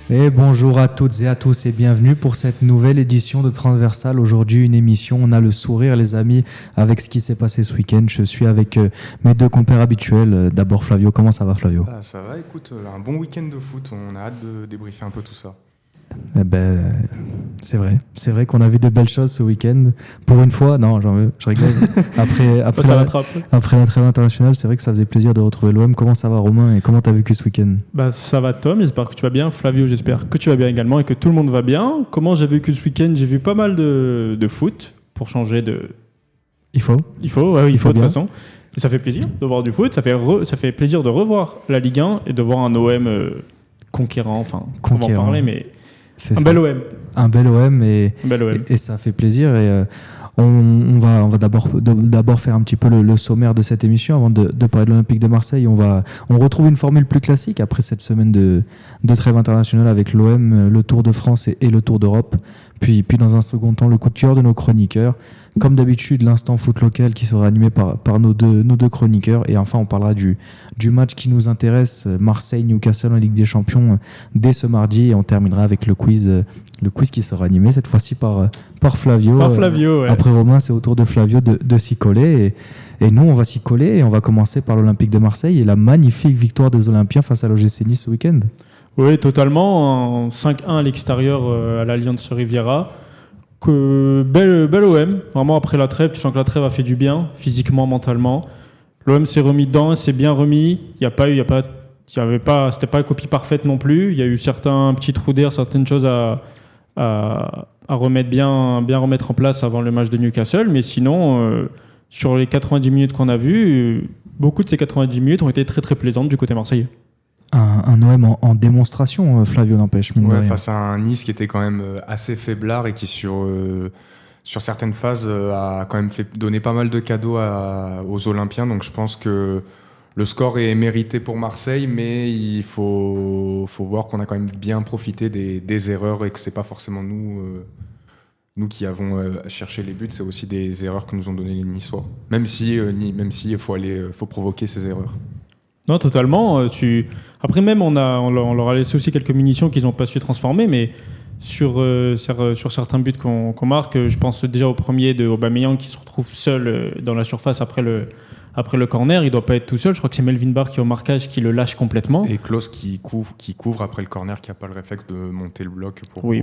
Et bonjour à toutes et à tous et bienvenue pour cette nouvelle édition de Transversal. Aujourd'hui, une émission, on a le sourire les amis avec ce qui s'est passé ce week-end. Je suis avec mes deux compères habituels. D'abord Flavio, comment ça va Flavio ? Ça va, écoute, un bon week-end de foot, on a hâte de débriefer un peu tout ça. Eh ben, c'est vrai qu'on a vu de belles choses ce week-end. Pour une fois, non, je rigole. Après la trêve internationale, c'est vrai que ça faisait plaisir de retrouver l'OM. Comment ça va Romain et comment t'as vécu ce week-end ? Ça va Tom, j'espère que tu vas bien. Flavio, j'espère que tu vas bien également et que tout le monde va bien. Comment j'ai vécu ce week-end ? J'ai vu pas mal de foot pour changer de... Il faut de toute façon. Et ça fait plaisir de voir du foot, ça fait plaisir de revoir la Ligue 1 et de voir un OM conquérant, on va en parler, mais... Un bel OM et ça fait plaisir et on va d'abord faire un petit peu le sommaire de cette émission avant de parler de l'Olympique de Marseille. On retrouve une formule plus classique après cette semaine de trêve internationale avec l'OM, le Tour de France et le Tour d'Europe. Puis dans un second temps, le coup de cœur de nos chroniqueurs. Comme d'habitude, l'instant foot local qui sera animé par nos deux chroniqueurs. Et enfin, on parlera du match qui nous intéresse, Marseille-Newcastle en Ligue des Champions, dès ce mardi. Et on terminera avec le quiz qui sera animé, cette fois-ci par Flavio. Ouais. Après Romain, c'est au tour de Flavio de s'y coller. Et nous, on va s'y coller et on va commencer par l'Olympique de Marseille et la magnifique victoire des Olympiens face à l'OGC Nice ce week-end. Oui, totalement. 5-1 à l'extérieur à l'Allianz Riviera. Bel OM. Vraiment, après la trêve, tu sens que la trêve a fait du bien, physiquement, mentalement. L'OM s'est remis dedans, s'est bien remis. C'était pas une copie parfaite non plus. Il y a eu certains petits trous d'air, certaines choses à remettre bien remettre en place avant le match de Newcastle. Mais sinon, sur les 90 minutes qu'on a vues, beaucoup de ces 90 minutes ont été très très plaisantes du côté marseillais. Un OM en démonstration, Flavio, n'empêche. Face à un Nice qui était quand même assez faiblard et qui sur certaines phases a quand même fait donner pas mal de cadeaux aux Olympiens. Donc je pense que le score est mérité pour Marseille, mais il faut voir qu'on a quand même bien profité des erreurs et que c'est pas forcément nous qui avons cherché les buts, c'est aussi des erreurs que nous ont donné les Niçois. Même si il faut provoquer ces erreurs. Non, totalement. Après même, on leur a laissé aussi quelques munitions qu'ils n'ont pas su transformer, mais sur certains buts qu'on marque, je pense déjà au premier de Aubameyang qui se retrouve seul dans la surface après le corner. Il ne doit pas être tout seul. Je crois que c'est Melvin Barr qui est au marquage, qui le lâche complètement. Et Klose qui couvre après le corner, qui n'a pas le réflexe de monter le bloc.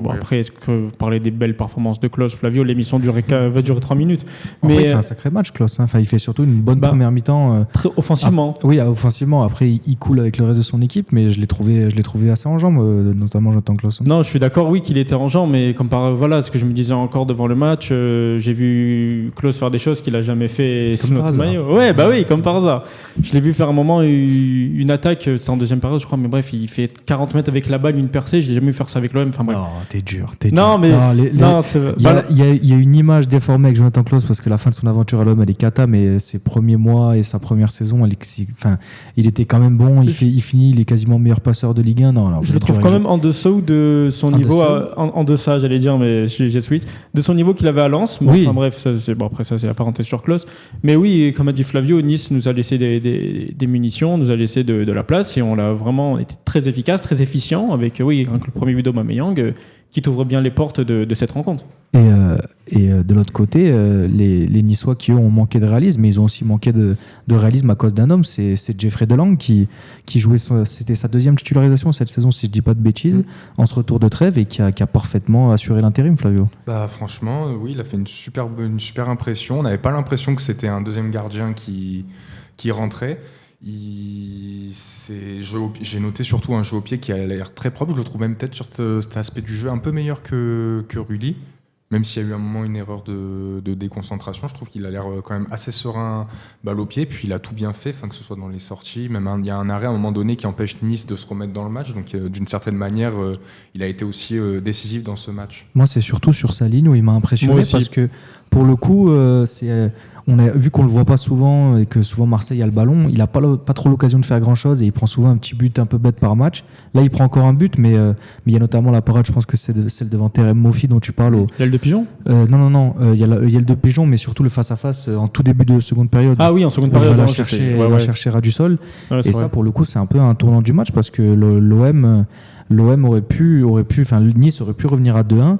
Après, est-ce que vous parlez des belles performances de Klose, Flavio, l'émission va durer 3 minutes. Mais il fait un sacré match, Klose. Il fait surtout une bonne première mi-temps. Très offensivement. Offensivement. Après, il coule avec le reste de son équipe, mais je l'ai trouvé assez en jambes, notamment Jonathan Klose. Non, je suis d'accord, oui, qu'il était en jambes, mais ce que je me disais encore devant le match, j'ai vu Klose faire des choses qu'il n'a jamais fait sous notre maillot. Oui, comme par hasard. Je l'ai vu faire un moment une attaque, c'est en deuxième période, je crois, mais bref, il fait 40 mètres avec la balle, une percée. Je l'ai jamais vu faire ça avec l'OM. Enfin, bref. Non, t'es dur. Non, mais il y a une image déformée avec Jonathan Klose parce que la fin de son aventure à l'OM, elle est cata, mais ses premiers mois et sa première saison, il était quand même bon. Il finit, il est quasiment meilleur passeur de Ligue 1. Non, je le trouve quand même en dessous de son niveau, en deçà, j'allais dire, mais j'ai suite de son niveau qu'il avait à Lens. Bon, oui. Enfin bref, après ça, c'est la parenthèse sur Klose. Mais oui, comme a dit Flavio, Nice nous a laissé des munitions, nous a laissé de la place et on été très efficace, très efficient avec le premier but d'Aubameyang qui t'ouvre bien les portes de cette rencontre. Et de l'autre côté, les Niçois qui eux, ont manqué de réalisme, mais ils ont aussi manqué de réalisme à cause d'un homme, c'est Jeffrey Delangue qui jouait, c'était sa deuxième titularisation cette saison, si je dis pas de bêtises, en ce retour de trêve et qui a parfaitement assuré l'intérim, Flavio. Franchement, oui, il a fait une super impression. On n'avait pas l'impression que c'était un deuxième gardien qui rentrait. J'ai noté surtout un jeu au pied qui a l'air très propre. Je le trouve même peut-être sur cet aspect du jeu un peu meilleur que Rulli. Même s'il y a eu un moment une erreur de déconcentration, je trouve qu'il a l'air quand même assez serein, balle au pied. Puis il a tout bien fait, que ce soit dans les sorties. Même il y a un arrêt à un moment donné qui empêche Nice de se remettre dans le match. Donc d'une certaine manière, il a été aussi décisif dans ce match. Moi, c'est surtout sur sa ligne où il m'a impressionné pour le coup, on a vu qu'on le voit pas souvent et que souvent Marseille a le ballon, il a pas trop l'occasion de faire grand chose et il prend souvent un petit but un peu bête par match. Là, il prend encore un but, mais il y a notamment la parade, je pense que c'est celle devant Terem Moffi dont tu parles. L'aile de pigeon Non, il y a l'aile de pigeon, mais surtout le face-à-ce en tout début de seconde période. Ah oui, en seconde période. Il va chercher ras du sol. Ouais, et ça, vrai. Pour le coup, c'est un peu un tournant du match parce que l'OM aurait pu, enfin, Nice aurait pu revenir à 2-1.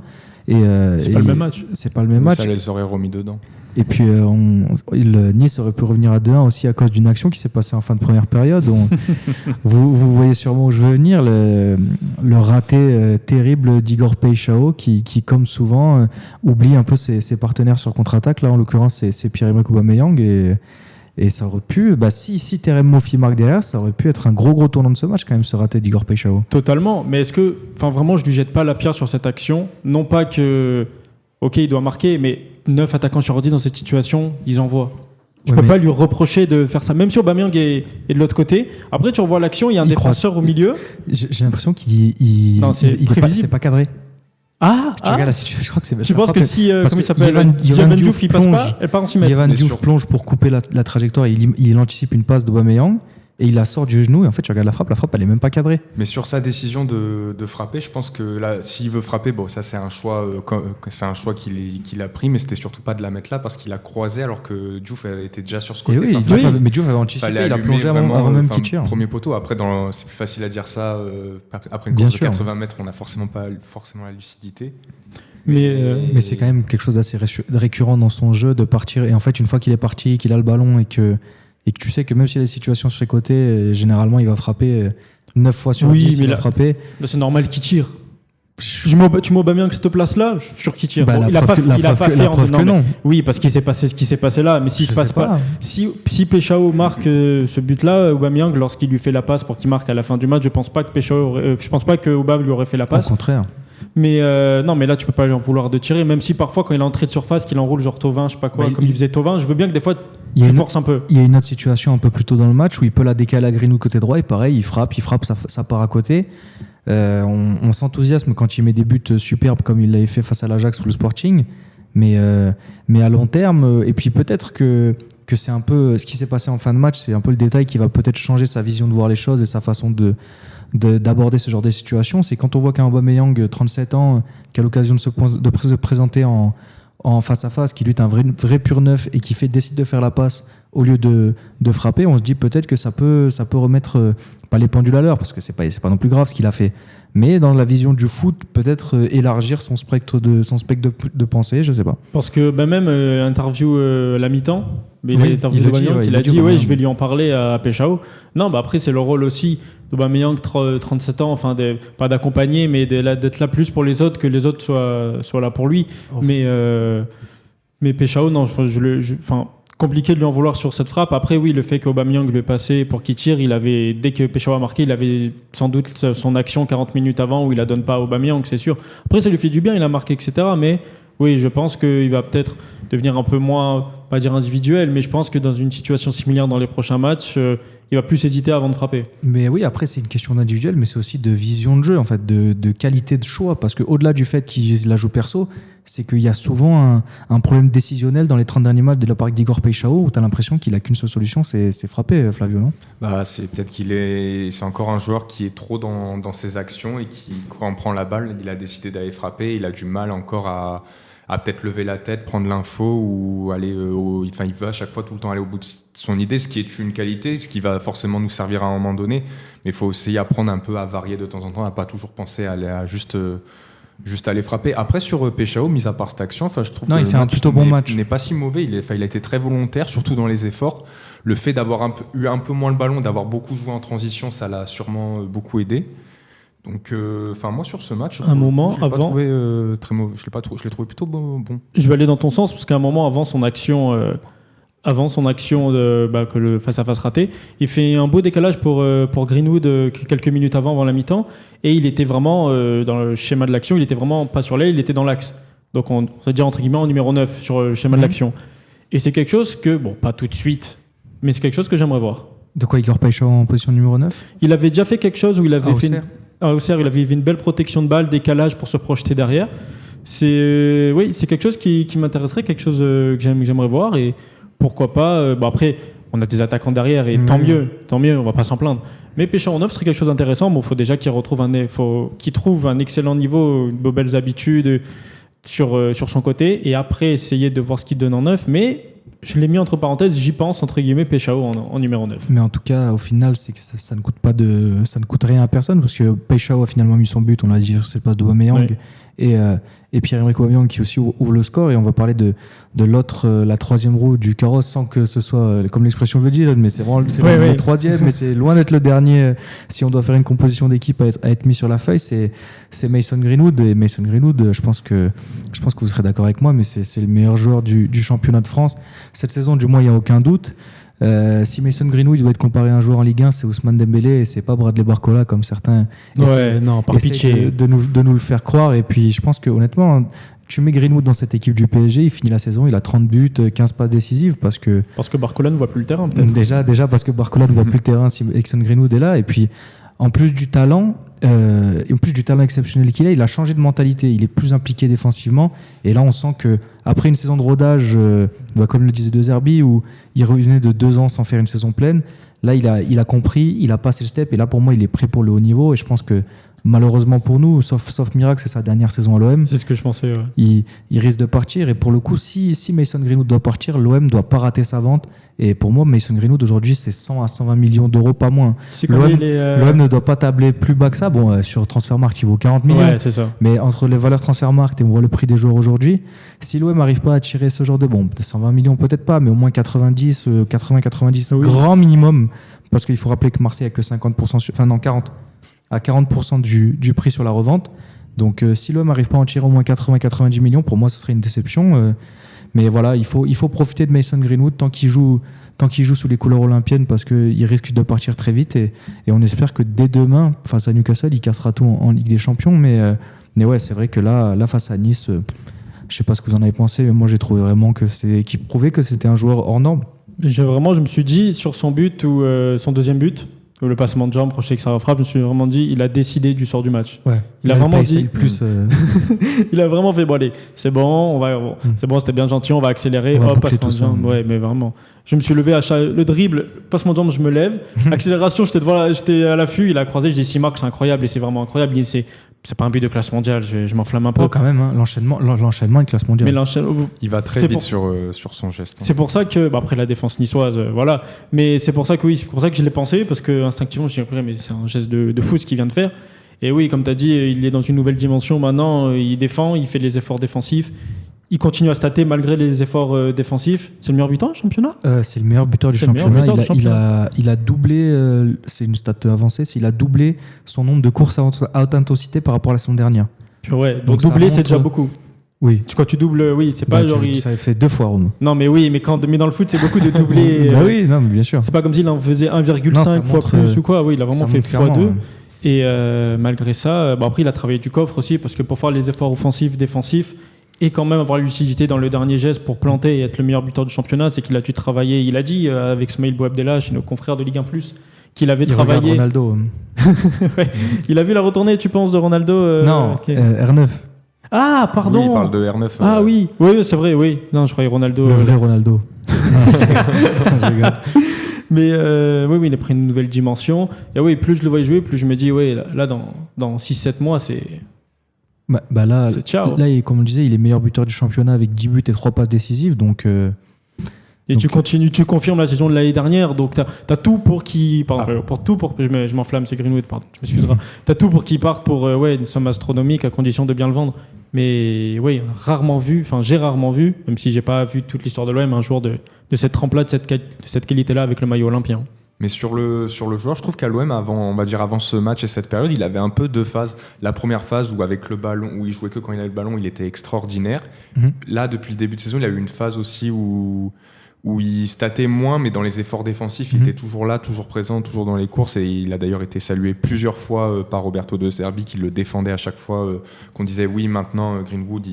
C'est pas le même match. C'est pas le même match. Ça les aurait remis dedans. Et puis Nice aurait pu revenir à 2-1 aussi à cause d'une action qui s'est passée en fin de première période. Vous voyez sûrement où je veux venir, le raté terrible d'Igor Peixao qui comme souvent, oublie un peu ses partenaires sur contre-attaque. Là, en l'occurrence, c'est Pierre-Emerick Aubameyang. Et ça aurait pu, si Terem Moffi marque derrière, ça aurait pu être un gros tournant de ce match quand même, ce raté d'Igor Peixao. Totalement. Mais est-ce que, vraiment, je lui jette pas la pierre sur cette action. Non pas que, ok, il doit marquer, mais 9 attaquants sur 10 dans cette situation, ils envoient. Je peux pas lui reprocher de faire ça, même si Aubameyang est de l'autre côté. Après, tu revois l'action, il y a un défenseur au milieu. J'ai l'impression qu'il c'est pas cadré. Tu regardes la situation, je crois que c'est. Tu penses que si, comment il s'appelle, Yvan Diouf, il passe pas, elle part en 6 mètres. Yvan Diouf plonge pour couper la trajectoire, il anticipe une passe d'Aubameyang. Et il la sort du genou et en fait tu regardes la frappe elle est même pas cadrée. Mais sur sa décision de frapper, je pense que là, s'il veut frapper, ça c'est un choix qu'il a pris, mais c'était surtout pas de la mettre là parce qu'il a croisé alors que Diouf était déjà sur ce côté. Mais Diouf avait anticipé, il a plongé avant même qu'il tire. Premier poteau. Après, c'est plus facile à dire ça. Après une course de 80 mètres, on n'a forcément pas la lucidité. Mais c'est quand même quelque chose d'assez récurrent dans son jeu de partir. Et en fait, une fois qu'il est parti, qu'il a le ballon et que tu sais que même s'il y a des situations sur ses côtés, généralement il va frapper 9 fois sur 10, il va frapper. Là, c'est normal qu'il tire. Tu mets Aubameyang que cette place-là, je suis sûr qu'il tire. Il a pas fait non. Oui, parce qu'il s'est passé ce qui s'est passé là. Mais s'il se passe pas, si Peixao marque ce but-là, Aubameyang, lorsqu'il lui fait la passe pour qu'il marque à la fin du match, je pense pas que Aubameyang lui aurait fait la passe. Au contraire. Mais non, mais là tu peux pas lui en vouloir de tirer, même si parfois quand il est entré de surface, qu'il enroule genre Thauvin, je sais pas quoi, comme il faisait Thauvin, je veux bien que des fois tu forces un peu. Il y a une autre situation un peu plus tôt dans le match où il peut la décaler à Greenwood côté droit et pareil, il frappe, ça part à côté. On s'enthousiasme quand il met des buts superbes comme il l'avait fait face à l'Ajax ou le Sporting, mais à long terme, et puis peut-être que c'est un peu ce qui s'est passé en fin de match, c'est un peu le détail qui va peut-être changer sa vision de voir les choses et sa façon d'aborder ce genre de situation. C'est quand on voit qu'un Aubameyang 37 ans qui a l'occasion de se présenter en face à face, qui lui est un vrai pur neuf et qui décide de faire la passe au lieu de frapper, on se dit peut-être que ça peut remettre pas les pendules à l'heure parce que c'est pas non plus grave ce qu'il a fait, mais dans la vision du foot peut-être élargir son spectre de pensée, je sais pas. Parce que même interview à la mi-temps, il a dit je vais lui en parler à Peixao. Non, après c'est le rôle aussi d'Aubameyang 37 ans, pas d'accompagner mais d'être là plus pour les autres que les autres soient là pour lui. Mais Peixao, non, compliqué de lui en vouloir sur cette frappe. Après, oui, le fait qu'Aubameyang lui est passé pour qu'il tire, dès que Peixao a marqué, il avait sans doute son action 40 minutes avant où il la donne pas à Aubameyang, c'est sûr. Après, ça lui fait du bien, il a marqué, etc. Mais oui, je pense qu'il va peut-être devenir un peu moins, pas dire individuel, mais je pense que dans une situation similaire dans les prochains matchs, il va plus hésiter avant de frapper. Mais oui, après, c'est une question d'individuel, mais c'est aussi de vision de jeu, en fait, de qualité de choix. Parce qu'au-delà du fait qu'il la joue perso, c'est qu'il y a souvent un problème décisionnel dans les 30 derniers matchs de la part d'Igor Peixao où tu as l'impression qu'il n'a qu'une seule solution, c'est frapper, Flavio, non ? C'est peut-être c'est encore un joueur qui est trop dans ses actions et qui, quand on prend la balle, il a décidé d'aller frapper, il a du mal encore à peut-être lever la tête, prendre l'info ou aller il va à chaque fois tout le temps aller au bout de son idée, ce qui est une qualité, ce qui va forcément nous servir à un moment donné, mais il faut aussi apprendre un peu à varier de temps en temps, à pas toujours penser à juste aller frapper. Après sur Peixao, mis à part cette action, je trouve il fait un plutôt bon match. Il n'est pas si mauvais, il a été très volontaire, surtout dans les efforts. Le fait d'avoir eu un peu moins le ballon, d'avoir beaucoup joué en transition, ça l'a sûrement beaucoup aidé. Donc, moi sur ce match, un moment je l'ai avant, pas trouvé très mauvais. Je l'ai trouvé plutôt bon. Je vais aller dans ton sens parce qu'à un moment avant son action que le face-à-face raté, il fait un beau décalage pour Greenwood quelques minutes avant la mi-temps et il était vraiment dans le schéma de l'action, il était vraiment pas sur l'aile, il était dans l'axe. Donc on va dire entre guillemets en numéro 9 sur le schéma de l'action. Et c'est quelque chose que, pas tout de suite, mais c'est quelque chose que j'aimerais voir. De quoi Igor Peixao en position numéro 9 ? Il avait déjà fait quelque chose où il avait fait à Auxerre, il avait une belle protection de balle, décalage pour se projeter derrière. c'est quelque chose qui m'intéresserait, quelque chose que j'aimerais voir. Et pourquoi pas. Après, on a des attaquants derrière et tant mieux, on va pas s'en plaindre. Mais pêcher en neuf serait quelque chose d'intéressant. Bon, faut déjà qu'il trouve un excellent niveau, de belles habitudes sur son côté, et après essayer de voir ce qu'il donne en neuf. Mais je l'ai mis entre parenthèses, j'y pense, entre guillemets, Peixao en numéro 9. Mais en tout cas, au final, c'est que ça ne coûte rien à personne, parce que Peixao a finalement mis son but, on l'a dit, c'est le passe d'Aubameyang. Oui. Et Pierre-Emerick Aubameyang qui aussi ouvre le score, et on va parler de l'autre, la troisième roue du carrosse, sans que ce soit, comme l'expression veut dire, mais c'est vraiment le troisième, mais c'est loin d'être le dernier. Si on doit faire une composition d'équipe à être mis sur la feuille, c'est Mason Greenwood. Et Mason Greenwood, je pense que vous serez d'accord avec moi, mais c'est le meilleur joueur du championnat de France. Cette saison, du moins, il n'y a aucun doute. Si Mason Greenwood doit être comparé à un joueur en Ligue 1, c'est Ousmane Dembélé et c'est pas Bradley Barcola comme certains essaient de nous le faire croire. Et puis je pense que honnêtement, tu mets Greenwood dans cette équipe du PSG, il finit la saison, il a 30 buts, 15 passes décisives parce que Barcola ne voit plus le terrain peut-être. Déjà parce que Barcola ne voit plus le terrain si Mason Greenwood est là. Et puis en plus du talent exceptionnel qu'il a, il a changé de mentalité, il est plus impliqué défensivement, et là on sent que après une saison de rodage, comme le disait De Zerbi, où il revenait de 2 ans sans faire une saison pleine, là il a compris, il a passé le step, et là pour moi il est prêt pour le haut niveau. Et je pense que malheureusement pour nous, sauf miracle, c'est sa dernière saison à l'OM. C'est ce que je pensais. Ouais. Il risque de partir, et pour le coup, si Mason Greenwood doit partir, l'OM doit pas rater sa vente. Et pour moi, Mason Greenwood aujourd'hui, c'est 100 à 120 millions d'euros, pas moins. L'OM ne doit pas tabler plus bas que ça. Bon, sur Transfermarkt, il vaut 40 millions. Ouais, c'est ça. Mais entre les valeurs Transfermarkt et on voit le prix des joueurs aujourd'hui, si l'OM n'arrive pas à tirer ce genre de 120 millions, peut-être pas, mais au moins 90, grand minimum, parce qu'il faut rappeler que Marseille a que 40%, à 40% du prix sur la revente. Donc si l'OM n'arrive pas à en tirer au moins 80-90 millions, pour moi ce serait une déception. Mais voilà, il faut profiter de Mason Greenwood tant qu'il joue sous les couleurs olympiennes, parce qu'il risque de partir très vite, et on espère que dès demain, face à Newcastle, il cassera tout en Ligue des Champions. Mais ouais, c'est vrai que là face à Nice, je sais pas ce que vous en avez pensé, mais moi j'ai trouvé vraiment qu'il prouvait que c'était un joueur hors norme. Je me suis dit, sur son but ou son deuxième but, le passement de jambe, projeté que ça frappe, je me suis vraiment dit, il a décidé du sort du match. Ouais. Il a vraiment dit. Il a vraiment fait, bon allez, c'est bon, c'est bon, c'était bien gentil, on va accélérer. Passement de jambe. Ouais, mais vraiment. Je me suis levé le dribble, passement de jambe, je me lève. Accélération, j'étais à l'affût, il a croisé, je dis 6 marques, c'est incroyable, et c'est vraiment incroyable. C'est pas un but de classe mondiale, je m'enflamme un peu. Oh, quand même, hein, l'enchaînement est classe mondiale. Mais il va très vite sur son geste. C'est pour ça que, après la défense niçoise, voilà. Mais c'est pour ça que je l'ai pensé, parce que instinctivement, je me suis dit, mais c'est un geste de fou ce qu'il vient de faire. Et oui, comme tu as dit, il est dans une nouvelle dimension maintenant, il défend, il fait les efforts défensifs. Il continue à stater malgré les efforts défensifs. C'est le meilleur buteur du championnat ? C'est le meilleur buteur du championnat. Il a doublé, c'est une stat avancée, il a doublé son nombre de courses à haute intensité par rapport à la saison dernière. Ouais, donc doubler, c'est déjà beaucoup. Oui. Quand tu doubles, oui, c'est pas genre. Ça fait 2 fois, Rome. Non, mais oui, mais dans le foot, c'est beaucoup de doubler. Oui, non, mais bien sûr. C'est pas comme s'il en faisait 1,5 fois plus ou quoi. Oui, il a vraiment fait x2. Ouais. Et malgré ça, après, il a travaillé du coffre aussi, parce que pour faire les efforts offensifs, défensifs, et quand même avoir la lucidité dans le dernier geste pour planter et être le meilleur buteur du championnat, c'est qu'il a dû travailler. Il a dit avec Smaïl Bouabdella, chez nos confrères de Ligue 1+, qu'il avait travaillé. Ronaldo. Ouais. Il a vu la retournée, tu penses, de Ronaldo Non, R9. Ah, pardon. Oui, il parle de R9. Ah oui, c'est vrai, oui. Non, je croyais Ronaldo. Le vrai Ronaldo. Je rigole. Mais oui, il a pris une nouvelle dimension. Et oui, plus je le voyais jouer, plus je me dis, là dans 6-7 mois, c'est. Là, ciao. Là, comme on disait, il est meilleur buteur du championnat avec 10 buts et 3 passes décisives. Donc, tu confirmes la saison de l'année dernière. Donc, t'as tout pour qu'il. Je m'enflamme, c'est Greenwood, pardon, tu m'excuseras. T'as tout pour qu'il parte pour une somme astronomique à condition de bien le vendre. Mais oui, j'ai rarement vu, même si j'ai pas vu toute l'histoire de l'OM, un joueur de cette trempe-là, de cette qualité-là avec le maillot olympien. Mais sur le joueur, je trouve qu'à l'OM, avant ce match et cette période, il avait un peu 2 phases. La première phase où avec le ballon, où il jouait que quand il avait le ballon, il était extraordinaire. Mm-hmm. Là, depuis le début de saison, il a eu une phase aussi où il statait moins, mais dans les efforts défensifs, il était toujours là, toujours présent, toujours dans les courses. Et il a d'ailleurs été salué plusieurs fois par Roberto De Zerbi, qui le défendait à chaque fois, qu'on disait oui, maintenant Greenwood,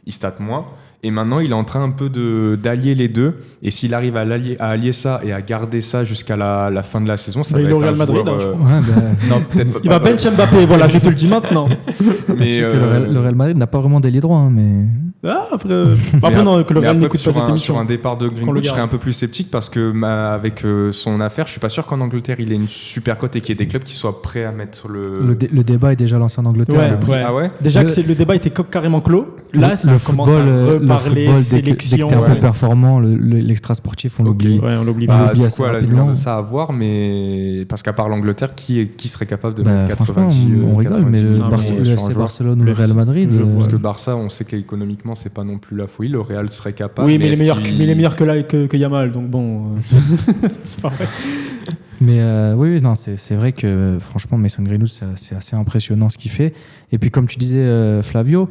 il state moins. Et maintenant, il est en train un peu d'allier les deux. Et s'il arrive à allier ça et à garder ça jusqu'à la fin de la saison, ça va être Real Madrid, joueur, je crois. Non, peut-être il va bench Mbappé, voilà, je te le dis maintenant. Mais le Real Madrid n'a pas vraiment d'ailier droit, hein, mais... Après non, que le Real n'écoute pas cette émission. Sur un départ de Greenwood, je serais un peu plus sceptique parce que avec son affaire, je suis pas sûr qu'en Angleterre, il ait une super cote et qu'il y ait des clubs qui soient prêts à mettre le débat est déjà lancé en Angleterre. Ouais. Ah ouais. Déjà que le débat était carrément clos. Là, ça commence à reparler sélection. Dès que t'es un peu performant, l'extra sportif, on l'oublie. Ouais, on l'oublie assez rapidement. Ça à voir, mais parce qu'à part l'Angleterre, qui serait capable de mettre 90? On rigole, mais le FC Barcelone ou le Real Madrid. Parce que le Barça, on sait qu'économiquement, c'est pas non plus la folie. Le Real serait capable. Oui, mais il est meilleur que Yamal, donc bon, c'est pas vrai. Mais oui, non, c'est vrai que franchement, Mason Greenwood, c'est assez impressionnant ce qu'il fait. Et puis, comme tu disais, Flavio,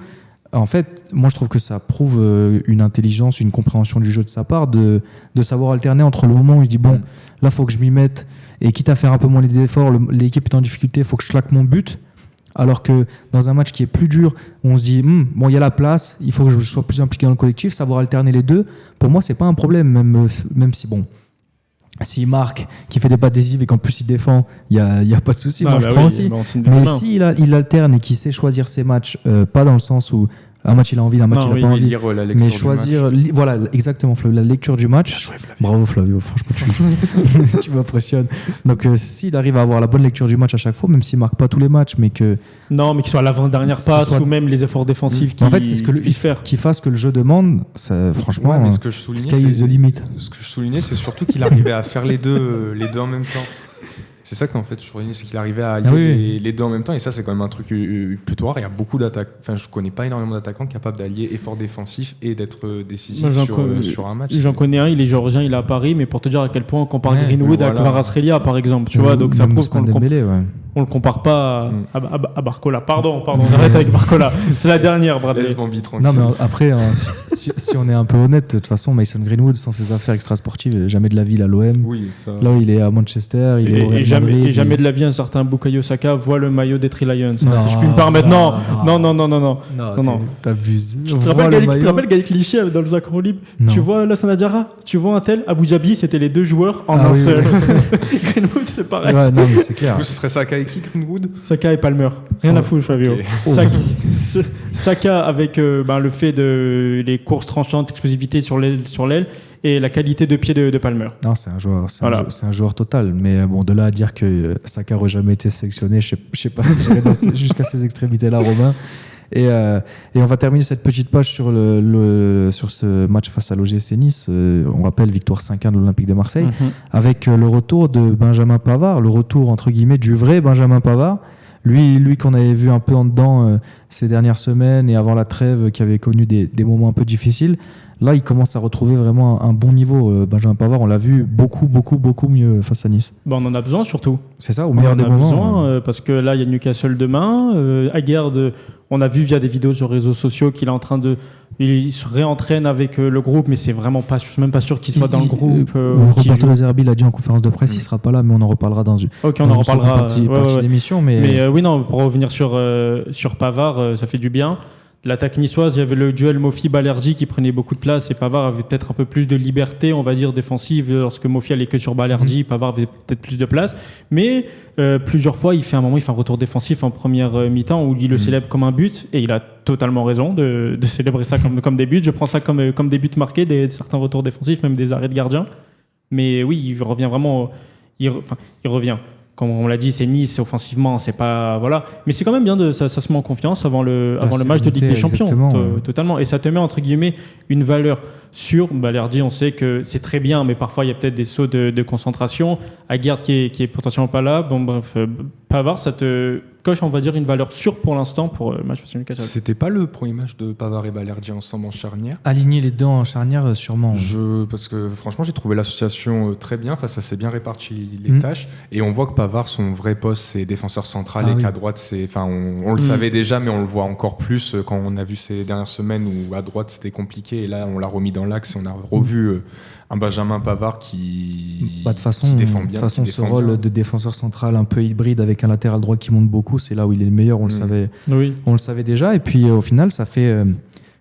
en fait, moi, je trouve que ça prouve une intelligence, une compréhension du jeu de sa part, de savoir alterner entre le moment où il dit bon, là, faut que je m'y mette, et quitte à faire un peu moins d'efforts, l'équipe est en difficulté, il faut que je claque mon but. Alors que dans un match qui est plus dur, on se dit bon, il y a la place, il faut que je sois plus impliqué dans le collectif, savoir alterner les deux. Pour moi, c'est pas un problème, même si bon, s'il marque, qu'il fait des passes décisives et qu'en plus il défend, il y a pas de souci. Moi, je prends aussi. Mais s'il alterne et qu'il sait choisir ses matchs, pas dans le sens où un match il a envie, un match il a pas envie, mais choisir, voilà, exactement, la lecture du match. Bravo Flavio, franchement tu m'impressionnes. Donc s'il arrive à avoir la bonne lecture du match à chaque fois, même s'il marque pas tous les matchs, mais qu'il soit à l'avant-dernière passe ou même les efforts défensifs en fait, c'est ce que qu'il fasse que le jeu demande, ça, franchement, mais ce que je soulignais, sky is the limit. Ce que je soulignais, c'est surtout qu'il arrivait à faire les deux en même temps. C'est ça qu'en fait je soulignais, c'est qu'il arrivait à allier les deux en même temps, et ça c'est quand même un truc plutôt rare. Il y a beaucoup d'attaques, enfin je connais pas énormément d'attaquants capables d'allier effort défensif et d'être décisif sur un match. J'en connais un, il est géorgien, il est à Paris, mais pour te dire à quel point on compare Greenwood à Kvaratskhelia par exemple, tu vois, donc ça prouve qu'on le compare pas à Barcola. Pardon, on arrête avec Barcola. C'est la dernière, Bradley. Non mais après, si on est un peu honnête, de toute façon, Mason Greenwood, sans ses affaires extrasportives, jamais de la vie à l'OM. Oui, ça... Là où il est à Manchester, il est au Real Madrid. Et jamais de la vie, un certain Bukayo Saka voit le maillot des Three Lions. Si je puis me permettre. Non. T'abuses. Tu te rappelles Gaël Cliché dans le Zacron Libre? Tu vois Lassana Diarra? Tu vois un tel? Abu Dhabi, c'était les deux joueurs en un seul. Greenwood, c'est pareil. Ouais, non, mais c'est clair. Ce serait Saka et qui, Greenwood? Saka et Palmer. Rien à foutre, Flavio. Okay. Saka avec le fait de les courses tranchantes, explosivité sur l'aile et la qualité de pied de Palmer. Non, c'est un joueur total. Mais bon, de là à dire que Saka n'aurait jamais été sélectionné, je sais pas si j'irai jusqu'à ces extrémités-là, Romain. Et on va terminer cette petite page sur ce match face à l'OGC Nice. On rappelle victoire 5-1 de l'Olympique de Marseille, avec le retour de Benjamin Pavard, le retour entre guillemets du vrai Benjamin Pavard. Lui qu'on avait vu un peu en dedans ces dernières semaines et avant la trêve, qui avait connu des moments un peu difficiles. Là, il commence à retrouver vraiment un bon niveau. Benjamin Pavard, on l'a vu beaucoup mieux face à Nice. On en a besoin surtout. C'est ça, au meilleur des moments. On en a besoin parce que là, il y a Newcastle demain. Aguerd, on a vu via des vidéos sur les réseaux sociaux qu'il est en train de... Il se réentraîne avec le groupe, mais c'est vraiment pas... Je suis même pas sûr qu'il soit dans le groupe. Roberto De Zerbi l'a dit en conférence de presse, il sera pas là, mais on en reparlera dans une partie d'émission. Mais oui, non, pour revenir sur Pavard, ça fait du bien. L'attaque niçoise, il y avait le duel Mofi-Balerdi qui prenait beaucoup de place et Pavard avait peut-être un peu plus de liberté, on va dire, défensive. Lorsque Mofi allait que sur Balerdi, Pavard avait peut-être plus de place. Mais plusieurs fois, il fait un retour défensif en première mi-temps où il le célèbre comme un but, et il a totalement raison de célébrer ça comme des buts. Je prends ça comme des buts marqués, certains retours défensifs, même des arrêts de gardien. Mais oui, il revient vraiment... Il revient. Comme on l'a dit, c'est Nice, offensivement, c'est pas... Voilà. Mais c'est quand même bien, ça se met en confiance avant le match de Ligue des Champions. Totalement. Et ça te met, entre guillemets, une valeur sûre. Balerdi, on sait que c'est très bien, mais parfois, il y a peut-être des sauts de concentration. Aguerd qui est potentiellement pas là. Bon, bref, Pavard, ça te coche, on va dire, une valeur sûre pour l'instant pour le match face à Newcastle. C'était pas le premier match de Pavard et Balerdi ensemble en charnière? Aligner les deux en charnière, sûrement. Parce que franchement, j'ai trouvé l'association très bien. Enfin, ça s'est bien réparti les tâches. Et on voit que Pavard, son vrai poste, c'est défenseur central, et qu'à droite, c'est... Enfin, on le savait déjà, mais on le voit encore plus quand on a vu ces dernières semaines où à droite, c'était compliqué. Et là, on l'a remis dans l'axe et on a revu un Benjamin Pavard qui défend bien. De toute façon, ce rôle de défenseur central un peu hybride avec un latéral droit qui monte beaucoup, c'est là où il est le meilleur. On le savait déjà. Et puis, au final, ça fait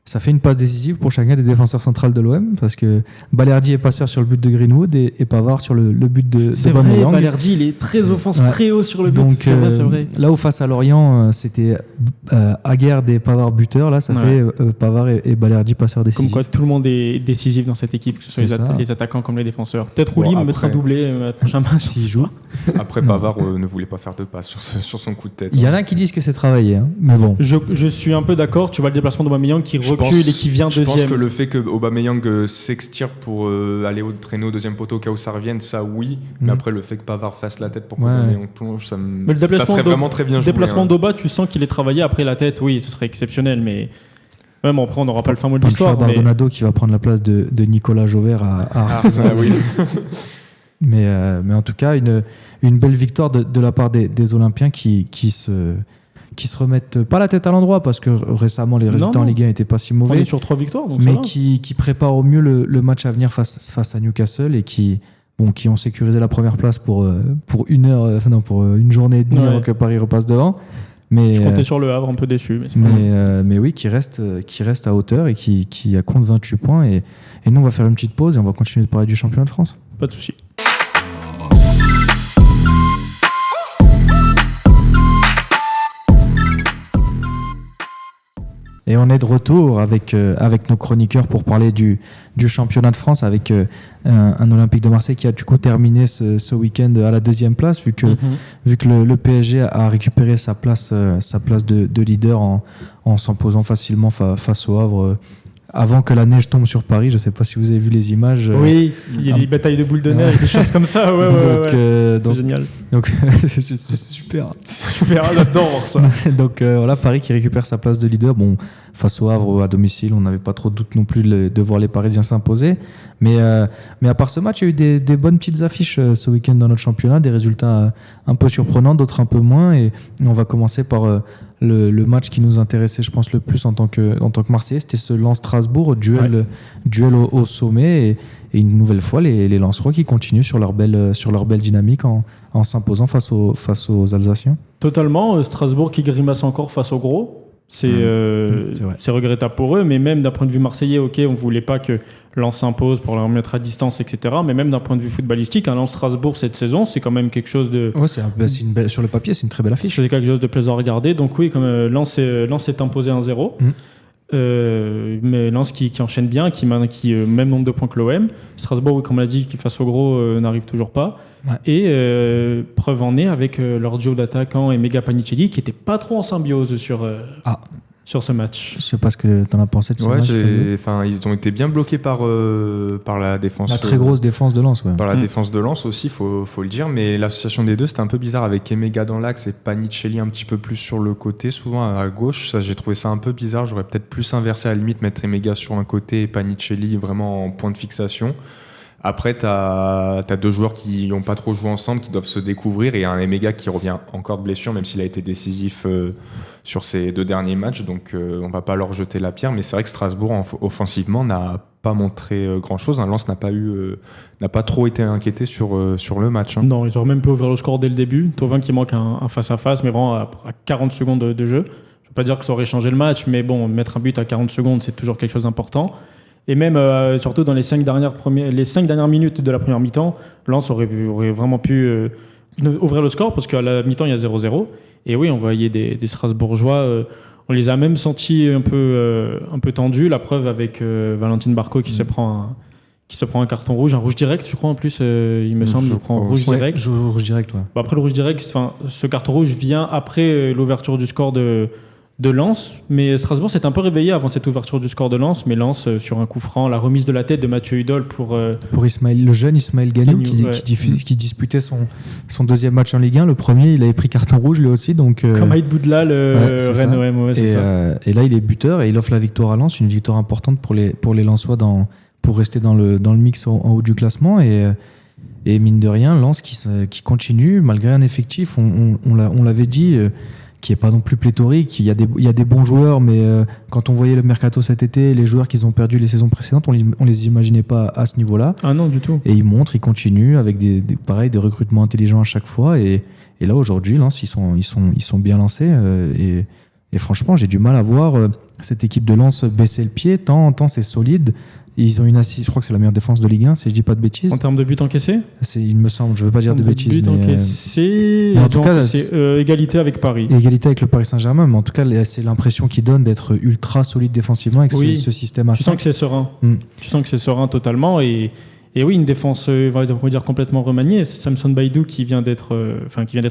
Ça fait une passe décisive pour chacun des défenseurs centrales de l'OM parce que Balerdi est passeur sur le but de Greenwood et Pavard sur le but de Aubameyang. Balerdi, il est très offensif, très haut sur le but. Donc, c'est vrai. Là où face à Lorient, c'était Aguerd et Pavard buteurs, là ça fait Pavard et Balerdi passeurs décisifs. Comme quoi tout le monde est décisif dans cette équipe, que ce soit les attaquants comme les défenseurs. Peut-être Rouli me mettre un doublé à la prochaine match s'il joue. Après, Pavard ne voulait pas faire de passe sur son coup de tête. Il y en a qui disent que c'est travaillé, hein, mais bon. Je suis un peu d'accord. Tu vois le déplacement d'Aubameyang qui recule et qui vient deuxième. Je pense que le fait que Aubameyang s'extire pour aller au traîneau au deuxième poteau au cas où ça revienne, ça oui. Mais après, le fait que Pavard fasse la tête pour qu'Aubameyang plonge, ça serait vraiment très bien joué. Le déplacement d'Aubameyang, tu sens qu'il est travaillé. Après la tête, oui, ce serait exceptionnel, mais même après, on n'aura pas le fin mot de l'histoire. Bardonado qui va prendre la place de Nicolas Jauvert à Arsenal. Oui. Mais en tout cas, une belle victoire de la part des Olympiens qui se remettent pas la tête à l'endroit parce que récemment les résultats en Ligue 1 n'étaient pas si mauvais. On est sur 3 victoires, donc mais qui préparent au mieux le match à venir face à Newcastle et qui ont sécurisé la première place pour une journée et demie avant que Paris repasse devant. Mais, je comptais sur le Havre, un peu déçu. Mais oui, qui reste à hauteur et qui compte 28 points. Et nous, on va faire une petite pause et on va continuer de parler du championnat de France. Pas de souci. Et on est de retour avec nos chroniqueurs pour parler du championnat de France avec un Olympique de Marseille qui a du coup terminé ce week-end à la 2e place vu que le PSG a récupéré sa place de leader en s'imposant facilement face au Havre avant que la neige tombe sur Paris. Je ne sais pas si vous avez vu les images. Oui, il y a des batailles de boules de neige, des choses comme ça. C'est génial. Donc c'est super. Super, j'adore ça. Donc voilà, Paris qui récupère sa place de leader. Bon, face au Havre à domicile, on n'avait pas trop de doute non plus de voir les Parisiens s'imposer. Mais à part ce match, il y a eu des bonnes petites affiches ce week-end dans notre championnat, des résultats un peu surprenants, d'autres un peu moins. Et on va commencer par le match qui nous intéressait, je pense, le plus en tant que Marseillais. C'était ce Lens-Strasbourg, duel au sommet. Et une nouvelle fois, les Lensois qui continuent sur leur belle dynamique en s'imposant face aux Alsaciens. Totalement. Strasbourg qui grimace encore face aux gros. C'est regrettable pour eux, mais même d'un point de vue marseillais, on ne voulait pas que Lens s'impose pour leur mettre à distance, etc. Mais même d'un point de vue footballistique, un Lens-Strasbourg cette saison, c'est quand même quelque chose de... Ouais, sur le papier, c'est une très belle affiche. C'est quelque chose de plaisant à regarder. Donc oui, comme Lens s'est imposé 1-0. Mais Lens qui enchaîne bien, qui même nombre de points que l'OM. Strasbourg, oui, comme on l'a dit, qui face au gros n'arrive toujours pas. Ouais. Et preuve en est avec leur duo d'attaquants et Mega Panicelli qui n'était pas trop en symbiose sur ce match. Je sais pas ce que tu en as pensé de ce match. Ils ont été bien bloqués par la défense. La très grosse défense de Lens. Ouais. Par la défense de Lens aussi, faut le dire. Mais l'association des deux, c'était un peu bizarre avec Emega dans l'axe et Panicelli un petit peu plus sur le côté, souvent à gauche. Ça, j'ai trouvé ça un peu bizarre. J'aurais peut-être plus inversé à la limite, mettre Emega sur un côté et Panicelli vraiment en point de fixation. Après, t'as deux joueurs qui n'ont pas trop joué ensemble, qui doivent se découvrir, et un Emega qui revient encore de blessure, même s'il a été décisif sur ces 2 derniers matchs. Donc, on va pas leur jeter la pierre. Mais c'est vrai que Strasbourg, offensivement, n'a pas montré grand-chose. Lens n'a pas trop été inquiété sur le match. Hein. Non, ils auraient même pu ouvrir le score dès le début. Thauvin qui manque un face-à-face, mais vraiment à 40 secondes de jeu. Je ne veux pas dire que ça aurait changé le match, mais bon, mettre un but à 40 secondes, c'est toujours quelque chose d'important. Et même, surtout dans les 5 dernières minutes de la première mi-temps, Lens aurait vraiment pu ouvrir le score parce qu'à la mi-temps, il y a 0-0. Et oui, on voyait des Strasbourgeois, on les a même sentis un peu tendus. La preuve avec Valentine Barco qui se prend un carton rouge, un rouge direct, je crois en plus, il me semble, il prend un rouge direct. Rouge direct, ouais. Bah, après le rouge direct, ce carton rouge vient après l'ouverture du score de Lens, mais Strasbourg s'est un peu réveillé avant cette ouverture du score de Lens, mais Lens sur un coup franc, la remise de la tête de Mathieu Hudol pour le jeune Ismaël Gagnou qui disputait son 2e match en Ligue 1. Le premier, il avait pris carton rouge lui aussi, donc comme Aïd Boudla, Rennes OM, c'est ça. Et là il est buteur et il offre la victoire à Lens, une victoire importante pour les Lensois pour rester dans le mix en haut du classement. Et mine de rien, Lens qui continue malgré un effectif, on l'avait dit, qui n'est pas non plus pléthorique. Il y a des bons joueurs, mais quand on voyait le mercato cet été, les joueurs qu'ils ont perdus les saisons précédentes, on les imaginait pas à ce niveau-là. Ah non, du tout. Et ils continuent avec des recrutements intelligents à chaque fois. Et là, aujourd'hui, Lens, ils sont bien lancés. Et Et franchement, j'ai du mal à voir cette équipe de Lens baisser le pied, tant c'est solide. Ils ont une assise, je crois que c'est la meilleure défense de Ligue 1, si je dis pas de bêtises. En termes de buts encaissés ? Il me semble, je veux pas dire de bêtises. Buts encaissés, en tout cas, c'est égalité avec Paris. Égalité avec le Paris Saint-Germain, mais en tout cas, c'est l'impression qu'ils donnent d'être ultra solide défensivement avec ce système à 5. Tu sens que c'est serein. Tu sens que c'est serein totalement. Et oui, une défense, on va dire complètement remaniée. Samson Baïdou qui vient d'être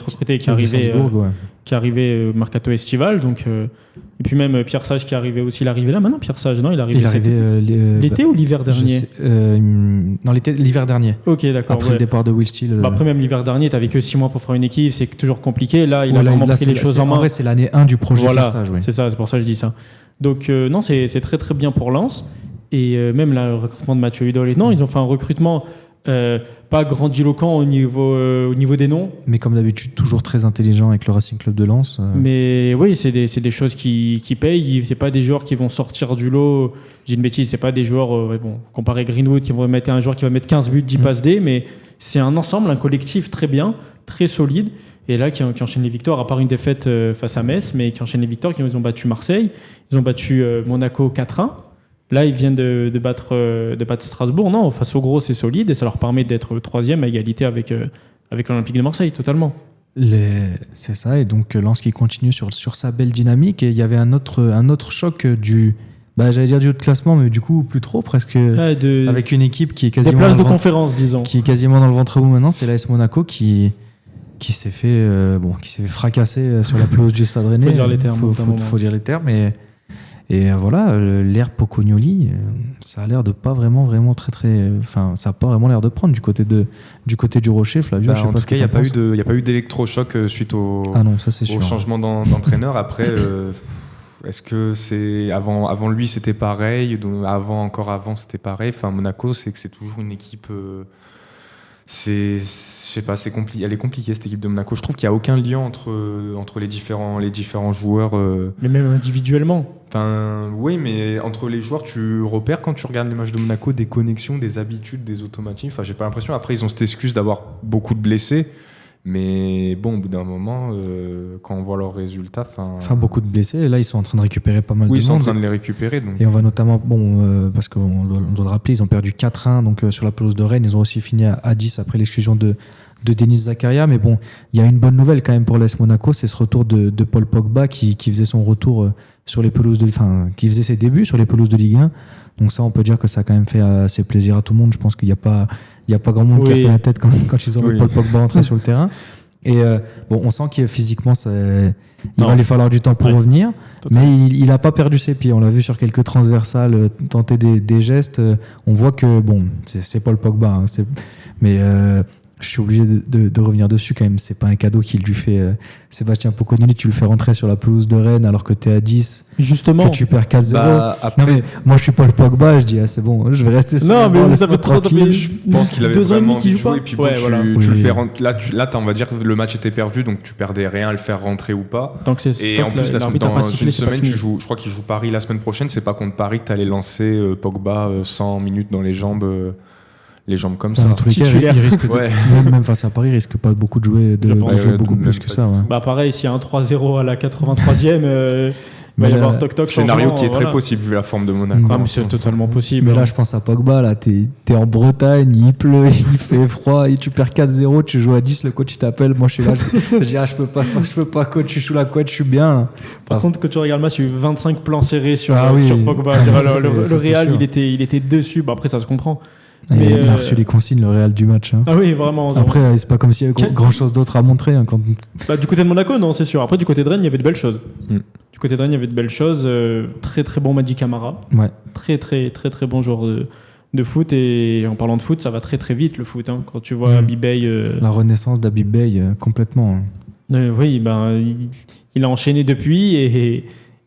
recruté et qui est arrivé mercato estival. Donc, et puis même Pierre Sage qui est arrivé aussi. Il est arrivé là maintenant, Pierre Sage, non ? Il est arrivé l'été ou l'hiver dernier ? Non, l'hiver dernier. Ok, d'accord. Après le départ de Will Steele. Après, même l'hiver dernier, tu n'avais que 6 mois pour faire une équipe. C'est toujours compliqué. Là, il a vraiment pris les choses en main. En vrai, c'est l'année 1 du projet Pierre Sage. Oui. C'est ça, c'est pour ça que je dis ça. Donc, non, c'est très très bien pour Lens. Et même là, le recrutement de Mathieu Hudol. Non, ils ont fait un recrutement pas grandiloquent au niveau des noms. Mais comme d'habitude, toujours très intelligent avec le Racing Club de Lens. Mais oui, c'est des choses qui payent. C'est pas des joueurs qui vont sortir du lot. J'ai une bêtise, c'est pas des joueurs, comparé à Greenwood, qui vont mettre un joueur qui va mettre 15 buts, 10 passes D. Mais c'est un ensemble, un collectif très bien, très solide. Et là, qui enchaîne les victoires, à part une défaite face à Metz, mais qui enchaîne les victoires, ils ont battu Marseille, ils ont battu Monaco 4-1. Là, ils viennent de battre Strasbourg. Non, face au gros, c'est solide et ça leur permet d'être troisième à égalité avec l'Olympique de Marseille, totalement. C'est ça, et donc Lens qui continue sur sa belle dynamique. Et il y avait un autre choc j'allais dire du haut de classement, mais du coup, plus trop, presque. Avec une équipe qui est quasiment. Des places de conférence, disons. Qui est quasiment dans le ventre mou maintenant, c'est l'AS Monaco qui s'est fait fracasser sur la pelouse du Stade Rennais. Faut dire les termes. Faut dire les termes, et voilà, l'ère Pocognoli, ça a l'air de pas vraiment très très. Enfin, ça a pas vraiment l'air de prendre du côté du Rocher, Flavio. En tout cas, il n'y a pas eu d'électrochoc suite au changement d'entraîneur. Après, est-ce que c'est avant lui c'était pareil, avant c'était pareil. Enfin, Monaco, c'est que c'est toujours une équipe. Je sais pas, elle est compliquée cette équipe de Monaco. Je trouve qu'il n'y a aucun lien entre les différents joueurs. Mais même individuellement. Enfin, oui, mais entre les joueurs, tu repères quand tu regardes les matchs de Monaco des connexions, des habitudes, des automatismes. Enfin, j'ai pas l'impression. Après, ils ont cette excuse d'avoir beaucoup de blessés. Mais bon, au bout d'un moment, quand on voit leurs résultats... Enfin, beaucoup de blessés. Et là, ils sont en train de récupérer pas mal de monde. Oui, ils sont en train de les récupérer. Donc. Et on va notamment... parce qu'on doit le rappeler, ils ont perdu 4-1 donc, sur la pelouse de Rennes. Ils ont aussi fini à 10 après l'exclusion de Denis Zakaria. Mais bon, il y a une bonne nouvelle quand même pour l'AS Monaco. C'est ce retour de Paul Pogba qui faisait son retour sur les pelouses qui faisait ses débuts sur les pelouses de Ligue 1. Donc ça, on peut dire que ça a quand même fait assez plaisir à tout le monde. Je pense qu'il n'y a pas grand monde qui a fait la tête quand ils ont vu Paul Pogba entrer sur le terrain. Et on sent que physiquement, il va lui falloir du temps pour revenir. Totalement. Mais il n'a pas perdu ses pieds. On l'a vu sur quelques transversales, tenter des gestes. On voit que, c'est Paul Pogba. Mais je suis obligé de revenir dessus quand même. C'est pas un cadeau qu'il lui fait Sébastien Pocognoli. Tu le fais rentrer sur la pelouse de Rennes alors que tu es à 10. Justement. Que tu perds 4-0. Après... Non, mais moi, je suis Paul Pogba. Je dis, c'est bon, je vais rester sur mais ça fait trop tranquille. Je pense qu'il avait vraiment envie de jouer. Et puis tu le fais rentrer. Là, on va dire que le match était perdu, donc tu perdais rien à le faire rentrer ou pas. Et en plus, dans une semaine, je crois qu'il joue Paris la semaine prochaine. C'est pas contre Paris que tu allais lancer Pogba 100 minutes dans les jambes comme ça. En tous les cas, il risque même face à Paris, il risque pas beaucoup de jouer beaucoup plus que ça. Ouais. Pareil, s'il y a un 3-0 à la 83e, il va y avoir toc-toc. Scénario qui est très possible vu la forme de Monaco. Mais c'est totalement possible. Mais là, je pense à Pogba. Là, t'es en Bretagne, il pleut, il fait froid, et tu perds 4-0, tu joues à 10, le coach il t'appelle. Moi, je suis là, je dis je peux pas, coach, je suis sous la couette, je suis bien. Là. Par contre, quand tu regardes le match, il y a eu 25 plans serrés sur Pogba. Le Real, il était dessus. Après, ça se comprend. Mais il a reçu les consignes, le Real du match. Ah oui, vraiment. Après, c'est pas comme s'il y avait grand chose d'autre à montrer. Du côté de Monaco, non, c'est sûr. Après, du côté de Rennes, il y avait de belles choses. Du côté de Rennes, il y avait de belles choses. Très, très bon Madi Camara. Ouais. Très, très, très, très bon joueur de foot. Et en parlant de foot, ça va très, très vite, le foot. Quand tu vois Habib Beye... La renaissance d'Habib Beye, complètement. Oui, il a enchaîné depuis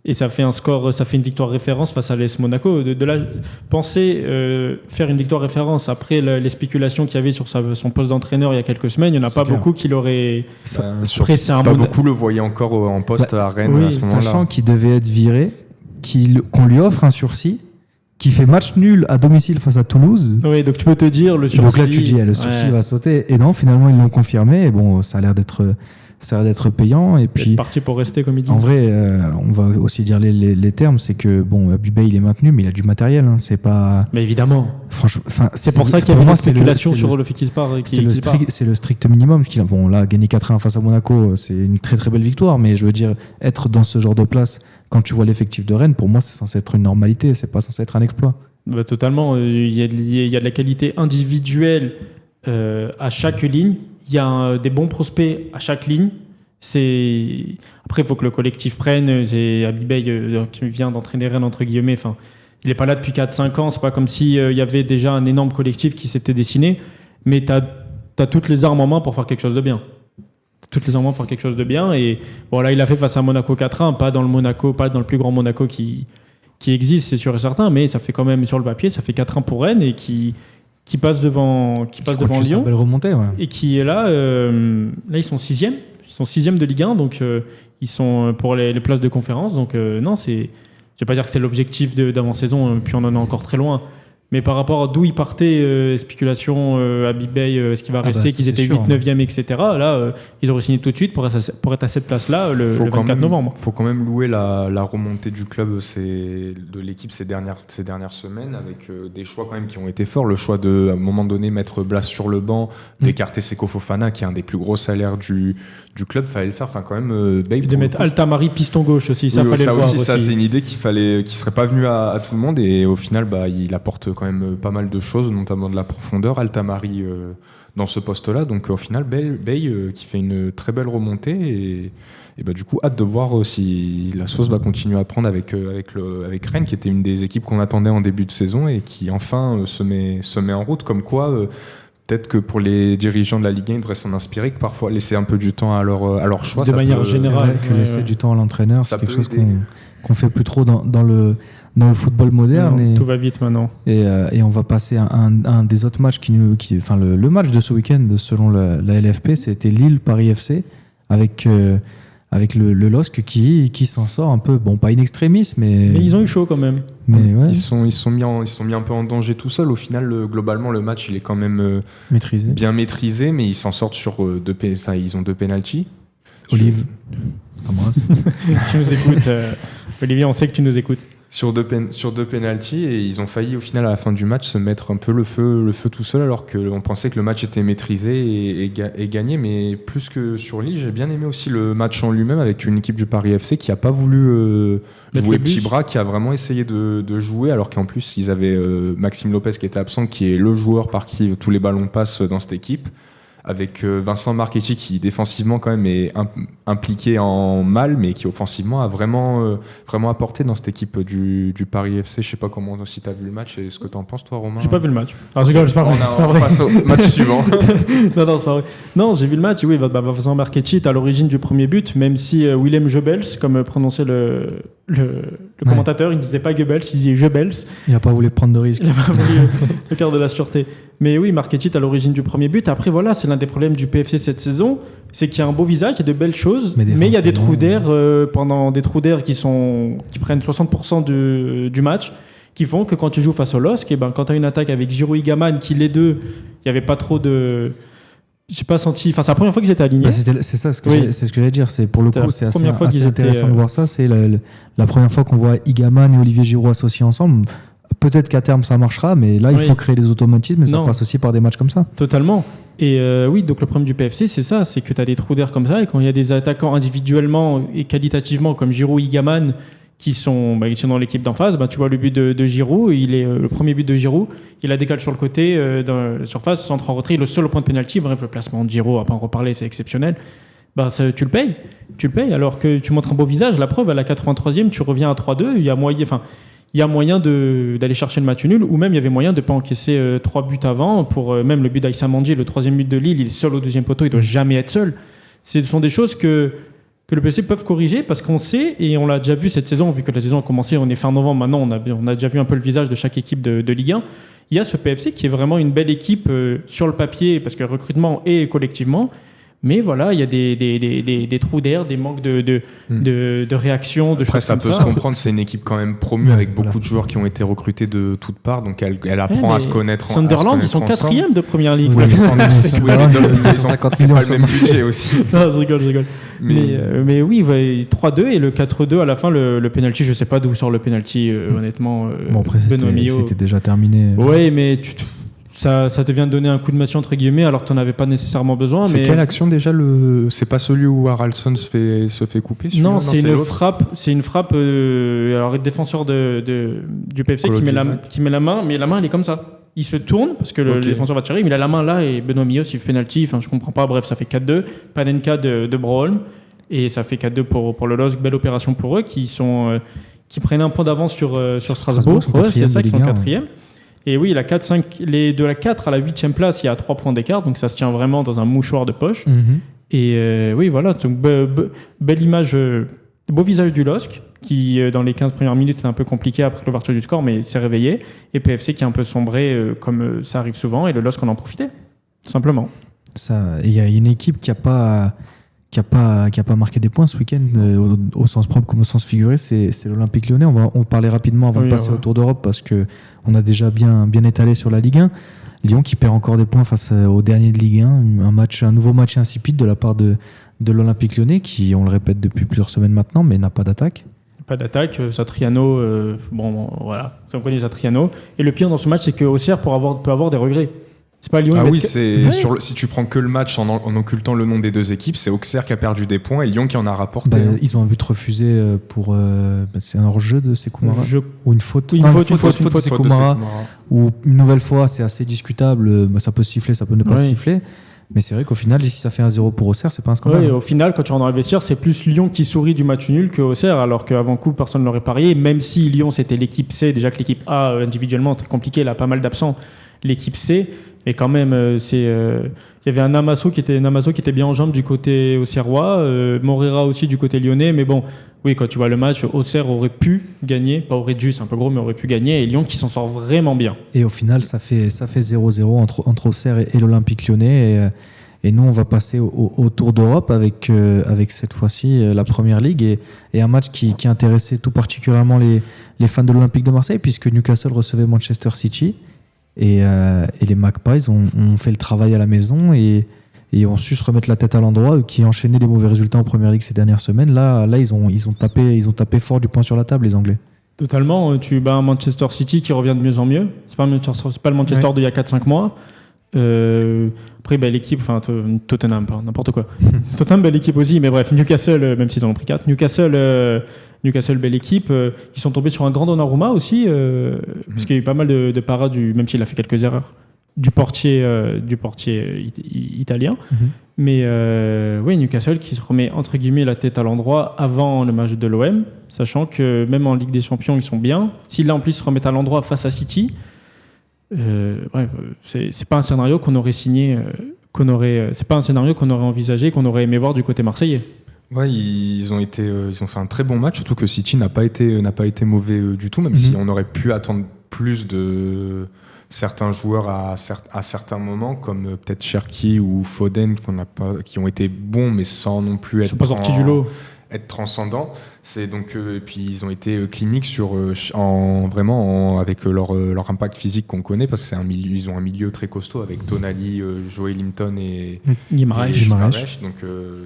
et ça fait une victoire référence face à l'AS Monaco. De là, penser faire une victoire référence après les spéculations qu'il y avait sur son poste d'entraîneur il y a quelques semaines, il n'y en a pas beaucoup qui l'auraient... Pas beaucoup le voyaient encore en poste à Rennes à ce moment-là. Sachant qu'il devait être viré, qu'on lui offre un sursis, qui fait match nul à domicile face à Toulouse. Oui, donc tu peux te dire le sursis... Donc là, tu dis, le sursis va sauter. Et non, finalement, ils l'ont confirmé. Et bon, ça a l'air d'être ça a l'air d'être payant. Et puis, parti pour rester, comme il dit. En vrai, on va aussi dire les termes, c'est que bon, Abibay il est maintenu, mais il a du matériel. Hein, c'est pas. Mais évidemment. Franchement, c'est pour ça qu'il y avait des spéculations sur le fait qu'il se part. C'est le strict minimum. Bon, là, gagner 4-1 face à Monaco, c'est une très très belle victoire, mais je veux dire, être dans ce genre de place, quand tu vois l'effectif de Rennes, pour moi, c'est censé être une normalité, c'est pas censé être un exploit. Bah, totalement. Il y a de la qualité individuelle à chaque ligne. Il y a des bons prospects à chaque ligne. Après, il faut que le collectif prenne. C'est Abibay qui vient d'entraîner Rennes, entre guillemets. Enfin, il n'est pas là depuis 4-5 ans. C'est pas comme s'il y avait déjà un énorme collectif qui s'était dessiné. Mais tu as toutes les armes en main pour faire quelque chose de bien. Et bon, là, il a fait face à Monaco 4-1. Pas dans le plus grand Monaco qui existe, c'est sûr et certain. Mais ça fait quand même, sur le papier, ça fait 4-1 pour Rennes et qui passe devant Lyon. Belle remontée, ouais. Et qui est là. Là, ils sont 6e. Ils sont 6e de Ligue 1, donc ils sont pour les places de conférence. Donc non, je ne vais pas dire que c'est l'objectif d'avant-saison, puis on en est encore très loin. Mais par rapport à d'où ils partaient, spéculation, Abibay, est-ce qu'il va rester, qu'ils étaient 8, 9e, etc. Là, ils auraient signé tout de suite pour être à cette place-là le 24 novembre. Il faut quand même louer la remontée du club, de l'équipe ces dernières semaines, avec des choix quand même qui ont été forts. Le choix de, à un moment donné, mettre Blas sur le banc, d'écarter Seko Fofana, qui est un des plus gros salaires du club, fallait le faire. Enfin, quand même, et de mettre Altamari piston gauche aussi, ça fallait le voir aussi. Ça, c'est une idée qui serait pas venue à tout le monde, et au final, il apporte quand même pas mal de choses, notamment de la profondeur. Altamari dans ce poste-là, donc au final, Bay qui fait une très belle remontée, et du coup, hâte de voir si la sauce va continuer à prendre avec Rennes, qui était une des équipes qu'on attendait en début de saison et qui enfin se met en route, comme quoi. Peut-être que pour les dirigeants de la Ligue 1, ils devraient s'en inspirer, que parfois laisser un peu du temps à leur choix. De manière générale. Que laisser du temps à l'entraîneur, c'est quelque chose qu'on fait plus trop dans le football moderne. Non, tout va vite maintenant. Et on va passer à un des autres matchs le match de ce week-end, selon la LFP, c'était Lille-Paris FC, avec le LOSC qui s'en sort un peu, bon, pas in extremis, mais ils ont eu chaud quand même. Mais ouais. Ils sont mis un peu en danger tout seuls. Au final, globalement, le match il est quand même bien maîtrisé, mais ils s'en sortent sur ils ont 2 pénaltys. Olive, t'embrasse. Tu nous écoutes, Olivier, on sait que tu nous écoutes. Sur deux pénaltys, et ils ont failli au final à la fin du match se mettre un peu le feu tout seul, alors qu'on pensait que le match était maîtrisé et gagné. Mais plus que sur Lille, j'ai bien aimé aussi le match en lui-même, avec une équipe du Paris FC qui n'a pas voulu jouer petit bras, qui a vraiment essayé de jouer, alors qu'en plus ils avaient Maxime Lopez qui était absent, qui est le joueur par qui tous les ballons passent dans cette équipe, avec Vincent Marchetti qui défensivement quand même est impliqué en mal, mais qui offensivement a vraiment apporté dans cette équipe du Paris FC. Je sais pas si tu as vu le match, et ce que tu en penses toi, Romain. J'ai pas vu le match. Alors, c'est pas vrai. On passe au match suivant. Non, c'est pas vrai. Non, j'ai vu le match, oui, Vincent Marchetti est à l'origine du premier but, même si Willem Goebbels, comme prononçait le commentateur, il ne disait pas Goebbels, il disait Goebbels. Il n'a pas voulu prendre de risque. Il n'a pas voulu le quart de la sûreté. Mais oui, Marchetti est à l'origine du premier but. Après, voilà, c'est l'un des problèmes du PFC cette saison, c'est qu'il y a un beau visage, il y a de belles choses, mais il y a des trous d'air qui prennent 60% du match, qui font que quand tu joues face au LOSC, quand tu as une attaque avec Giroud et Gaman, qui les deux, il n'y avait pas trop de... J'ai pas senti. Enfin, c'est la première fois qu'ils étaient alignés. C'est ça, c'est ce que j'allais dire. C'est pour le coup, c'est assez intéressant de voir ça. C'est la première fois qu'on voit Igaman et Olivier Giroud associés ensemble. Peut-être qu'à terme ça marchera, mais là il faut créer des automatismes, et ça passe aussi par des matchs comme ça. Totalement. Et oui, donc le problème du PFC, c'est ça, c'est que tu as des trous d'air comme ça, et quand il y a des attaquants individuellement et qualitativement comme Giroud et Igaman qui sont dans l'équipe d'en face, tu vois le but de Giroud, le premier but de Giroud, il la décale sur le côté, dans la surface, centre en retrait, le seul au point de pénalty. Bref, le placement de Giroud, on va pas en reparler, c'est exceptionnel. Tu le payes, alors que tu montres un beau visage. La preuve, à la 83e, tu reviens à 3-2, il y a moyen d'aller chercher le match nul, ou même il y avait moyen de ne pas encaisser 3 buts avant, pour même le but d'Aïssa Mandji, le 3e but de Lille, il est seul au 2e poteau, il ne doit jamais être seul. Ce sont des choses que le PFC peuvent corriger, parce qu'on sait, et on l'a déjà vu cette saison, vu que la saison a commencé, on est fin novembre maintenant, on a déjà vu un peu le visage de chaque équipe de Ligue 1. Il y a ce PFC qui est vraiment une belle équipe sur le papier, parce que recrutement et collectivement, Mais voilà, il y a des trous d'air, des manques de réaction, de Après, choses comme ça. Ça peut se comprendre, c'est une équipe quand même promue avec beaucoup de joueurs qui ont été recrutés de toutes parts, donc elle apprend à se connaître. Sunderland, ils sont 4e de première ligue. C'est pas le même budget aussi. Non, je rigole. Mais oui, 3-2 et le 4-2 à la fin, le penalty, je sais pas d'où sort le penalty, honnêtement. Bon, après, c'était déjà terminé. Oui, mais ça te vient de donner un coup de massue entre guillemets alors que tu n'en avais pas nécessairement besoin. C'est quelle action déjà c'est pas celui où Haraldsson se fait couper? Non, c'est une frappe. Alors le défenseur du PFC qui met la main, mais la main elle est comme ça. Il se tourne parce que le défenseur va tirer, mais il a la main là et Benoît Millot il fait penalty. Enfin, je comprends pas. Bref, ça fait 4-2. Panenka de Broholm et ça fait 4-2 pour le LOSC. Belle opération pour eux qui prennent un point d'avance sur Strasbourg. C'est ça, qui sont 4e. Et oui, de la 4 à la 8e place, il y a 3 points d'écart, donc ça se tient vraiment dans un mouchoir de poche. Et oui, voilà, donc belle image, beau visage du LOSC, qui dans les 15 premières minutes est un peu compliqué après l'ouverture du score, mais s'est réveillé. Et PFC qui a un peu sombré, comme ça arrive souvent, et le LOSC en a profité, tout simplement. Il y a une équipe qui n'a pas marqué des points ce week-end au sens propre comme au sens figuré, c'est l'Olympique Lyonnais. On va parler rapidement avant de passer au Tour d'Europe parce qu'on a déjà bien étalé sur la Ligue 1. Lyon qui perd encore des points face au dernier de Ligue 1, un nouveau match insipide de la part de l'Olympique Lyonnais qui, on le répète depuis plusieurs semaines maintenant, mais n'a pas d'attaque. Pas d'attaque, Satriano, voilà, on connaît Satriano. Et le pire dans ce match, c'est que Auxerre peut avoir des regrets. C'est pas Lyon. Si tu prends que le match en occultant le nom des deux équipes, c'est Auxerre qui a perdu des points et Lyon qui en a rapporté. Ils ont un but refusé pour. C'est un hors-jeu de Sekoumara ou une faute. Une faute de Sekoumara. Ou une nouvelle fois, c'est assez discutable. Ça peut siffler, ça peut ne pas siffler. Mais c'est vrai qu'au final, si ça fait 1-0 pour Auxerre, c'est pas un scandale. Oui, au final, quand tu rentres dans le vestiaire, c'est plus Lyon qui sourit du match nul que Auxerre, alors qu'avant coup, personne ne l'aurait parié. Même si Lyon, c'était l'équipe C, déjà que l'équipe A, individuellement, très compliqué, elle a pas mal d'absents. L'équipe C, et quand même, il y avait un Namasso qui était bien en jambes du côté auxerrois, Morera aussi du côté lyonnais. Mais bon, oui, quand tu vois le match, Auxerre aurait pu gagner, pas aurait dû, c'est un peu gros, mais aurait pu gagner. Et Lyon qui s'en sort vraiment bien. Et au final, ça fait 0-0 entre Auxerre et l'Olympique Lyonnais. Et nous, on va passer au Tour d'Europe avec cette fois-ci la Première Ligue et un match qui intéressait tout particulièrement les fans de l'Olympique de Marseille, puisque Newcastle recevait Manchester City. Et les Magpies ont fait le travail à la maison et ont su se remettre la tête à l'endroit, qui enchaînaient les mauvais résultats en Première Ligue ces dernières semaines. Là ils ont tapé fort du poing sur la table, les Anglais. Totalement. Tu bats un Manchester City qui revient de mieux en mieux. C'est pas le Manchester d'il y a 4-5 mois. Après, belle équipe, enfin Tottenham, n'importe quoi. Tottenham, belle équipe aussi, mais bref, Newcastle, même s'ils en ont pris 4. Newcastle, belle équipe. Ils sont tombés sur un grand Donnarumma aussi, parce qu'il y a eu pas mal de parades, même s'il a fait quelques erreurs, du portier italien. Mais oui, Newcastle qui se remet entre guillemets la tête à l'endroit avant le match de l'OM, sachant que même en Ligue des Champions, ils sont bien. S'ils là en plus se remettent à l'endroit face à City, c'est pas un scénario qu'on aurait signé, c'est pas un scénario qu'on aurait envisagé, qu'on aurait aimé voir du côté marseillais. Ouais, ils ont fait un très bon match, surtout que City n'a pas été mauvais du tout, même si on aurait pu attendre plus de certains joueurs à certains moments, comme peut-être Cherki ou Foden, qui ont été bons, mais sans non plus être sortis du lot. Être transcendant. C'est donc puis ils ont été cliniques avec leur impact physique qu'on connaît, parce que ils ont un milieu très costaud avec Tonali, Joelinton et Guimaraes. Donc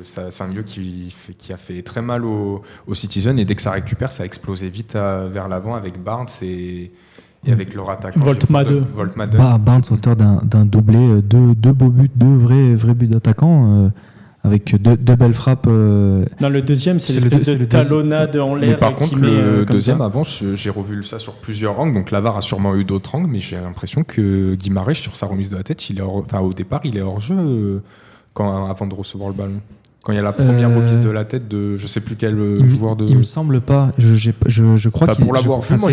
c'est un milieu qui a fait très mal aux Citizens, et dès que ça récupère, ça a explosé vite vers l'avant avec Barnes et avec leur attaquant Voltmade. Barnes, auteur d'un doublé, deux beaux buts, deux vrais buts d'attaquant. Avec deux belles frappes. Non, le deuxième, c'est l'espèce de talonnade en l'air. Mais par contre, le deuxième, avant, j'ai revu ça sur plusieurs angles. Donc la VAR a sûrement eu d'autres angles, mais j'ai l'impression que Guimaraes, sur sa remise de la tête, au départ, il est hors jeu avant de recevoir le ballon. Quand il y a la première remise de la tête de je sais plus quel joueur de. Il me semble pas. Je crois qu'il. Pour l'avoir vu, moi,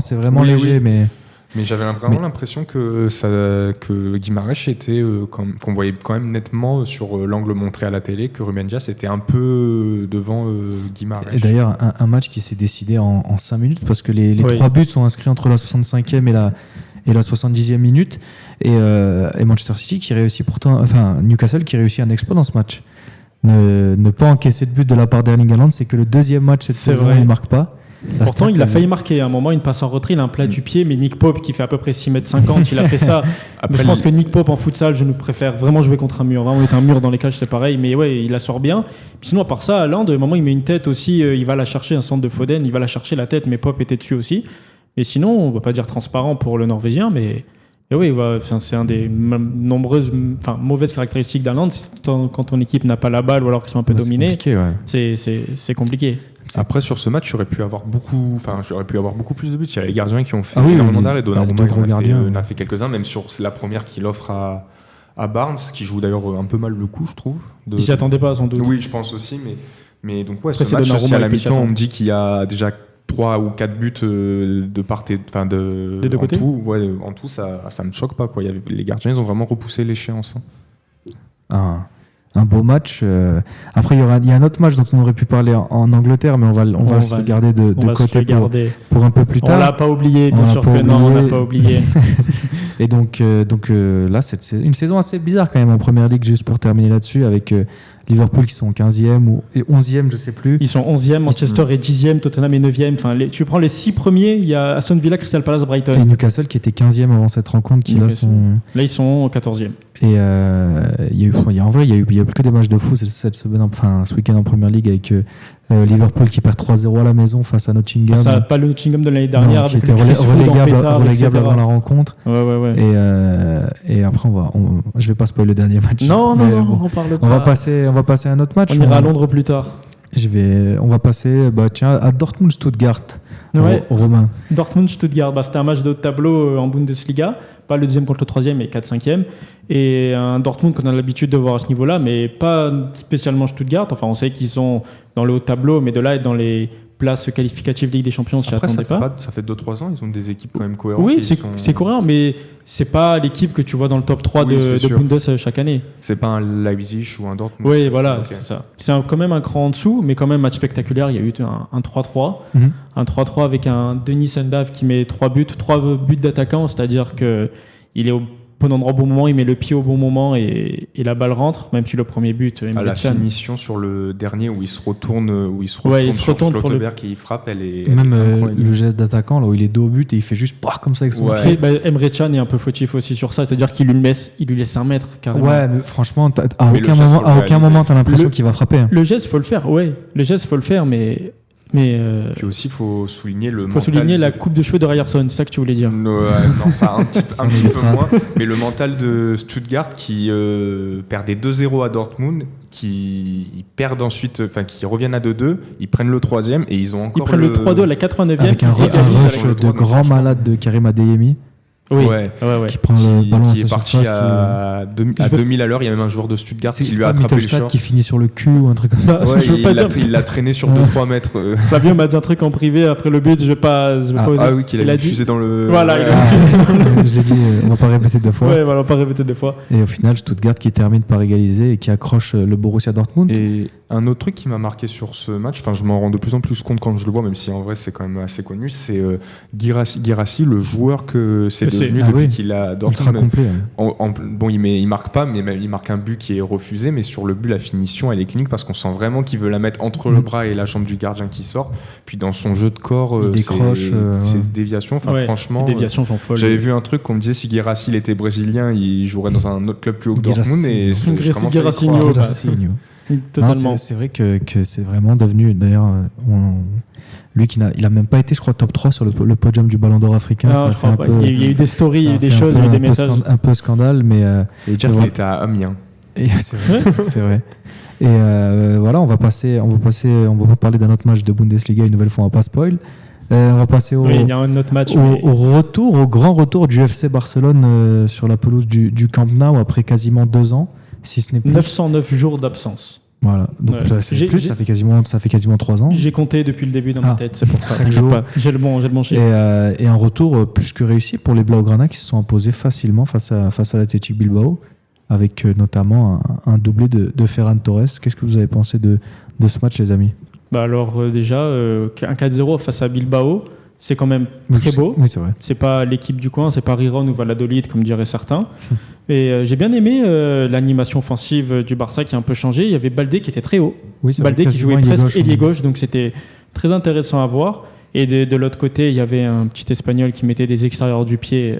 c'est vraiment léger, mais. Mais j'avais vraiment l'impression que Guimaraes était qu'on voyait quand même nettement sur l'angle montré à la télé que Ruben Dias était un peu devant Guimaraes. Et d'ailleurs, un match qui s'est décidé en 5 minutes, parce que les 3 buts sont inscrits entre la 65e et la 70e minute. Et Manchester City qui réussit Newcastle qui réussit un exploit dans ce match. Ne pas encaisser de but de la part d'Erling Haaland, c'est que le deuxième match cette saison, il ne marque pas. Pourtant, il a failli marquer. À un moment, une passe en retrait, il a un plat du pied, mais Nick Pope, qui fait à peu près 6,50 m, il a fait ça. Après, je pense que Nick Pope en futsal, je nous préfère vraiment jouer contre un mur. On est un mur dans les cages, c'est pareil, mais ouais, il la sort bien. Puis sinon, à part ça, Haaland, à un moment, il met une tête aussi, il va la chercher, un centre de Foden, il va la chercher la tête, mais Pope était dessus aussi. Et sinon, on ne va pas dire transparent pour le Norvégien, mais. Et oui, c'est un des nombreuses mauvaises caractéristiques d'Haaland. Quand ton équipe n'a pas la balle ou alors qu'ils sont un peu dominés, c'est compliqué. Après, sur ce match, j'aurais pu avoir beaucoup plus de buts. Il y a les gardiens qui ont fait énormément d'arrêts. Donnarumma en a fait quelques-uns, même sur la première qu'il offre à Barnes, qui joue d'ailleurs un peu mal le coup, je trouve. Il s'y attendait pas, sans doute. Oui, je pense aussi. Mais donc, ouais, ce match, si à la mi-temps, on me dit qu'il y a déjà 3 ou 4 buts de part et des deux côtés. En tout, ça me choque pas, quoi. Les gardiens, ils ont vraiment repoussé l'échéance. Un beau match. Après, il y a un autre match dont on aurait pu parler en Angleterre, mais on va se le garder de côté pour un peu plus tard. On l'a pas oublié, bien sûr que non, on l'a pas oublié. Et donc là, c'est une saison assez bizarre quand même en Première Ligue, juste pour terminer là-dessus, avec Liverpool qui sont 15e et 11e, je sais plus. Ils sont 11e, Manchester est 10e, Tottenham est 9e. Tu prends les 6 premiers, il y a Aston Villa, Crystal Palace, Brighton. Et Newcastle qui était 15e avant cette rencontre, qui là ils sont 14e. Et il y a plus que des matchs de fou cette semaine, ce week-end en Première Ligue, avec Liverpool qui perd 3-0 à la maison face à Nottingham. Ça pas le Nottingham de l'année dernière, qui était relégable avant la rencontre. Ouais. Et après, je vais pas spoiler le dernier match. Non, on parle pas. On va passer à un autre match. On ira à Londres plus tard. On va passer à Dortmund-Stuttgart. Ouais. Romain. Dortmund-Stuttgart, c'était un match de haut de tableau en Bundesliga, pas le deuxième contre le troisième, mais 4-5e. Et un Dortmund qu'on a l'habitude de voir à ce niveau-là, mais pas spécialement Stuttgart. Enfin, on sait qu'ils sont dans le haut de tableau, mais de là être dans les places qualificatives Ligue des Champions, on s'y attendait pas. Ça fait 2-3 ans, ils ont des équipes quand même cohérentes. Oui, c'est cohérent, mais c'est pas l'équipe que tu vois dans le top 3 de Bundes chaque année. C'est pas un Leipzig ou un Dortmund. Oui, voilà, okay. C'est ça. C'est quand même un cran en dessous, mais quand même match spectaculaire. Il y a eu un 3-3. Un 3-3 avec un Denis Sundav qui met 3 buts d'attaquant, c'est-à-dire qu'il est au bon endroit au bon moment, il met le pied au bon moment et la balle rentre, même si le premier but la finition sur le dernier où il se retourne sur Schlotterberg et il frappe, elle est même le geste d'attaquant là où il est dos au but et il fait juste comme ça avec son pied. Emre Can est un peu fautif aussi sur ça, c'est-à-dire qu'il lui laisse 1 mètre carrément. Ouais, mais franchement à aucun moment t'as l'impression qu'il va frapper. Le geste faut le faire, mais puis aussi, il faut souligner la coupe de cheveux de Ryerson, c'est ça que tu voulais dire. Non, ça un petit peu moins. Mais le mental de Stuttgart qui perdait 2-0 à Dortmund, qui perdent ensuite, qui reviennent à 2-2, ils prennent le 3e et ils ont encore. Ils prennent le 3-2 à la 89e. Avec un rush de grand malade de Karim Adeyemi. Oui, qui prend le ballon qui est parti à 2000 à l'heure. Il y a même un joueur de Stuttgart qui lui a attrapé le short. Qui finit sur le cul ou un truc comme ça. Il l'a traîné sur 2-3 mètres. Fabien m'a dit un truc en privé après le but. Je vais pas oui, qu'il a diffusé dans le. Voilà, il a diffusé dans le. Je l'ai dit, on va pas répéter 2 fois. Ouais, voilà, on va pas répéter 2 fois. Et au final, Stuttgart qui termine par égaliser et qui accroche le Borussia Dortmund. Et un autre truc qui m'a marqué sur ce match, je m'en rends de plus en plus compte quand je le vois, même si en vrai c'est quand même assez connu, c'est Guirassy, le joueur que c'est devenu depuis qu'il a Dortmund. Ultra complet. Bon, il marque pas, mais il marque un but qui est refusé, mais sur le but, la finition, elle est clinique parce qu'on sent vraiment qu'il veut la mettre entre le bras et la jambe du gardien qui sort. Puis dans son jeu de corps, il décroche. Ses déviations. Franchement, les déviations sont folles. J'avais vu un truc qu'on me disait si Guirassy il était brésilien, il jouerait dans un autre club plus haut que Dortmund. Et Guirassinho. Totalement. C'est vrai que c'est vraiment devenu. D'ailleurs, lui il a même pas été, je crois, top 3 sur le podium du Ballon d'Or africain. Il y a eu des stories, il y a eu des choses, il y a eu des messages. Un peu scandale, mais. Et dire qu'il était à Amiens. C'est vrai. Et voilà, on va parler d'un autre match de Bundesliga une nouvelle fois, on va pas spoil. On va passer il y a un autre match, au grand retour du FC Barcelone sur la pelouse du Camp Nou après quasiment 2 ans, si ce n'est plus. 909 jours d'absence. Voilà, donc ça fait quasiment 3 ans. J'ai compté depuis le début dans ma tête, c'est pour ça. J'ai le bon chiffre. Et un retour plus que réussi pour les Blaugrana qui se sont imposés facilement face à l'Athletic Bilbao, avec notamment un doublé de Ferran Torres. Qu'est-ce que vous avez pensé de ce match, les amis ? Alors déjà, un 4-0 face à Bilbao, c'est quand même très beau. Oui, c'est vrai. C'est pas l'équipe du coin, c'est pas Riron ou Valladolid comme diraient certains. Et j'ai bien aimé l'animation offensive du Barça qui a un peu changé. Il y avait Baldé qui était très haut. Oui, Baldé qui jouait presque ailier gauche, donc c'était très intéressant à voir. Et de l'autre côté, il y avait un petit Espagnol qui mettait des extérieurs du pied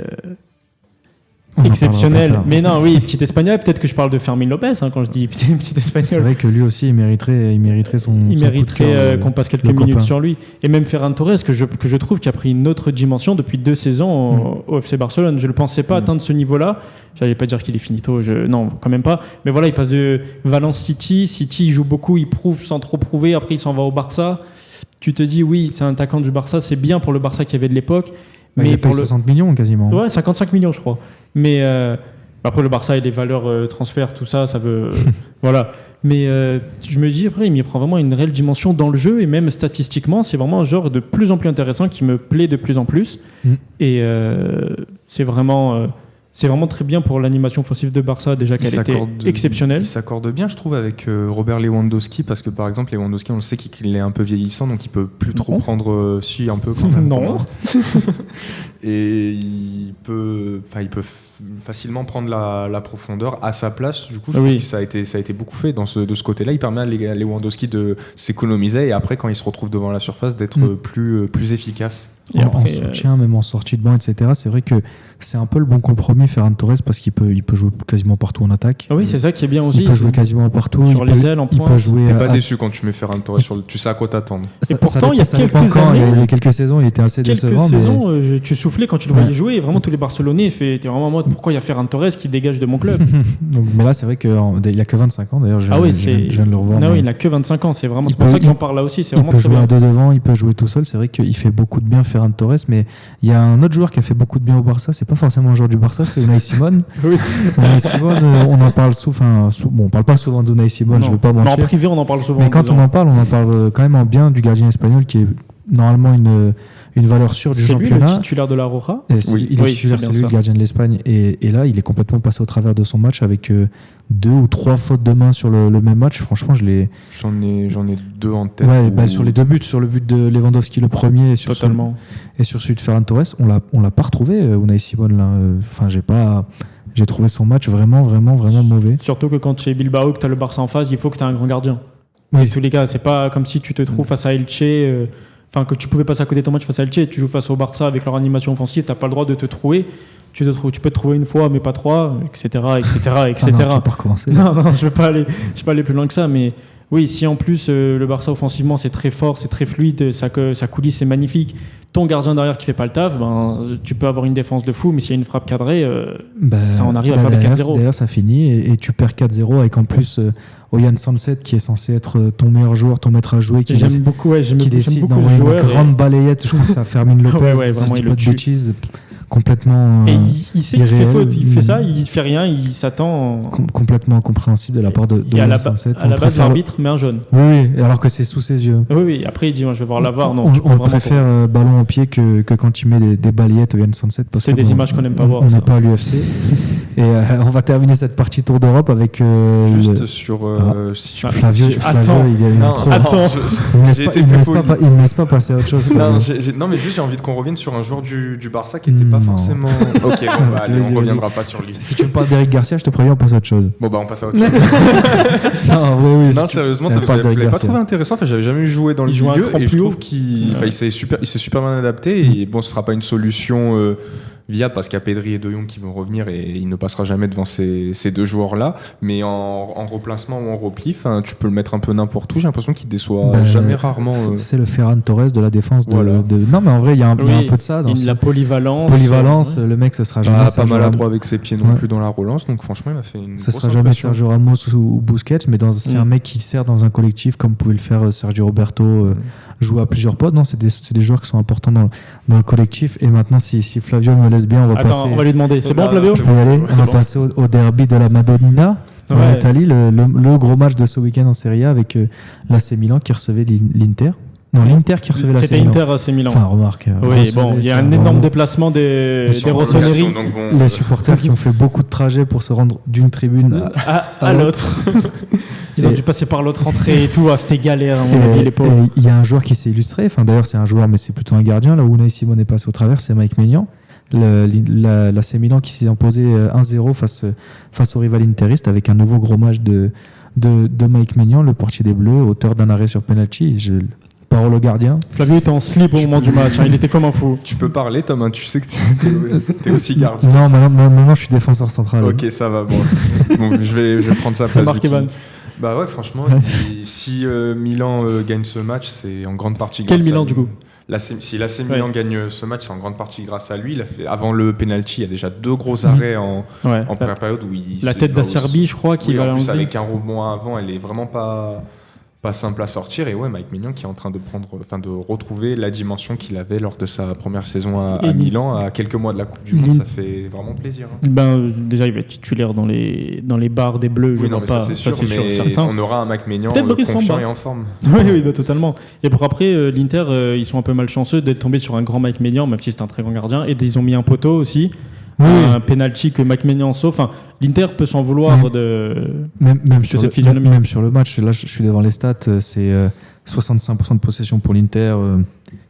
exceptionnels. Mais non, oui, petit Espagnol. Peut-être que je parle de Fermín López quand je dis petit Espagnol. C'est vrai que lui aussi, il mériterait son. Il mériterait qu'on passe quelques minutes copain. sur lui. Et même Ferran Torres, que je trouve qui a pris une autre dimension depuis 2 saisons au FC Barcelone. Je ne le pensais pas atteindre ce niveau-là. J'allais pas dire qu'il est finito. Non, quand même pas. Mais voilà, il passe de Valence City. City, il joue beaucoup, il prouve sans trop prouver. Après, il s'en va au Barça. Tu te dis, oui, c'est un attaquant du Barça, c'est bien pour le Barça qu'il y avait de l'époque. Mais il a payé 60 millions quasiment. Ouais, 55 millions, je crois. Mais après, le Barça et les valeurs transferts, tout ça, ça veut. Voilà. Mais je me dis, après, il m'y prend vraiment une réelle dimension dans le jeu et même statistiquement, c'est vraiment un genre de plus en plus intéressant qui me plaît de plus en plus. Et c'est vraiment très bien pour l'animation offensive de Barça, déjà qu'elle était exceptionnelle. Il s'accorde bien, je trouve, avec Robert Lewandowski, parce que par exemple, Lewandowski, on le sait qu'il est un peu vieillissant, donc il peut plus trop prendre. Si, un peu quand même. Non. Et il peut facilement prendre la profondeur à sa place. Du coup, je trouve que ça a été beaucoup fait de ce côté-là. Il permet à Lewandowski de s'économiser et après, quand il se retrouve devant la surface, d'être plus efficace. Et en soutien, même en sortie de banc, etc. C'est vrai que c'est un peu le bon compromis, Ferran Torres, parce qu'il peut jouer quasiment partout en attaque. Oui, c'est ça qui est bien aussi. Il peut jouer quasiment partout. Sur les ailes, en pointe. T'es pas déçu quand tu mets Ferran Torres tu sais à quoi t'attendre. Et pourtant, il y a quelques années. Il y a quelques saisons, il était assez décevant. Tu soufflais quand tu le voyais jouer. Et vraiment, tous les Barcelonais étaient vraiment en mode pourquoi il y a Ferran Torres qui dégage de mon club. Mais là, c'est vrai qu'il a que 25 ans. D'ailleurs, je viens de le revoir. Non, il a que 25 ans. C'est pour ça que j'en parle là aussi. Il peut jouer à deux devant, il peut jouer tout seul. C'est vrai qu'il fait beaucoup de bien, Ferran Torres. Mais il y a un autre joueur qui a fait beaucoup de bien au Barça. C'est pas forcément un joueur du Barça, c'est Unai Simon. Unai Simon, on en parle souvent. Bon, on parle pas souvent d'Unai Simon. Je veux pas mentir. Mais en privé, on en parle souvent. Mais quand on en parle quand même en bien du gardien espagnol qui est normalement une valeur sûre du championnat. C'est lui le titulaire de la Roja. Il est titulaire, c'est lui le gardien de l'Espagne. Et là, il est complètement passé au travers de son match avec 2 ou 3 fautes de main sur le même match. Franchement, j'en ai 2 en tête. Ouais, sur les 2 buts, sur le but de Lewandowski le premier et sur celui de Ferran Torres, on l'a pas retrouvé, Unai Simon là. Enfin, j'ai trouvé son match vraiment mauvais. Surtout que quand tu es Bilbao, que tu as le Barça en face, il faut que tu aies un grand gardien. En tous les cas, c'est pas comme si tu te trouves face à Elche. Que tu pouvais passer à côté de ton match face à Elche, tu joues face au Barça avec leur animation offensive, t'as pas le droit de te trouver. Tu peux te trouver une fois, mais pas 3, etc. Non, tu vas pas recommencer. Non, je vais pas aller plus loin que ça, mais oui, si en plus le Barça offensivement c'est très fort, c'est très fluide, sa coulisse c'est magnifique. Ton gardien derrière qui fait pas le taf, tu peux avoir une défense de fou, mais s'il y a une frappe cadrée, ça en arrive à faire des 4-0. D'ailleurs, ça finit et tu perds 4-0 avec en plus Oyan Sanset qui est censé être ton meilleur joueur, ton maître à jouer, qui décide d'envoyer une grande balayette. Je crois que ça Fermín López, vraiment, il pas de bêtises. Complètement et il sait qu'il fait faute, il fait ça, il fait rien, il s'attend complètement incompréhensible de la part de Oyan Sanset. À la base, l'arbitre met un jaune. Oui, alors que c'est sous ses yeux. Oui, après il dit moi je vais voir la VAR. On préfère ballon au pied que quand il met des balayettes Oyan Sanset. C'est des images qu'on n'aime pas voir. On n'est pas à l'UFC. Et on va terminer cette partie Tour d'Europe avec juste sur Flavio, il est trop. Attends, il me laisse pas passer à autre chose. Non, mais juste j'ai envie qu'on revienne sur un joueur du Barça qui n'était pas forcément. Ok, bon, allez, on reviendra pas sur lui. Si tu me parles d'Eric Garcia, je te préviens, on passe à autre chose. Bon, on passe à autre chose. Non, sérieusement, je l'avais pas trouvé intéressant. Enfin, j'avais jamais joué dans le milieu et je trouve qu'il s'est super bien adapté. Et bon, ce sera pas une solution viable parce qu'il y a Pedri et De Jong qui vont revenir et il ne passera jamais devant ces 2 joueurs-là. Mais en replacement ou en repli, tu peux le mettre un peu n'importe où. J'ai l'impression qu'il déçoit jamais, rarement. C'est le Ferran Torres de la défense de. Non, mais en vrai, il y a un peu de ça. La polyvalence. Le mec, ce sera jamais. Pas maladroit avec ses pieds non plus dans la relance. Donc franchement, il m'a fait une. Ce sera jamais Sergio Ramos ou Busquets, mais c'est un mec qui sert dans un collectif comme pouvait le faire Sergio Roberto. Jouer à plusieurs postes. Non, c'est des joueurs qui sont importants dans le collectif. Et maintenant, si Flavio me laisse bien, on va passer. On va lui demander. C'est bon, Flavio ? Je peux y aller. On va passer au derby de la Madonnina en Italie, le gros match de ce week-end en Serie A avec l'AC Milan qui recevait l'Inter. Non, l'Inter qui recevait l'AC Milan. C'était Inter AC Milan. Enfin, remarque. Oui, bon, il y a un énorme déplacement des Rossoneri. Les supporters qui ont fait beaucoup de trajets pour se rendre d'une tribune à l'autre. Ils ont dû passer par l'autre entrée et tout. C'était galère, à mon avis, les pauvres. Il y a un joueur qui s'est illustré. Enfin, d'ailleurs, c'est un joueur, mais c'est plutôt un gardien. Là où Unai Simon est passé au travers, c'est Mike Maignan. L'AC Milan qui s'est imposé 1-0 face au rival interiste avec un nouveau gros match de Mike Maignan, le portier des Bleus, auteur d'un arrêt sur penalty. Parole au gardien. Flavio était en slip au moment du match, il était comme un fou. Tu peux parler, Tom, tu sais que t'es aussi gardien. Non, maintenant je suis défenseur central. Ok, ça va, bon. Je vais prendre sa place. C'est Marc Evans. Bah ouais, franchement, si Milan gagne ce match, c'est en grande partie grâce à lui. Quel Milan, du coup ? Si l'AC Milan gagne ce match, c'est en grande partie grâce à lui. Il a fait, avant le penalty, il y a déjà 2 gros arrêts en première période où la tête d'Acerbi, je crois, qui va en plus avec un rebond avant, elle est vraiment pas simple à sortir. Et ouais, Mike Maignan qui est en train de retrouver la dimension qu'il avait lors de sa première saison à Milan, à quelques mois de la Coupe du Monde. Ça fait vraiment plaisir. Déjà, il va être titulaire dans les bars des Bleus. Oui, ça c'est sûr, mais certain. On aura un Mike Maignan confiant et en forme. Oui, totalement. Et pour après, l'Inter, ils sont un peu malchanceux d'être tombés sur un grand Mike Maignan, même si c'est un très grand gardien. Et ils ont mis un poteau aussi. Un penalty que Mike Maignan sauve. Enfin, l'Inter peut s'en vouloir même sur cette physionomie. Même sur le match, là je suis devant les stats, c'est 65% de possession pour l'Inter,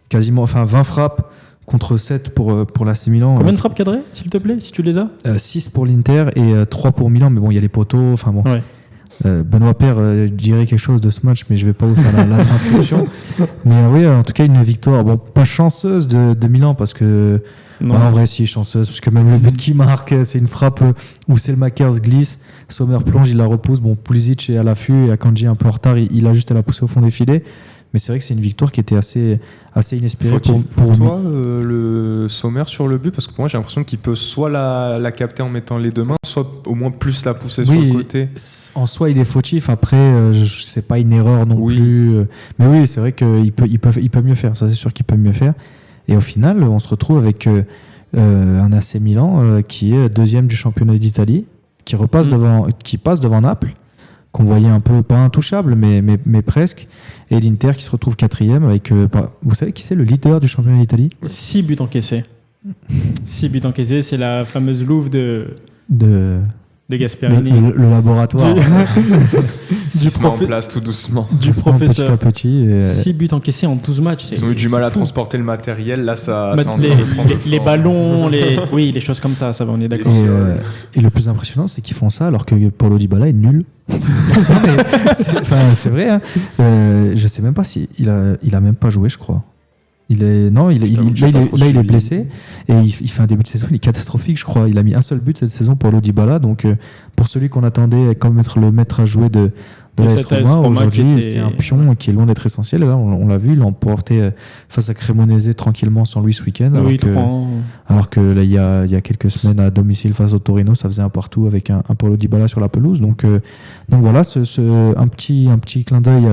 quasiment, 20 frappes contre 7 pour l'AC Milan. Combien de frappes cadrées, s'il te plaît, si tu les as 6 pour l'Inter et 3 pour Milan, mais bon, il y a les poteaux. Benoît Paire dirait quelque chose de ce match, mais je vais pas vous faire la transcription. Mais oui, en tout cas, une victoire, pas chanceuse de Milan, parce que en vrai, si, chanceuse, parce que même le but qui marque, c'est une frappe où Selmakers glisse, Sommer plonge, il la repousse. Pulisic est à l'affût et Akanji un peu en retard, il a juste à la pousser au fond des filets. Mais c'est vrai que c'est une victoire qui était assez inespérée pour toi, le Sommer sur le but, parce que pour moi j'ai l'impression qu'il peut soit la capter en mettant les 2 mains, soit au moins plus la pousser sur le côté. En soi, il est fautif. Après, c'est pas une erreur non plus. Mais oui, c'est vrai qu'il peut mieux faire. Ça, c'est sûr qu'il peut mieux faire. Et au final, on se retrouve avec un AC Milan qui est 2e du championnat d'Italie, qui passe devant Naples, qu'on voyait un peu, pas intouchable, mais presque. Et l'Inter qui se retrouve 4e avec... vous savez qui c'est le leader du championnat d'Italie ? 6 buts encaissés. 6 buts encaissés, c'est la fameuse louve de Gasperini. Le laboratoire. Du se met en place tout doucement. Du professeur. Petit à petit. 6 buts encaissés en 12 matchs. Ils ont eu du mal à transporter le matériel. Là, ça les ballons, les choses comme ça, on est d'accord. Et le plus impressionnant, c'est qu'ils font ça alors que Paulo Dybala est nul. C'est vrai. Hein. Je sais même pas si il a même pas joué, je crois. Il est blessé et il fait un début de saison, il est catastrophique, je crois. Il a mis un seul but cette saison pour Dybala. Donc, pour celui qu'on attendait comme être le maître à jouer de l'AS Roma, aujourd'hui, c'est un pion qui est loin d'être essentiel. Là, on l'a vu, il l'a emporté face à Cremonese tranquillement sans lui ce week-end. Alors que là, il y a quelques semaines à domicile face au Torino, ça faisait un partout avec un Paulo Dybala sur la pelouse. Donc voilà, un petit clin d'œil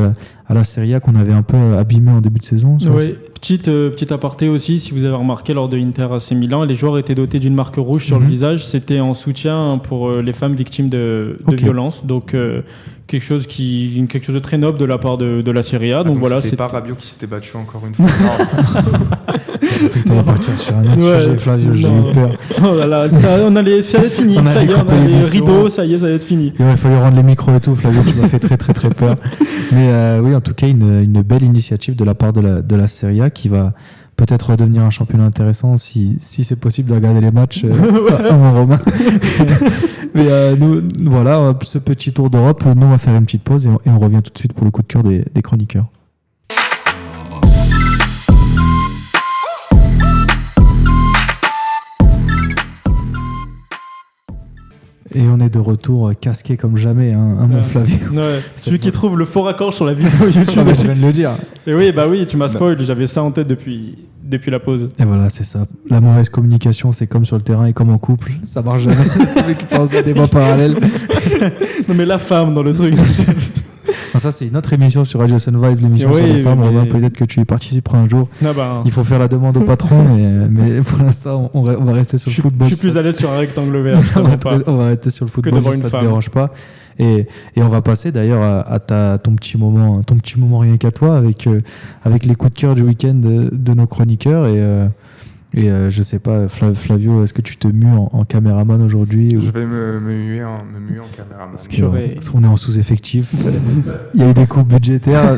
à la Serie A qu'on avait un peu abîmé en début de saison. Oui, petit aparté aussi, si vous avez remarqué lors de Inter AC Milan, les joueurs étaient dotés d'une marque rouge sur le visage. C'était en soutien pour les femmes victimes de violences. Donc quelque chose de très noble de la part de la Serie A. Donc voilà, c'était pas Rabiot qui s'était battu encore une fois. J'ai cru que tu allais partir sur un autre sujet, Flavio, j'ai eu peur. Oh là là, ça allait être fini. Ça y est, on a les rideaux, ça y est, ça va être fini. Il fallait rendre les micros et tout, Flavio, tu m'as fait très très très peur. Mais oui, en tout cas, une belle initiative de la part de la Serie A qui va peut-être redevenir un championnat intéressant si c'est possible de regarder les matchs en Romain. Mais nous, voilà, ce petit tour d'Europe, nous on va faire une petite pause et on revient tout de suite pour le coup de cœur des chroniqueurs. Et on est de retour casqué comme jamais, mon Flavio. Ouais. Celui qui trouve le faux raccord sur la vidéo YouTube. Je viens de le dire. Et oui, tu m'as spoil, j'avais ça en tête depuis la pause. Et voilà, c'est ça. La mauvaise communication, c'est comme sur le terrain et comme en couple. Ça marche jamais. Le mec pense à des débats parallèles. Non mais la femme dans le truc. Ça, c'est une autre émission sur Radio Sun Vibe, l'émission sur les femmes. Peut-être que tu y participeras un jour. Il faut faire la demande au patron, mais pour l'instant, on va rester sur le football. Je suis plus à l'aise sur un rectangle vert. On va rester sur le football si ça ne te dérange pas. Et on va passer d'ailleurs à ton petit moment rien qu'à toi, avec les coups de cœur du week-end de nos chroniqueurs. Et je sais pas, Flavio, est-ce que tu te mues en caméraman aujourd'hui Je vais me muer en caméraman. Parce qu'on est en sous-effectif. Il y a eu des coupes budgétaires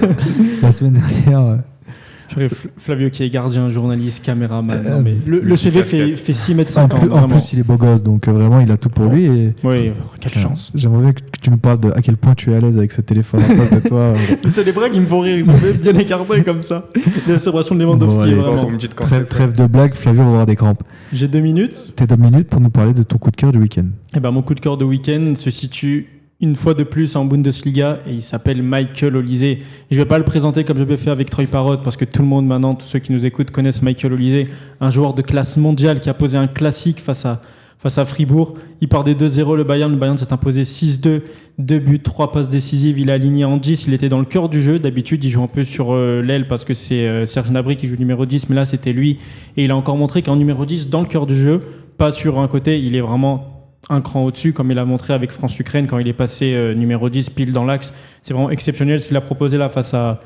la semaine dernière. Flavio qui est gardien, journaliste, caméraman. Mais le CV fait 6 mètres 50. En plus, il est beau gosse, donc vraiment, il a tout pour lui. Et... Oui, quelle chance. J'aimerais bien que tu nous parles de à quel point tu es à l'aise avec ce téléphone en face de toi. C'est des blagues qui me font rire, ils sont bien écartés comme ça. Les célébrations de Lewandowski, vraiment. Trêve de blague, Flavio va avoir des crampes. J'ai 2 minutes. T'as 2 minutes pour nous parler de ton coup de cœur du week-end. Mon coup de cœur de week-end se situe une fois de plus en Bundesliga et il s'appelle Michael Olise. Et je ne vais pas le présenter comme je l'ai fait avec Troy Parrott parce que tout le monde maintenant, tous ceux qui nous écoutent connaissent Michael Olise, un joueur de classe mondiale qui a posé un classique face à Fribourg. Il part des 2-0, le Bayern s'est imposé 6-2, 2 buts, 3 passes décisives, il est aligné en 10, il était dans le cœur du jeu. D'habitude, il joue un peu sur l'aile parce que c'est Serge Gnabry qui joue numéro 10, mais là c'était lui. Et il a encore montré qu'en numéro 10, dans le cœur du jeu, pas sur un côté, il est vraiment un cran au-dessus, comme il a montré avec France-Ukraine quand il est passé numéro 10 pile dans l'axe. C'est vraiment exceptionnel ce qu'il a proposé là face à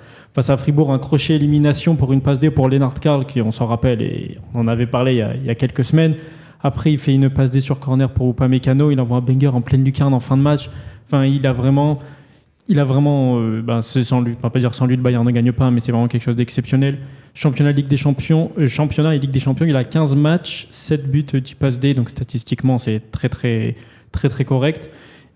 Fribourg, un crochet élimination pour une passe D pour Lennart Karl, qui on s'en rappelle et on en avait parlé il y a quelques semaines. Après, il fait une passe D sur corner pour Upamecano, il envoie un banger en pleine lucarne en fin de match. Enfin, il a vraiment c'est sans lui, on va pas dire sans lui le Bayern ne gagne pas, mais c'est vraiment quelque chose d'exceptionnel. Championnat et Ligue des Champions, il a 15 matchs, 7 buts, 10 passes D, donc statistiquement c'est très très très très correct.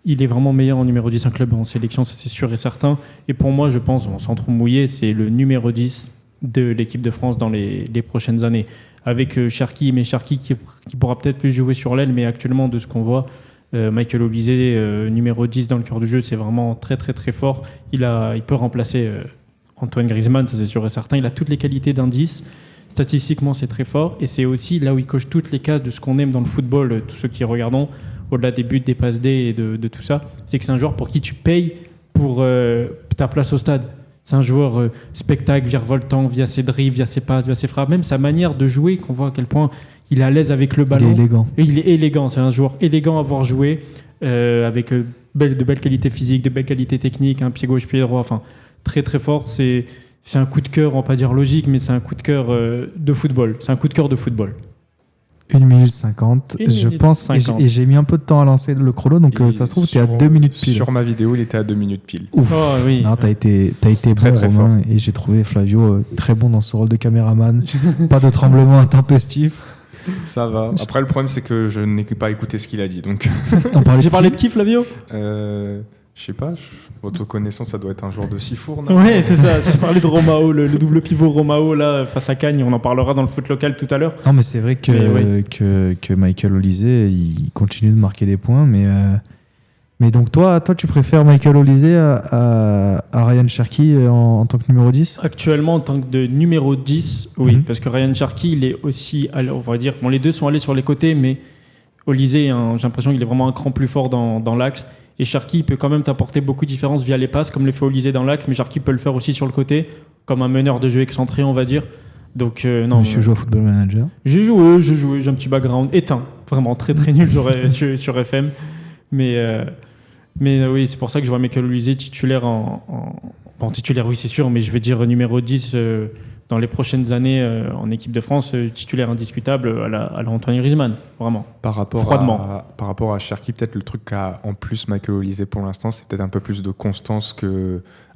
Il est vraiment meilleur en numéro 10 en club en sélection, ça c'est sûr et certain. Et pour moi, je pense, sans trop mouiller, c'est le numéro 10 de l'équipe de France dans les prochaines années. Avec Cherki, mais Cherki qui pourra peut-être plus jouer sur l'aile, mais actuellement de ce qu'on voit, Michael Olise, numéro 10 dans le cœur du jeu, c'est vraiment très très très fort. Il peut remplacer Antoine Griezmann, ça c'est sûr et certain. Il a toutes les qualités d'un 10. Statistiquement, c'est très fort. Et c'est aussi là où il coche toutes les cases de ce qu'on aime dans le football, tous ceux qui regardons, au-delà des buts, des passes D et de tout ça. C'est que c'est un joueur pour qui tu payes pour ta place au stade. C'est un joueur spectacle, virevoltant, via ses dribbles, via ses passes, via ses frappes. Même sa manière de jouer, qu'on voit à quel point il est à l'aise avec le ballon. Il est élégant. Et il est élégant. C'est un joueur élégant à voir jouer, avec de belles qualités physiques, de belles qualités techniques, un pied gauche, pied droit. Enfin, très très fort. C'est un coup de cœur, on va pas dire logique, mais c'est un coup de cœur de football. C'est un coup de cœur de football. 1 minute 50, je pense. Et j'ai mis un peu de temps à lancer le chrono, donc ça se trouve, tu es à 2 minutes pile. Sur ma vidéo, il était à 2 minutes pile. Ouf. Oh, oui. Non, t'as été très, bon, très Romain, fort. Et j'ai trouvé Flavio très bon dans ce rôle de caméraman. Pas de tremblement intempestif. Ça va. Après, le problème, c'est que je n'ai pas écouté ce qu'il a dit. Donc... J'ai parlé de qui, Flavio ? Je sais pas, votre connaissance, ça doit être un joueur de Sifour, non ? Oui, c'est ça. J'ai parlé de Romao, le double pivot Romao là, face à Cagnes. On en parlera dans le foot local tout à l'heure. Non, mais c'est vrai que Michael Olise, il continue de marquer des points. Mais donc, toi, tu préfères Michael Olise à Ryan Cherki en tant que numéro 10 ? Actuellement, en tant que numéro 10, oui. Parce que Ryan Cherki, il est aussi, on va dire, les deux sont allés sur les côtés, mais Olise, j'ai l'impression qu'il est vraiment un cran plus fort dans l'axe. Et Cherki peut quand même t'apporter beaucoup de différences via les passes, comme le fait Olise dans l'axe, mais Cherki peut le faire aussi sur le côté, comme un meneur de jeu excentré, on va dire. Donc, non. Monsieur joue au Football Manager ? J'ai joué, j'ai un petit background éteint, vraiment très très nul sur FM. Mais oui, c'est pour ça que je vois Michael Olise titulaire Bon, titulaire, oui, c'est sûr, mais je vais dire numéro 10 dans les prochaines années en équipe de France, titulaire indiscutable à la Antoine Griezmann, vraiment. Froidement. Par rapport à Cherki, peut-être le truc qu'a en plus Michael Olise pour l'instant, c'est peut-être un peu plus de constance.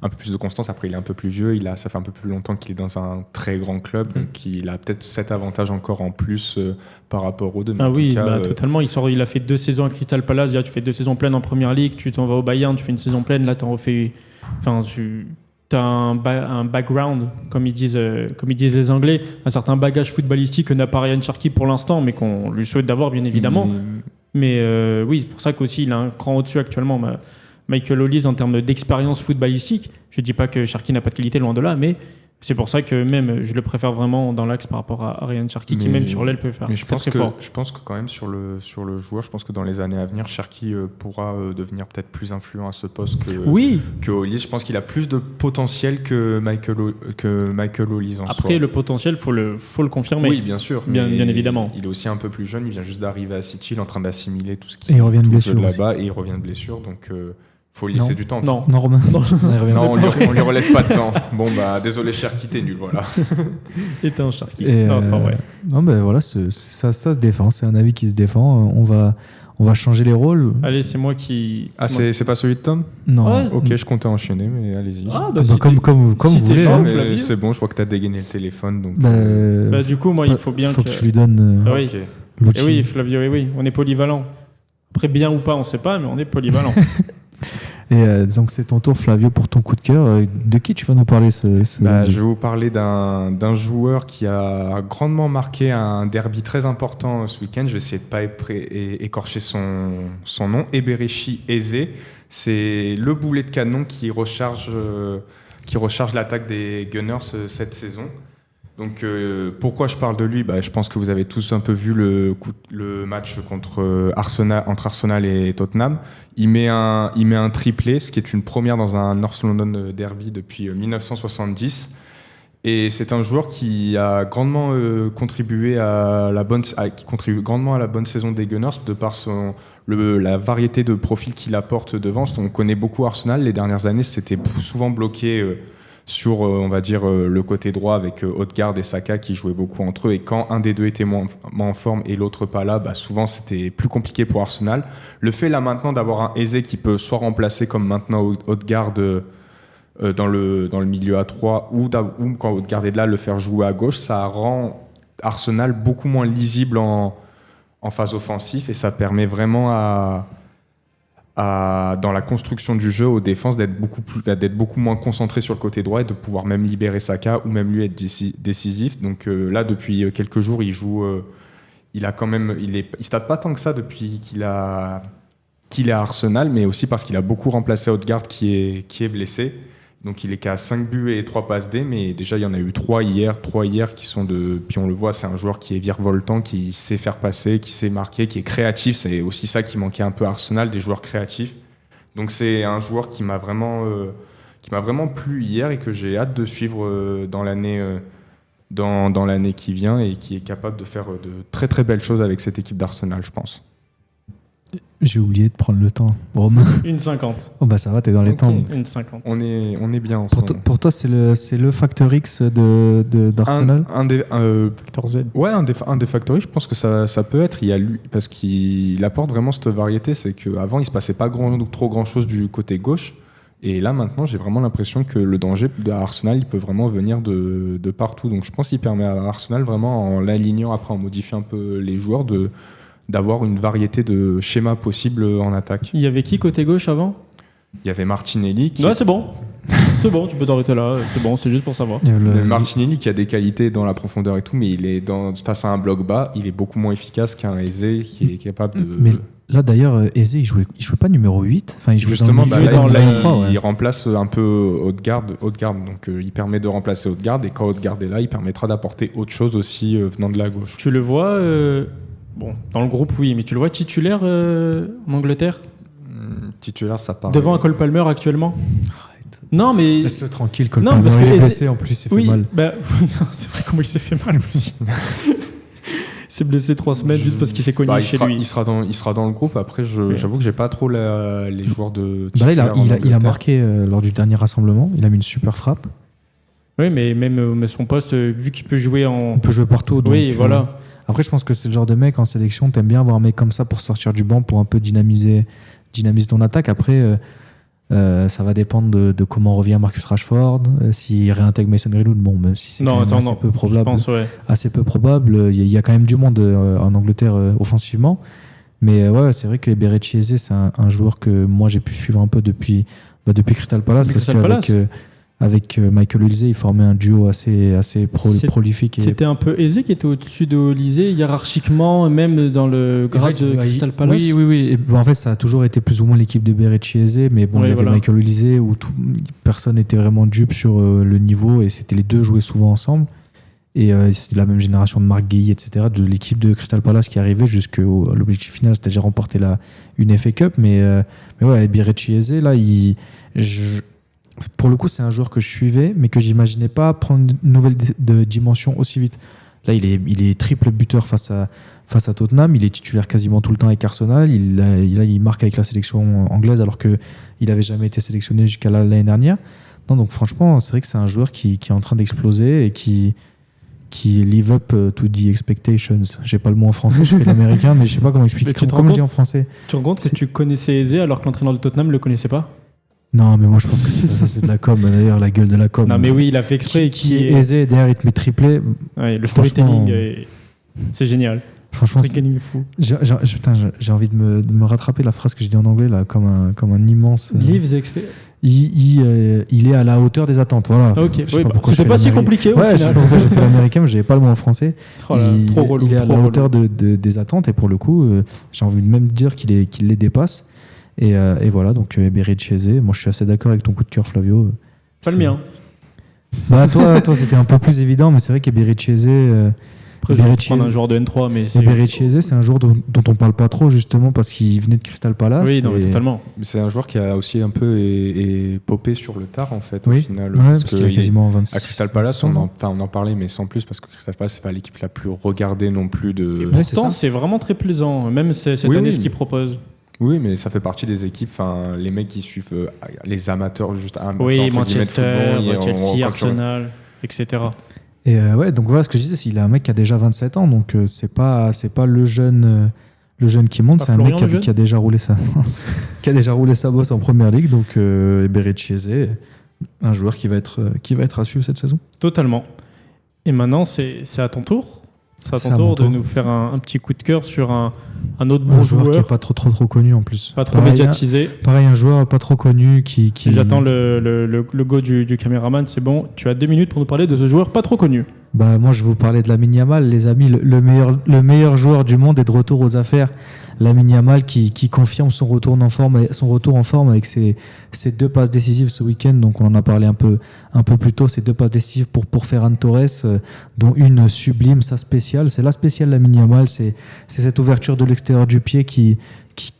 Après, il est un peu plus vieux, ça fait un peu plus longtemps qu'il est dans un très grand club, donc il a peut-être cet avantage encore en plus par rapport aux deux. Ah oui, totalement. Il a fait 2 saisons à Crystal Palace, déjà, tu fais 2 saisons pleines en Première Ligue, tu t'en vas au Bayern, tu fais une saison pleine, là, t'en refais... Enfin, tu as un background, comme ils disent les Anglais, un certain bagage footballistique que n'a pas Ryan Cherki pour l'instant, mais qu'on lui souhaite d'avoir, bien évidemment. Mais oui, c'est pour ça qu'aussi il a un cran au-dessus actuellement. Michael Olise, en termes d'expérience footballistique, je ne dis pas que Cherki n'a pas de qualité, loin de là, mais c'est pour ça que même je le préfère vraiment dans l'axe par rapport à Ryan Cherki, qui même sur l'aile peut faire très fort. Je pense que quand même sur le joueur, je pense que dans les années à venir, Cherki pourra devenir peut-être plus influent à ce poste que Olise. Je pense qu'il a plus de potentiel que Michael Olise en soi. Après, le potentiel, faut le confirmer. Oui, bien sûr. Bien évidemment. Il est aussi un peu plus jeune, il vient juste d'arriver à City, il est en train d'assimiler tout ce qui est en train de blessure là-bas, et il revient de blessure, donc... Faut lui laisser du temps. Non, Romain. Non, on lui relaisse pas de temps. Bon, bah, désolé, Cherki, t'es nul, voilà. Et t'es un Cherki. Non, c'est pas vrai. Non, ben voilà, ça se défend. C'est un avis qui se défend. On va changer les rôles. Allez, c'est moi qui. C'est pas celui de Tom ? Non. Ouais. Ok, je comptais enchaîner, mais allez-y. Comme vous voulez. Mais c'est bon, je vois que t'as dégainé le téléphone. Donc du coup, moi, il faut bien que tu lui donnes oui. l'outil. Et oui, Flavio, oui, on est polyvalent. Après, bien ou pas, on sait pas, mais on est polyvalent. Et donc c'est ton tour, Flavio, pour ton coup de cœur. De qui tu vas nous parler Je vais vous parler d'un joueur qui a grandement marqué un derby très important ce week-end. Je vais essayer de pas écorcher son nom. Eberechi Eze. C'est le boulet de canon qui recharge l'attaque des Gunners cette saison. Donc pourquoi je parle de lui ? Je pense que vous avez tous un peu vu le match entre Arsenal et Tottenham. Il met un triplé, ce qui est une première dans un North London derby depuis 1970. Et c'est un joueur qui a grandement contribué qui contribue grandement à la bonne saison des Gunners de par la variété de profils qu'il apporte devant. On connaît beaucoup Arsenal. Les dernières années, c'était souvent bloqué sur, on va dire, le côté droit avec Odegaard et Saka qui jouaient beaucoup entre eux. Et quand un des deux était moins en forme et l'autre pas là, souvent c'était plus compliqué pour Arsenal. Le fait là maintenant d'avoir un Eze qui peut soit remplacer comme maintenant Odegaard dans le milieu à 3 ou quand Odegaard est là, le faire jouer à gauche, ça rend Arsenal beaucoup moins lisible en phase offensive et ça permet vraiment dans la construction du jeu aux défenses d'être beaucoup moins concentré sur le côté droit et de pouvoir même libérer Saka ou même lui être décisif. Donc là depuis quelques jours il joue il stade pas tant que ça depuis qu'il est à Arsenal, mais aussi parce qu'il a beaucoup remplacé Odegaard qui est blessé. Donc il est qu'à 5 buts et 3 passes D, mais déjà il y en a eu 3 hier qui sont puis on le voit, c'est un joueur qui est virevoltant, qui sait faire passer, qui sait marquer, qui est créatif. C'est aussi ça qui manquait un peu à Arsenal, des joueurs créatifs. Donc c'est un joueur qui m'a vraiment plu hier et que j'ai hâte de suivre dans l'année qui vient et qui est capable de faire de très très belles choses avec cette équipe d'Arsenal, je pense. J'ai oublié de prendre le temps, Romain. 1,50. Oh ça va, t'es dans les temps. 1,50. On est bien. Pour toi, c'est le facteur X d'Arsenal. Facteur Z. Ouais, un des facteurs X. Je pense que ça peut être. Il y a lui parce qu'il apporte vraiment cette variété. C'est qu'avant, il se passait pas trop grand chose du côté gauche. Et là, maintenant, j'ai vraiment l'impression que le danger de Arsenal, il peut vraiment venir de partout. Donc, je pense qu'il permet à Arsenal vraiment, en l'alignant après, en modifiant un peu les joueurs, d'avoir une variété de schémas possibles en attaque. Il y avait qui côté gauche avant ? Il y avait Martinelli. C'est bon. C'est bon, tu peux t'arrêter là. C'est bon, c'est juste pour savoir. Martinelli qui a des qualités dans la profondeur et tout, mais il est face à un bloc bas, il est beaucoup moins efficace qu'un Eze qui est capable de... Mais là d'ailleurs, Eze, il jouait pas numéro 8. Enfin, il jouait justement, il remplace un peu Odegaard. Donc il permet de remplacer Odegaard, et quand Odegaard est là, il permettra d'apporter autre chose aussi venant de la gauche. Tu le vois... Bon, dans le groupe, oui, mais tu le vois titulaire en Angleterre ? Titulaire, ça part. Devant un Cole Palmer actuellement ? Arrête. Non, mais. Laisse-le tranquille, Cole Palmer. Il est blessé en plus, il s'est fait mal. C'est vrai comment il s'est fait mal aussi. Il s'est blessé 3 semaines juste parce qu'il s'est cogné chez lui. Il sera dans le groupe. Après, j'avoue que j'ai pas trop les joueurs de. Il a marqué lors du dernier rassemblement. Il a mis une super frappe. Oui, mais même son poste, vu qu'il peut jouer Il peut jouer partout. Donc, oui, voilà. Après, je pense que c'est le genre de mec en sélection, t'aimes bien avoir un mec comme ça pour sortir du banc, pour un peu dynamiser ton attaque. Après, ça va dépendre de comment revient Marcus Rashford, s'il réintègre Mason Greenwood. Bon, même si c'est assez peu probable, il y a quand même du monde en Angleterre offensivement. Mais ouais, c'est vrai que Eberechi Eze, c'est un joueur que moi j'ai pu suivre un peu depuis Crystal Palace. Avec Michael Olise, il formait un duo assez prolifique. C'était un peu Eze qui était au-dessus de Olise hiérarchiquement, même dans le grade de Crystal Palace. Oui. Et en fait, ça a toujours été plus ou moins l'équipe de Eberechi Eze, mais bon, il y avait Michael Olise où personne n'était vraiment dupe sur le niveau, et c'était les deux jouaient souvent ensemble. Et c'était la même génération de Marc Guéhi, etc., de l'équipe de Crystal Palace qui arrivait jusqu'à l'objectif final, c'est-à-dire remporter une FA Cup. Mais ouais, Eberechi Eze, là, pour le coup, c'est un joueur que je suivais, mais que j'imaginais pas prendre une nouvelle dimension aussi vite. Là, il est triple buteur face face à Tottenham. Il est titulaire quasiment tout le temps avec Arsenal. Il marque avec la sélection anglaise alors qu'il n'avait jamais été sélectionné jusqu'à l'année dernière. Non, donc franchement, c'est vrai que c'est un joueur qui est en train d'exploser et qui live up to the expectations. J'ai pas le mot en français, je fais l'américain, mais je sais pas comment expliquer. Comment on dit en français? Tu te rends compte que tu connaissais Eze alors que l'entraîneur de Tottenham le connaissait pas? Non, mais moi je pense que ça c'est de la com. D'ailleurs, la gueule de la com. Non, mais oui, il a fait exprès. Qui est aisé, derrière il te met triplé. Ouais, le storytelling, c'est génial. Franchement, c'est fou. J'ai envie de me rattraper la phrase que j'ai dit en anglais là, comme un immense. Live the experience. Il est à la hauteur des attentes. Voilà. Ok, c'était pas si compliqué. Ouais, je sais pas pourquoi j'ai fait l'américain, mais j'avais pas le mot en français. Il est à la hauteur des attentes et pour le coup, j'ai envie de même dire qu'il les dépasse. Et voilà, donc Eberechieze, moi je suis assez d'accord avec ton coup de cœur, Flavio. Pas le mien. Bah toi c'était un peu plus évident, mais c'est vrai qu'Eberechieze. Après, je vais prendre un joueur de N3, mais Eberechieze, c'est un joueur dont on parle pas trop justement parce qu'il venait de Crystal Palace. Oui, non, mais totalement. Mais c'est un joueur qui a aussi un peu popé sur le tard en fait, oui. au final. Ouais, parce qu'il a quasiment 26. À Crystal Palace, on en parlait, mais sans plus, parce que Crystal Palace, c'est pas l'équipe la plus regardée non plus de. Et pourtant, c'est vraiment très plaisant, même cette année, ce qu'ils proposent. Oui, mais ça fait partie des équipes, les mecs qui suivent les amateurs juste oui, Manchester, Chelsea, Arsenal, etc. Et ouais, donc voilà ce que je disais, il a un mec qui a déjà 27 ans, donc c'est pas le jeune qui monte, c'est un mec qui a déjà roulé sa bosse en première ligue, donc Eberechieze, un joueur qui va être à suivre cette saison. Totalement. Et maintenant, c'est à ton tour. C'est à ton tour de nous faire un petit coup de cœur sur un autre bon joueur qui n'est pas trop connu en plus. Pas trop médiatisé. Pareil, un joueur pas trop connu qui... J'attends le go du caméraman, c'est bon. Tu as 2 minutes pour nous parler de ce joueur pas trop connu. Bah, moi, je vais vous parler de Lamine Yamal, les amis. Le meilleur joueur du monde est de retour aux affaires. Lamine Yamal qui confirme son retour en forme avec ses 2 passes décisives ce week-end. Donc, on en a parlé un peu plus tôt. Ces 2 passes décisives pour Ferran Torres, dont une sublime, sa spéciale. C'est la spéciale Lamine Yamal. C'est cette ouverture de l'extérieur du pied qui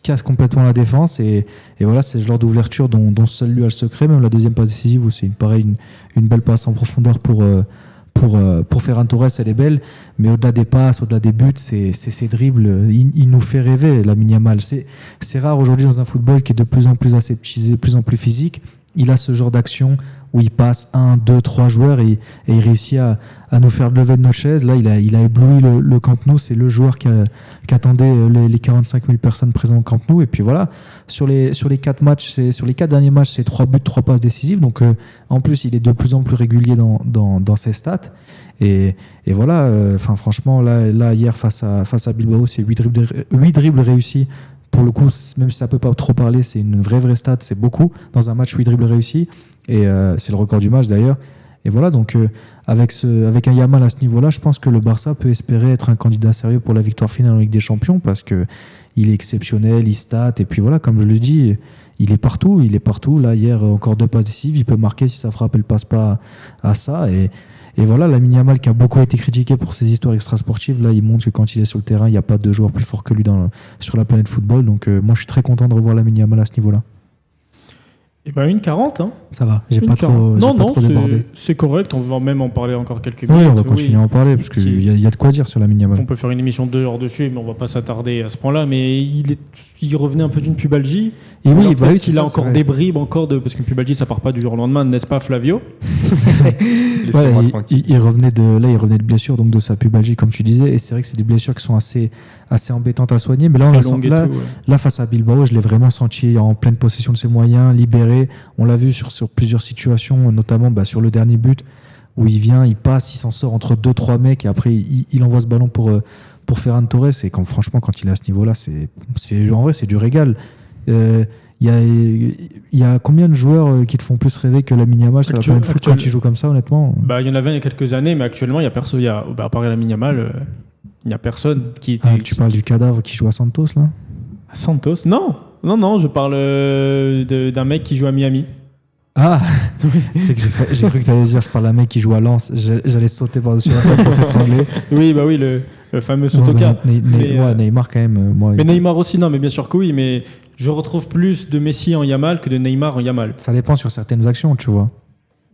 casse complètement la défense. Et voilà, c'est le genre d'ouverture dont seul lui a le secret. Même la deuxième passe décisive où c'est une belle passe en profondeur pour Ferran Torres, elle est belle, mais au-delà des passes, au-delà des buts, c'est ses dribbles. Il nous fait rêver, Lamine Yamal. C'est rare aujourd'hui dans un football qui est de plus en plus aseptisé, de plus en plus physique. Il a ce genre d'action où il passe 1, 2, 3 joueurs et il réussit à nous faire lever de nos chaises. Là, il a ébloui le Camp Nou. C'est le joueur qui attendait les 45 000 personnes présentes au Camp Nou. Et puis voilà, sur les 4 derniers matchs, c'est 3 buts, 3 passes décisives. Donc en plus, il est de plus en plus régulier dans ses stats. Et voilà, franchement, là hier face à Bilbao, c'est 8 dribbles réussis. Pour le coup, même si ça peut pas trop parler, c'est une vraie stat, c'est beaucoup dans un match 8 dribbles réussis. Et c'est le record du match d'ailleurs. Et voilà, donc avec un Yamal à ce niveau-là, je pense que le Barça peut espérer être un candidat sérieux pour la victoire finale en Ligue des Champions parce que il est exceptionnel, il stat, et puis voilà, comme je le dis, il est partout. Là, hier, encore 2 passes décisives, il peut marquer si sa frappe, elle passe pas à ça. Et voilà, Lamine Yamal qui a beaucoup été critiqué pour ses histoires extrasportives, là il montre que quand il est sur le terrain, il n'y a pas de joueur plus fort que lui sur la planète football. Donc moi je suis très content de revoir Lamine Yamal à ce niveau-là. Et ben 1,40 hein. Ça va, j'ai pas trop débordé. C'est correct, on va même en parler encore quelques minutes. Oui, on va continuer à en parler parce qu'il y a de quoi dire sur Lamine Yamal. On peut faire une émission 2 heures dessus, mais on va pas s'attarder à ce point-là. Mais il revenait un peu d'une pubalgie. Et oui, il a encore des bribes parce qu'une pubalgie ça part pas du jour au lendemain, n'est-ce pas Flavio? Il revenait de blessure, donc de sa pubalgie comme tu disais, et c'est vrai que c'est des blessures qui sont assez embêtantes à soigner, mais là face à Bilbao, je l'ai vraiment senti en pleine possession de ses moyens, libéré. On l'a vu sur plusieurs situations, notamment sur le dernier but où il vient, il passe, il s'en sort entre 2-3 mecs et après il envoie ce ballon pour Ferran Torres. Et franchement, quand il est à ce niveau-là, en vrai c'est du régal. Il y a combien de joueurs qui te font plus rêver que Lamine Yamal sur la planète foot quand il joue comme ça, honnêtement? Il y en avait il y a quelques années, mais actuellement, il y a personne. À part Lamine Yamal, il n'y a personne qui. Tu parles du cadavre qui joue à Santos, là? À Santos? Non, je parle d'un mec qui joue à Miami. Ah, c'est que j'ai cru que tu allais dire je parle d'un mec qui joue à Lens. J'allais sauter par-dessus la tête pour t'étrangler. Oui, le fameux Sotoka. Neymar quand même. Mais Neymar aussi, non, mais bien sûr que oui, mais je retrouve plus de Messi en Yamal que de Neymar en Yamal. Ça dépend sur certaines actions, tu vois.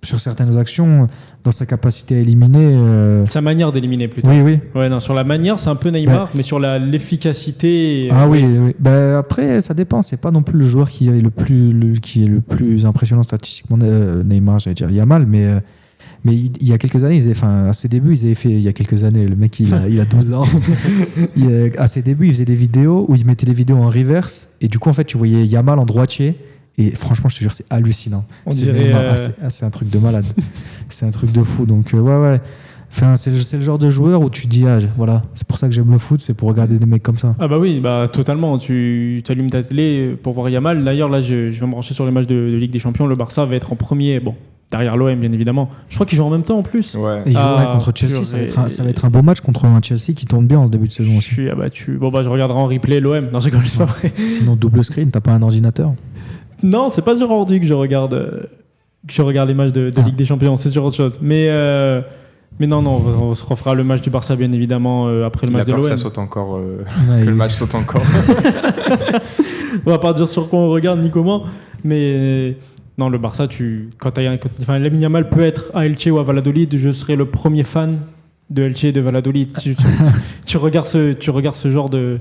sur certaines actions, dans sa capacité à éliminer. Sa manière d'éliminer plutôt. Oui. Ouais, non, sur la manière, c'est un peu Neymar, mais sur l'efficacité. Oui. Après, ça dépend. C'est pas non plus le joueur qui est le plus impressionnant statistiquement. Neymar, j'allais dire Yamal, mais il y a quelques années, à ses débuts, ils avaient fait. Il y a quelques années, le mec, il a 12 ans. À ses débuts, il faisait des vidéos où il mettait les vidéos en reverse, et du coup, en fait, tu voyais Yamal en droitier. Et franchement, je te jure, c'est hallucinant. C'est un truc de malade. C'est un truc de fou. Donc, ouais. Enfin, c'est le genre de joueur où tu dis, voilà, c'est pour ça que j'aime le foot, c'est pour regarder des mecs comme ça. Ah bah oui, totalement. Tu allumes ta télé pour voir Yamal. D'ailleurs, là, je vais me brancher sur les matchs de Ligue des Champions. Le Barça va être en premier. Bon, derrière l'OM, bien évidemment. Je crois qu'ils jouent en même temps en plus. Ouais. Et ils joueraient contre Chelsea. Ça va être un beau match contre un Chelsea qui tourne bien en ce début de saison aussi. Je suis abattu. Bon, je regarderai en replay l'OM. Non, c'est pas vrai. Sinon, double screen, t'as pas un ordinateur? Non, c'est pas sur ordi que je regarde les matchs de Ligue des Champions, c'est sur autre chose. Mais non, on se refera le match du Barça, bien évidemment, après le match de l'OM. Ça saute encore, que le match saute encore. On va pas dire sur quoi on regarde ni comment, mais non, le Barça, Lamine Yamal peut être à Elche ou à Valladolid, je serai le premier fan de Elche et de Valladolid. Tu regardes ce genre de...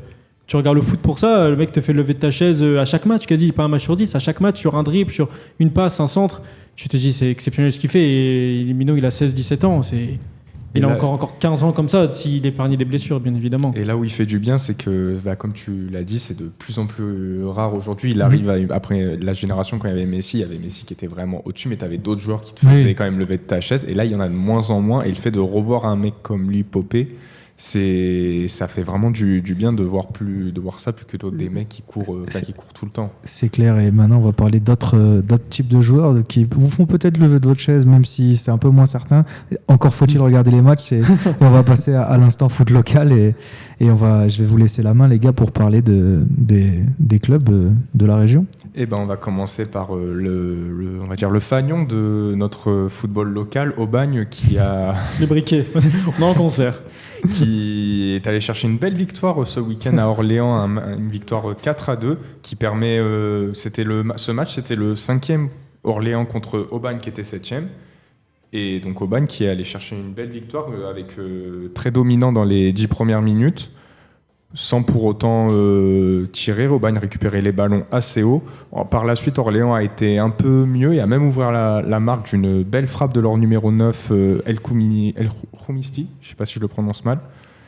Tu regardes le foot pour ça, le mec te fait lever de ta chaise à chaque match, quasi, pas un match sur 10, à chaque match, sur un dribble, sur une passe, un centre. Tu te dis, c'est exceptionnel ce qu'il fait. Et Mino, il a 16-17 ans. Il a encore 15 ans comme ça, s'il épargne des blessures, bien évidemment. Et là où il fait du bien, c'est que, comme tu l'as dit, c'est de plus en plus rare aujourd'hui. Il arrive après la génération, quand il y avait Messi qui était vraiment au-dessus, mais tu avais d'autres joueurs qui te faisaient quand même lever de ta chaise. Et là, il y en a de moins en moins. Et le fait de revoir un mec comme lui popper, ça fait vraiment du bien de voir ça plus que d'autres, des mecs qui courent tout le temps. C'est clair. Et maintenant on va parler d'autres types de joueurs qui vous font peut-être lever de votre chaise, même si c'est un peu moins certain. Encore faut-il regarder les matchs et on va passer à l'instant foot local et je vais vous laisser la main, les gars, pour parler des clubs de la région. On va commencer par on va dire le fanion de notre football local, Aubagne, qui a les briquets. On est en concert. Qui est allé chercher une belle victoire ce week-end à Orléans, une victoire 4-2 qui permet, ce match c'était le 5e Orléans contre Aubagne qui était 7e, et donc Aubagne qui est allé chercher une belle victoire avec très dominant dans les 10 premières minutes, sans pour autant tirer. Aubagne récupérait les ballons assez haut. Par la suite, Orléans a été un peu mieux et a même ouvert la marque d'une belle frappe de leur numéro 9, El Khoumisti. Je ne sais pas si je le prononce mal.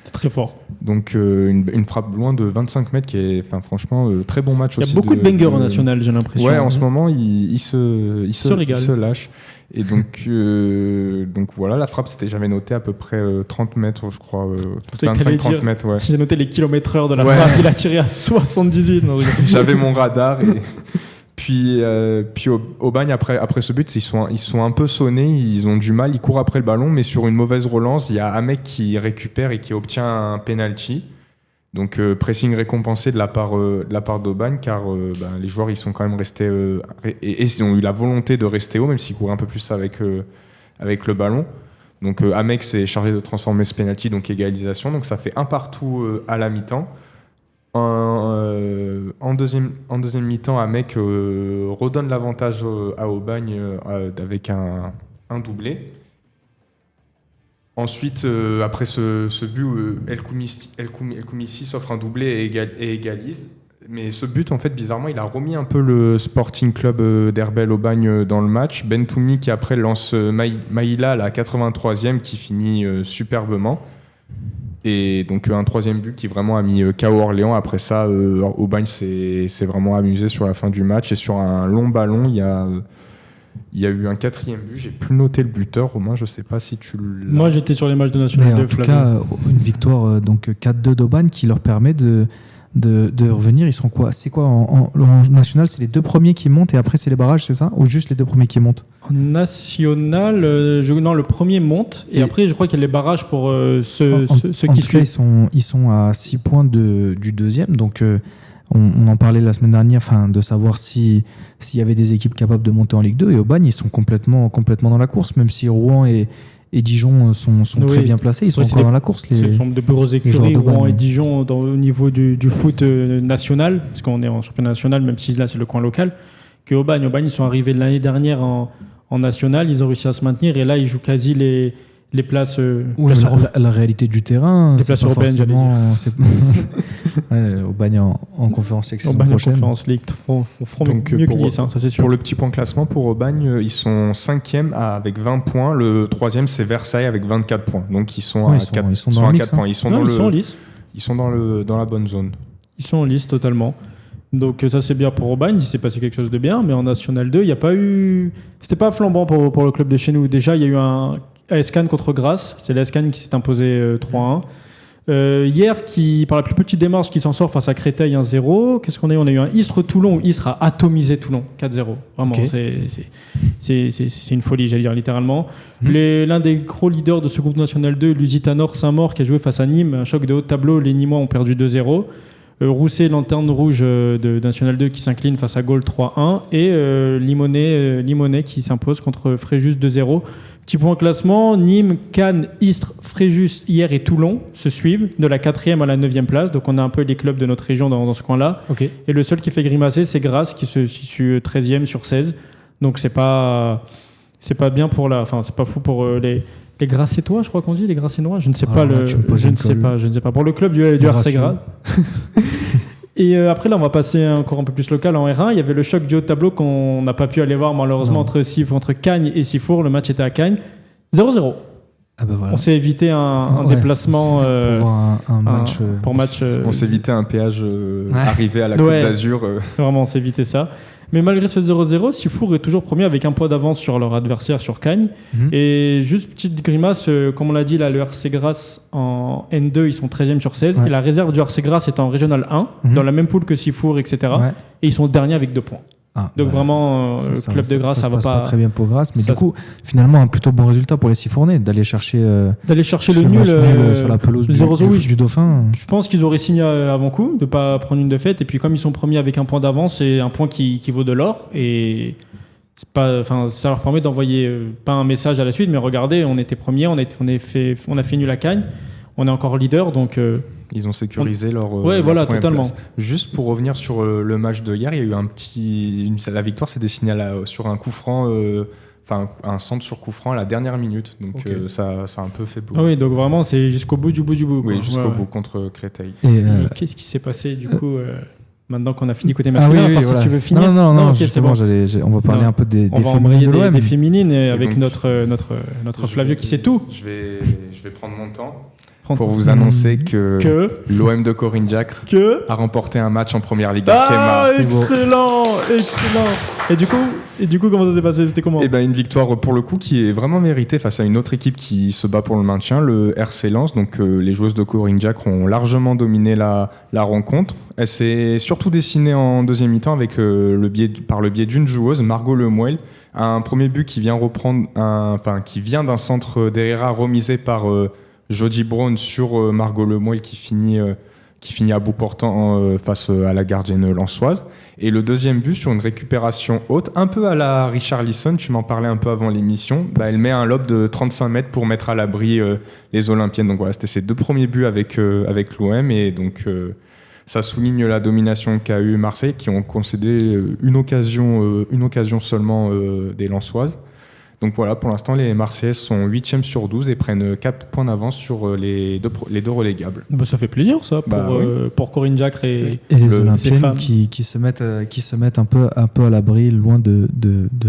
C'est très fort. Donc une frappe loin de 25 mètres qui est franchement très bon match. Il y a beaucoup de bangers en national, j'ai l'impression. Ouais, en ce moment, il se lâche. Et donc voilà, la frappe, j'avais noté à peu près 30 mètres, je crois. 25-30 mètres, ouais. J'ai noté les kilomètres-heure de la frappe. Il a tiré à 78. J'avais mon radar. Puis Aubagne, après ce but, ils sont un peu sonnés, ils ont du mal, ils courent après le ballon, mais sur une mauvaise relance, il y a un mec qui récupère et qui obtient un penalty. Donc pressing récompensé de la part d'Aubagne, car les joueurs ils sont quand même restés et ils ont eu la volonté de rester haut, même s'ils couraient un peu plus avec le ballon. Donc Amek s'est chargé de transformer ce penalty, donc égalisation. Donc ça fait 1-1 à la mi-temps. En deuxième mi-temps, Amek redonne l'avantage à Aubagne avec un doublé. Ensuite, après ce but, El Khoumisti s'offre un doublé et égalise. Mais ce but, en fait, bizarrement, il a remis un peu le Sporting Club d'Herbel Aubagne dans le match. Bentoumi qui après lance Maïla à la 83e qui finit superbement. Et donc un troisième but qui vraiment a mis KO Orléans. Après ça, Aubagne s'est vraiment amusé sur la fin du match. Et sur un long ballon, il y a eu un 4e but. J'ai plus noté le buteur. Romain, je sais pas si tu l'as. Moi, j'étais sur les matchs de National 2. En tout cas, une victoire donc 4-2 d'Aubagne qui leur permet de revenir. Ils sont quoi? C'est quoi en national? C'est les 2 premiers qui montent et après c'est les barrages, c'est ça? Ou juste les 2 premiers qui montent? En national, non, le premier monte et après je crois qu'il y a les barrages pour ceux qui suivent. Ils sont à 6 points du deuxième, donc on en parlait la semaine dernière, de savoir s'il y avait des équipes capables de monter en Ligue 2, et Aubagne ils sont complètement dans la course, même si Rouen et Dijon sont très bien placés, ils sont encore dans la course. Ce sont de plus grosses écuries, Rouen et Dijon, au niveau du foot national, parce qu'on est en championnat national, même si là c'est le coin local, que Aubagne ils sont arrivés l'année dernière en en national. Ils ont réussi à se maintenir et là, ils jouent quasi les places. La réalité du terrain. Les places européennes, j'allais dire. Au Bagne en conférence League. Au Bagne en conférence League. Feront mieux que ça c'est sûr. Pour le petit point classement, pour Aubagne, ils sont 5e avec 20 points. Le 3e, c'est Versailles avec 24 points. Donc ils sont à 4 points. Ils sont en lice. Ils sont dans la bonne zone. Ils sont en lice totalement. Donc ça c'est bien pour Aubagne, il s'est passé quelque chose de bien, mais en National 2, il n'y a pas eu... C'était pas flambant pour le club de chez nous. Déjà, il y a eu un AS Cannes contre Grasse, c'est l'AS Cannes qui s'est imposé 3-1. Hier, par la plus petite démarche, qui s'en sort face à Créteil 1-0. Qu'est-ce qu'on a eu ? On a eu un Istres-Toulon où Istres a atomisé Toulon 4-0. Vraiment, c'est une folie, j'allais dire littéralement. L'un des gros leaders de ce groupe National 2, Lusitano Saint-Maur, qui a joué face à Nîmes, un choc de haut de tableau. Les Nîmois ont perdu 2-0. Rousset, lanterne rouge de National 2 qui s'incline face à Gaulle 3-1 et Limonest qui s'impose contre Fréjus 2-0. Petit point classement, Nîmes, Cannes, Istres, Fréjus hier et Toulon se suivent de la 4e à la 9e place. Donc on a un peu les clubs de notre région dans ce coin-là. Okay. Et le seul qui fait grimacer, c'est Grasse qui se situe 13e sur 16. Donc c'est pas bien pour c'est pas fou pour les Grassétois, je crois qu'on dit, les Grassénois, je ne sais pas. Je ne sais pas. Pour le club du RC Grasse. Et après, là, on va passer encore un peu plus local en R1. Il y avait le choc du haut de tableau qu'on n'a pas pu aller voir, malheureusement, entre Cagnes et Sifour. Le match était à Cagnes. 0-0. Ah bah voilà. On s'est évité un déplacement pour voir un match. On s'est évité un péage arrivé à la Côte d'Azur. Vraiment, on s'est évité ça. Mais malgré ce 0-0, Sifour est toujours premier avec un point d'avance sur leur adversaire, sur Cagnes. Et juste petite grimace, comme on l'a dit, là, le RC Grasse en N2, ils sont 13e sur 16. Et la réserve du RC Grasse est en Régional 1, dans la même poule que Sifour, etc. Et ils sont derniers avec 2 points. Donc vraiment, le club de Grasse, ça va pas très bien pour Grasse, mais du coup, finalement, un plutôt bon résultat pour les Sifournais d'aller chercher le nul sur la pelouse du Dauphin. Je pense qu'ils auraient signé avant coup de pas prendre une défaite, et puis comme ils sont premiers avec un point d'avance, c'est un point qui vaut de l'or, et ça leur permet d'envoyer pas un message à la suite, mais regardez, on était premiers, on a fait nul à Cagnes, on est encore leader, donc ils ont sécurisé leur voilà, totalement. Place. Juste pour revenir sur le match de hier, il y a eu la victoire s'est dessinée sur un coup franc, un centre sur coup franc à la dernière minute. Donc ça a un peu fait beau. Ah oui, donc vraiment c'est jusqu'au bout du bout. Oui, jusqu'au bout contre Créteil. Et qu'est-ce qui s'est passé du coup maintenant qu'on a fini côté masculin, si tu veux finir. Non, justement, on va parler un peu des féminines de l'OM. Des féminines avec notre Flavio qui sait tout. Je vais prendre mon temps. Pour vous annoncer que l'OM de Corinne Diacre a remporté un match en première ligue d'Arkema. Excellent. Et du coup, comment ça s'est passé ? C'était comment ? Une victoire pour le coup qui est vraiment méritée face à une autre équipe qui se bat pour le maintien, le RC Lens. Donc les joueuses de Corinne Diacre ont largement dominé la rencontre. Elle s'est surtout dessinée en deuxième mi-temps avec par le biais d'une joueuse, Margot Lemuel. Un premier but qui vient d'un centre d'Herrera remisé par Jody Brown sur Margot Lemuel qui finit à bout portant face à la gardienne lensoise. Et le deuxième but sur une récupération haute, un peu à la Richarlison, tu m'en parlais un peu avant l'émission, elle met un lob de 35 mètres pour mettre à l'abri les Olympiennes. Donc voilà, c'était ses 2 premiers buts avec l'OM, et donc ça souligne la domination qu'a eu Marseille, qui ont concédé une occasion seulement des lensoises. Donc voilà, pour l'instant, les Marseillaises sont 8e sur 12 et prennent 4 points d'avance sur les deux relégables. Ça fait plaisir, ça, pour Corinne Diacre et les Olympiennes qui se mettent un peu à l'abri, loin de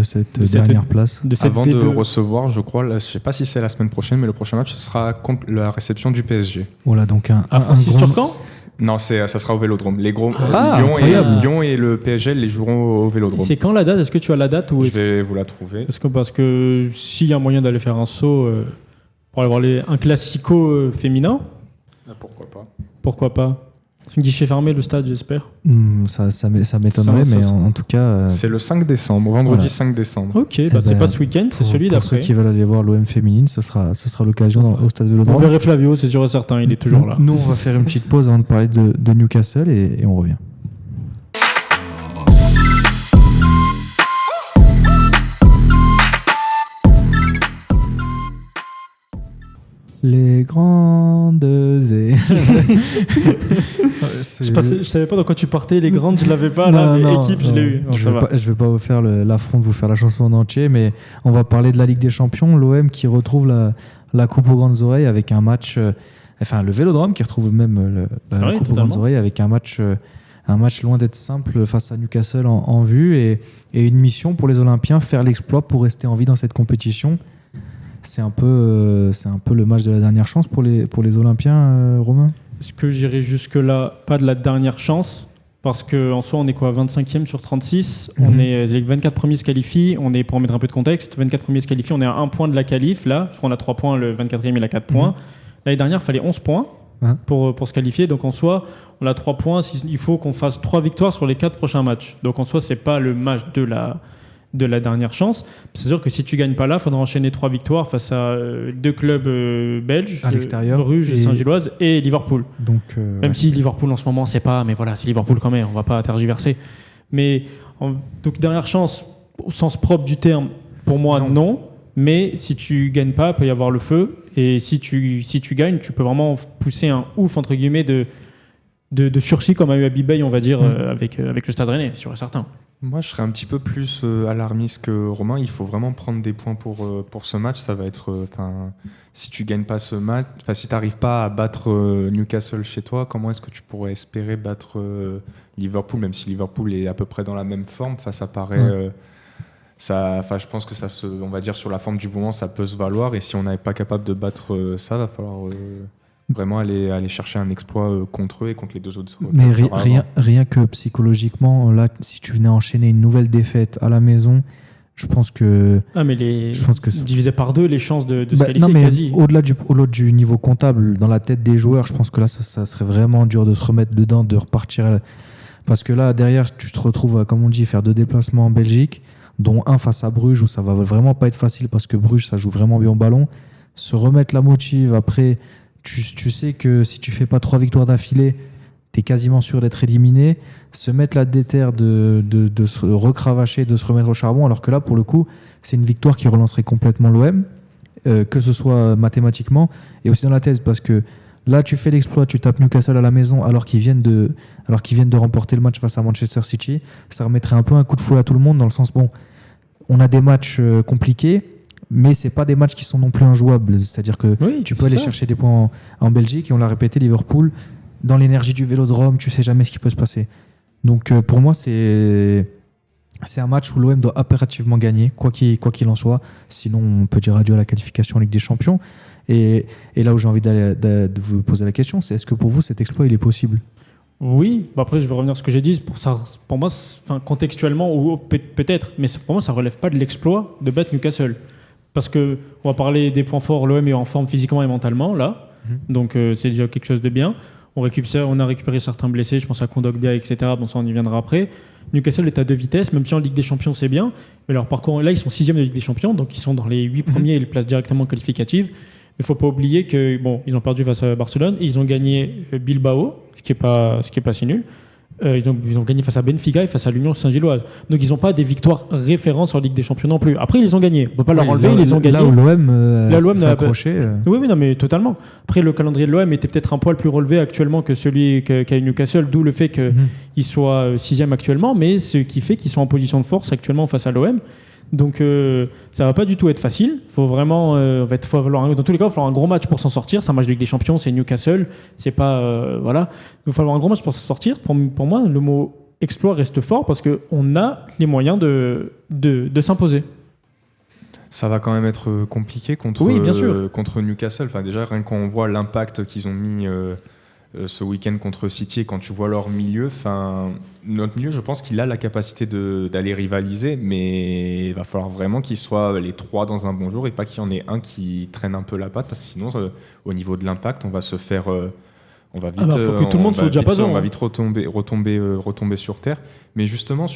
cette dernière place. Avant de recevoir, je crois, je ne sais pas si c'est la semaine prochaine, mais le prochain match, ce sera contre la réception du PSG. Voilà, donc Francis-Turcan ? Non, ça sera au Vélodrome. Lyon et le PSG les joueront au Vélodrome. C'est quand la date ? Est-ce que tu as la date ou Je vais vous la trouver. Parce que s'il y a moyen d'aller faire un saut pour aller voir un classico féminin, pourquoi pas Guichet fermé, le stade, j'espère. Ça m'étonnerait, mais en tout cas... C'est le 5 décembre, vendredi 5 décembre. Ok, c'est pas ce week-end, c'est celui d'après. Pour ceux qui veulent aller voir l'OM féminine, ce sera l'occasion au stade Vélodrome. On verrait Flavio, c'est sûr et certain, il est toujours là. Nous, on va faire une petite pause avant de parler de Newcastle et on revient. Les grandes Je savais pas dans quoi tu partais. Les grandes, je l'avais pas. Là, mais équipe, je l'ai eu. Non, je vais pas vous faire l'affront de vous faire la chanson en entier, mais on va parler de la Ligue des Champions. L'OM qui retrouve la coupe aux grandes oreilles avec un match. Le Vélodrome qui retrouve même la coupe aux grandes oreilles avec un match loin d'être simple face à Newcastle en vue et une mission pour les Olympiens, faire l'exploit pour rester en vie dans cette compétition. C'est un peu le match de la dernière chance pour les Olympiens, Romain. Est-ce que j'irai jusque-là, pas de la dernière chance, parce qu'en soi, on est quoi, 25e sur 36, on est, les 24 premiers se qualifient, pour en mettre un peu de contexte, 24 premiers se qualifient, on est à 1 point de la qualif, là, on a 3 points, le 24e il a 4 points. L'année dernière, il fallait 11 points pour se qualifier, donc en soi, on a 3 points, il faut qu'on fasse 3 victoires sur les 4 prochains matchs. Donc en soi, c'est pas le match de la dernière chance. C'est sûr que si tu gagnes pas là, il faudra enchaîner 3 victoires face à 2 clubs belges, à l'extérieur, Bruges, Saint-Gilloise et Liverpool. Donc, même si Liverpool en ce moment, c'est pas, mais voilà, c'est Liverpool quand même, on va pas tergiverser. Mais donc dernière chance, au sens propre du terme, pour moi, non. Mais si tu gagnes pas, il peut y avoir le feu. Et si tu gagnes, tu peux vraiment pousser un ouf, entre guillemets, de sursis comme a eu Abibay, on va dire, avec le Stade Rennais, sûr et certain. Moi, je serais un petit peu plus alarmiste que Romain. Il faut vraiment prendre des points pour ce match. Ça va être, si tu gagnes pas ce match, si tu n'arrives pas à battre Newcastle chez toi, comment est-ce que tu pourrais espérer battre Liverpool, même si Liverpool est à peu près dans la même forme. Ça paraît, je pense que on va dire sur la forme du moment, ça peut se valoir. Et si on n'est pas capable de battre ça, va falloir vraiment aller chercher un exploit contre eux et contre les 2 autres. Mais rien que psychologiquement, là, si tu venais enchaîner une nouvelle défaite à la maison, je pense que... divisé par 2, les chances de se qualifier, non, mais quasi. Au-delà du niveau comptable, dans la tête des joueurs, je pense que là, ça serait vraiment dur de se remettre dedans, de repartir. Parce que là, derrière, tu te retrouves, comme on dit, faire 2 déplacements en Belgique, dont un face à Bruges, où ça va vraiment pas être facile, parce que Bruges, ça joue vraiment bien au ballon. Se remettre la motive, après... Tu sais que si tu fais pas 3 victoires d'affilée, tu es quasiment sûr d'être éliminé. Se mettre la déterre de se recravacher, de se remettre au charbon, alors que là, pour le coup, c'est une victoire qui relancerait complètement l'OM, que ce soit mathématiquement et aussi dans la tête, parce que là, tu fais l'exploit, tu tapes Newcastle à la maison alors qu'ils viennent de remporter le match face à Manchester City. Ça remettrait un peu un coup de fouet à tout le monde, dans le sens, on a des matchs compliqués, mais c'est pas des matchs qui sont non plus injouables. C'est-à-dire que tu peux aller chercher des points en Belgique, et on l'a répété, Liverpool, dans l'énergie du Vélodrome, tu sais jamais ce qui peut se passer. Donc pour moi, c'est un match où l'OM doit impérativement gagner, quoi qu'il en soit. Sinon, on peut dire adieu à la qualification en Ligue des Champions. Et là où j'ai envie de vous poser la question, c'est est-ce que pour vous, cet exploit, il est possible ? Oui, après je vais revenir à ce que j'ai dit. Pour moi, contextuellement, ou peut-être, mais pour moi, ça ne relève pas de l'exploit de battre Newcastle. Parce qu'on va parler des points forts, l'OM est en forme physiquement et mentalement, là. Donc c'est déjà quelque chose de bien. On a récupéré certains blessés, je pense à Kondogbia, etc. Bon, ça, on y viendra après. Newcastle est à 2 vitesses, même si en Ligue des Champions, c'est bien. Mais leur parcours, là, ils sont 6e de Ligue des Champions, donc ils sont dans les 8 premiers et ils placent directement qualificatives. Il ne faut pas oublier qu'ils ont perdu face à Barcelone et ils ont gagné Bilbao, ce qui est pas si nul. Ils ont gagné face à Benfica et face à l'Union Saint-Gilloise. Donc ils n'ont pas des victoires références en Ligue des Champions non plus. Après, ils les ont gagnés. On ne peut pas leur enlever, ils les ont gagnés. Là où l'OM s'est accroché. Oui, non, mais totalement. Après, le calendrier de l'OM était peut-être un poil plus relevé actuellement que celui qu'a eu Newcastle, d'où le fait qu'ils soient 6e actuellement, mais ce qui fait qu'ils sont en position de force actuellement face à l'OM. Donc ça va pas du tout être facile. Faut vraiment, dans tous les cas, il va falloir un gros match pour s'en sortir. C'est un match de Ligue des Champions, c'est Newcastle, c'est pas voilà. Il va falloir un gros match pour s'en sortir. Pour moi, le mot exploit reste fort parce que on a les moyens de s'imposer. Ça va quand même être compliqué contre Newcastle. Enfin déjà rien qu'on voit l'impact qu'ils ont mis ce week-end contre City, et quand tu vois leur milieu, notre milieu, je pense qu'il a la capacité d'aller rivaliser, mais il va falloir vraiment qu'ils soient les 3 dans un bon jour et pas qu'il y en ait un qui traîne un peu la patte, parce que sinon, au niveau de l'impact, on va se faire... on va vite, faut que tout le monde soit au diapason. On va vite retomber sur terre. Mais justement,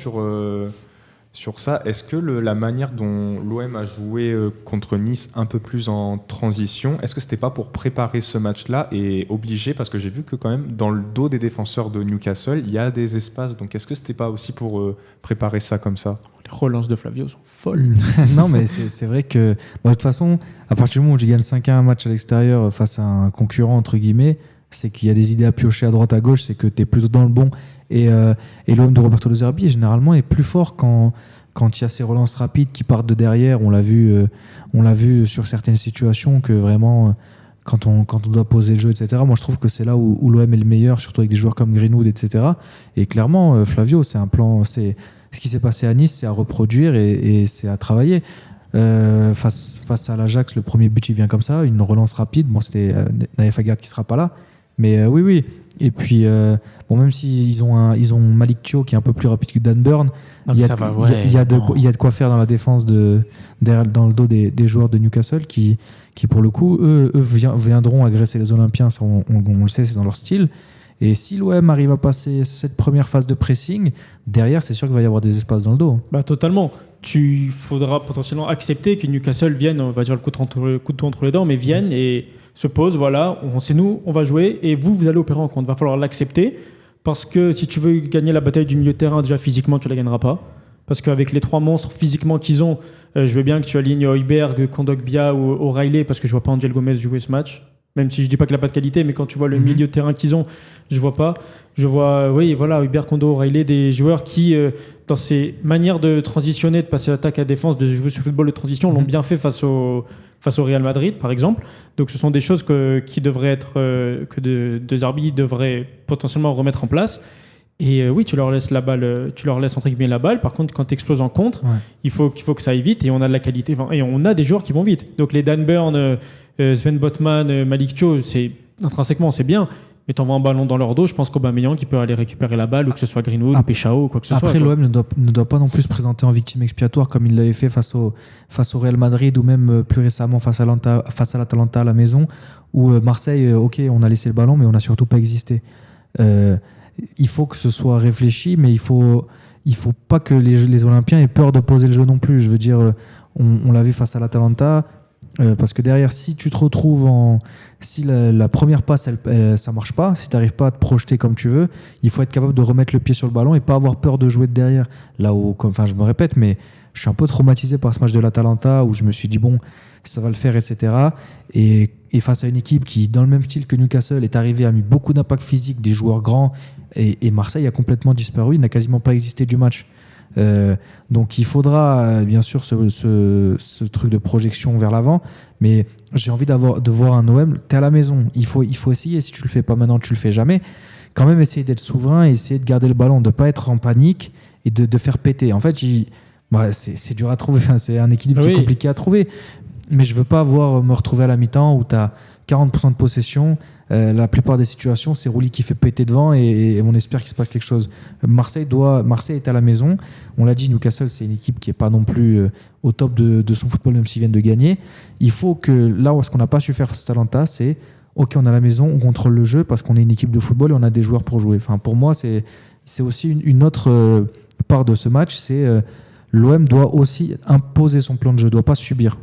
sur ça, est-ce que la manière dont l'OM a joué contre Nice un peu plus en transition, est-ce que c'était pas pour préparer ce match-là et obliger, parce que j'ai vu que quand même dans le dos des défenseurs de Newcastle, il y a des espaces, donc est-ce que c'était pas aussi pour préparer ça comme ça ? Les relances de Flavio sont folles. Non, mais c'est vrai que de toute façon, à partir du moment où tu gagnes 5-1 un match à l'extérieur face à un concurrent entre guillemets, c'est qu'il y a des idées à piocher à droite à gauche, c'est que tu es plutôt dans le bon. Et l'OM de Roberto De Zerbi, généralement, est plus fort quand il y a ces relances rapides qui partent de derrière. On l'a vu sur certaines situations que vraiment, quand on doit poser le jeu, etc. Moi, je trouve que c'est là où l'OM est le meilleur, surtout avec des joueurs comme Greenwood, etc. Et clairement, Flavio, c'est un plan. C'est ce qui s'est passé à Nice, c'est à reproduire et c'est à travailler. Face à l'Ajax, le premier but il vient comme ça, une relance rapide. Bon, c'était Naïf Aguerd qui sera pas là, mais oui. Et puis même s'ils ont Malick Thiaw qui est un peu plus rapide que Dan Burn, il y a de quoi faire dans la défense dans le dos des joueurs de Newcastle qui pour le coup eux viendront agresser les Olympiens, ça, on le sait, c'est dans leur style. Et si l'OM arrive à passer cette première phase de pressing, derrière, c'est sûr qu'il va y avoir des espaces dans le dos. Totalement. Tu faudra potentiellement accepter que Newcastle vienne, on va dire le couteau entre les dents, mais vienne et se pose, voilà, c'est nous, on va jouer, et vous allez opérer en compte. Il va falloir l'accepter, parce que si tu veux gagner la bataille du milieu de terrain, déjà physiquement, tu ne la gagneras pas. Parce qu'avec les 3 monstres physiquement qu'ils ont, je veux bien que tu alignes Højbjerg, Kondogbia ou O'Reilly, parce que je ne vois pas Angel Gomez jouer ce match. Même si je ne dis pas qu'il n'a pas de qualité, mais quand tu vois le milieu de terrain qu'ils ont, je ne vois pas. Je vois, Højbjerg, Kondo, O'Reilly, des joueurs qui, dans ces manières de transitionner, de passer d'attaque à défense, de jouer ce football de transition, l'ont bien fait face au Real Madrid, par exemple. Donc ce sont des choses qui devraient être, que De Zerbi devrait potentiellement remettre en place. Et oui, tu leur laisses la balle, entre guillemets la balle. Par contre, quand tu exploses en contre, il faut que ça aille vite, et on a de la qualité. Et on a des joueurs qui vont vite. Donc les Dan Burn, Sven Botman, Malick Thiaw, intrinsèquement c'est bien, mais t'envoies un ballon dans leur dos, je pense qu'Aubameyang qui peut aller récupérer la balle, ou que ce soit Greenwood ou Peshao ou quoi que ce soit. Après, l'OM ne doit pas non plus se présenter en victime expiatoire comme il l'avait fait face au Real Madrid, ou même plus récemment face à l'Atalanta à la maison, où Marseille, on a laissé le ballon, mais on n'a surtout pas existé. Il faut que ce soit réfléchi, mais il faut pas que les Olympiens aient peur de poser le jeu non plus. Je veux dire, on l'a vu face à l'Atalanta. Parce que derrière, si tu te retrouves si la première passe ça marche pas, si tu n'arrives pas à te projeter comme tu veux, il faut être capable de remettre le pied sur le ballon et pas avoir peur de jouer de derrière. Là où, je me répète, mais je suis un peu traumatisé par ce match de l'Atalanta où je me suis dit bon, ça va le faire, etc. Et face à une équipe qui, dans le même style que Newcastle, est arrivée, a mis beaucoup d'impact physique, des joueurs grands, et Marseille a complètement disparu, il n'a quasiment pas existé du match. Donc il faudra bien sûr ce truc de projection vers l'avant, mais j'ai envie de voir un OM. T'es à la maison, il faut essayer. Si tu le fais pas maintenant, tu le fais jamais. Quand même essayer d'être souverain et essayer de garder le ballon, de pas être en panique et de faire péter. En fait, c'est dur à trouver. C'est un équilibre qui est compliqué à trouver. Mais je veux pas me retrouver à la mi-temps où t'as 40% de possession. La plupart des situations, c'est Rouli qui fait péter devant et on espère qu'il se passe quelque chose. Marseille est à la maison. On l'a dit, Newcastle, c'est une équipe qui n'est pas non plus au top de son football, même s'ils viennent de gagner. Il faut que là où ce qu'on n'a pas su faire face à Atalanta, c'est OK, on est à la maison, on contrôle le jeu parce qu'on est une équipe de football et on a des joueurs pour jouer. Enfin, pour moi, c'est aussi une autre part de ce match. C'est l'OM doit aussi imposer son plan de jeu, doit pas subir.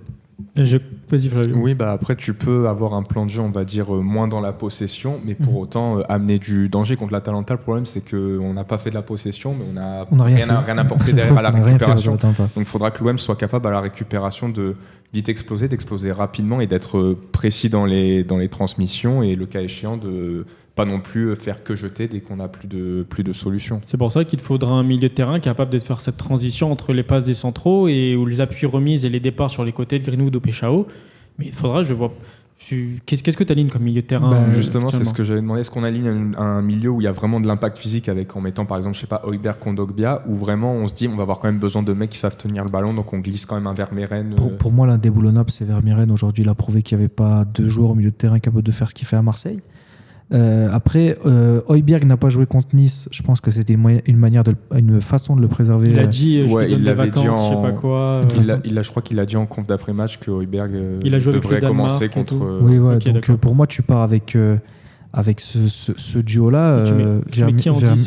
Vas-y, Flavio. Oui, après tu peux avoir un plan de jeu, on va dire, moins dans la possession, mais pour autant amener du danger contre l'Atalanta. Le problème, c'est qu'on n'a pas fait de la possession, mais on n'a rien apporté derrière à la récupération. Donc il faudra que l'OM soit capable à la récupération de vite d'exploser rapidement et d'être précis dans les transmissions, et le cas échéant de pas non plus faire que jeter dès qu'on n'a plus de solutions. C'est pour ça qu'il faudra un milieu de terrain capable de faire cette transition entre les passes des centraux et où les appuis remises et les départs sur les côtés de Greenwood ou Peshao. Mais il faudra, qu'est-ce que tu alignes comme milieu de terrain Justement, c'est ce que j'avais demandé. Est-ce qu'on aligne un milieu où il y a vraiment de l'impact physique en mettant par exemple, je sais pas, Højbjerg, Kondogbia, où vraiment on se dit on va avoir quand même besoin de mecs qui savent tenir le ballon, donc on glisse quand même un Vermeeren. Pour moi, l'indéboulonnable, c'est Vermeeren. Aujourd'hui, il a prouvé qu'il n'y avait pas 2 joueurs au milieu de terrain capables de faire ce qu'il fait à Marseille. Après, Højbjerg n'a pas joué contre Nice. Je pense que c'était une façon de le préserver. Il a dit je lui donne des vacances, je sais pas quoi. Je crois qu'il a dit en conf d'après-match que Højbjerg devrait commencer contre. Oui, okay, donc pour moi, tu pars avec ce duo-là,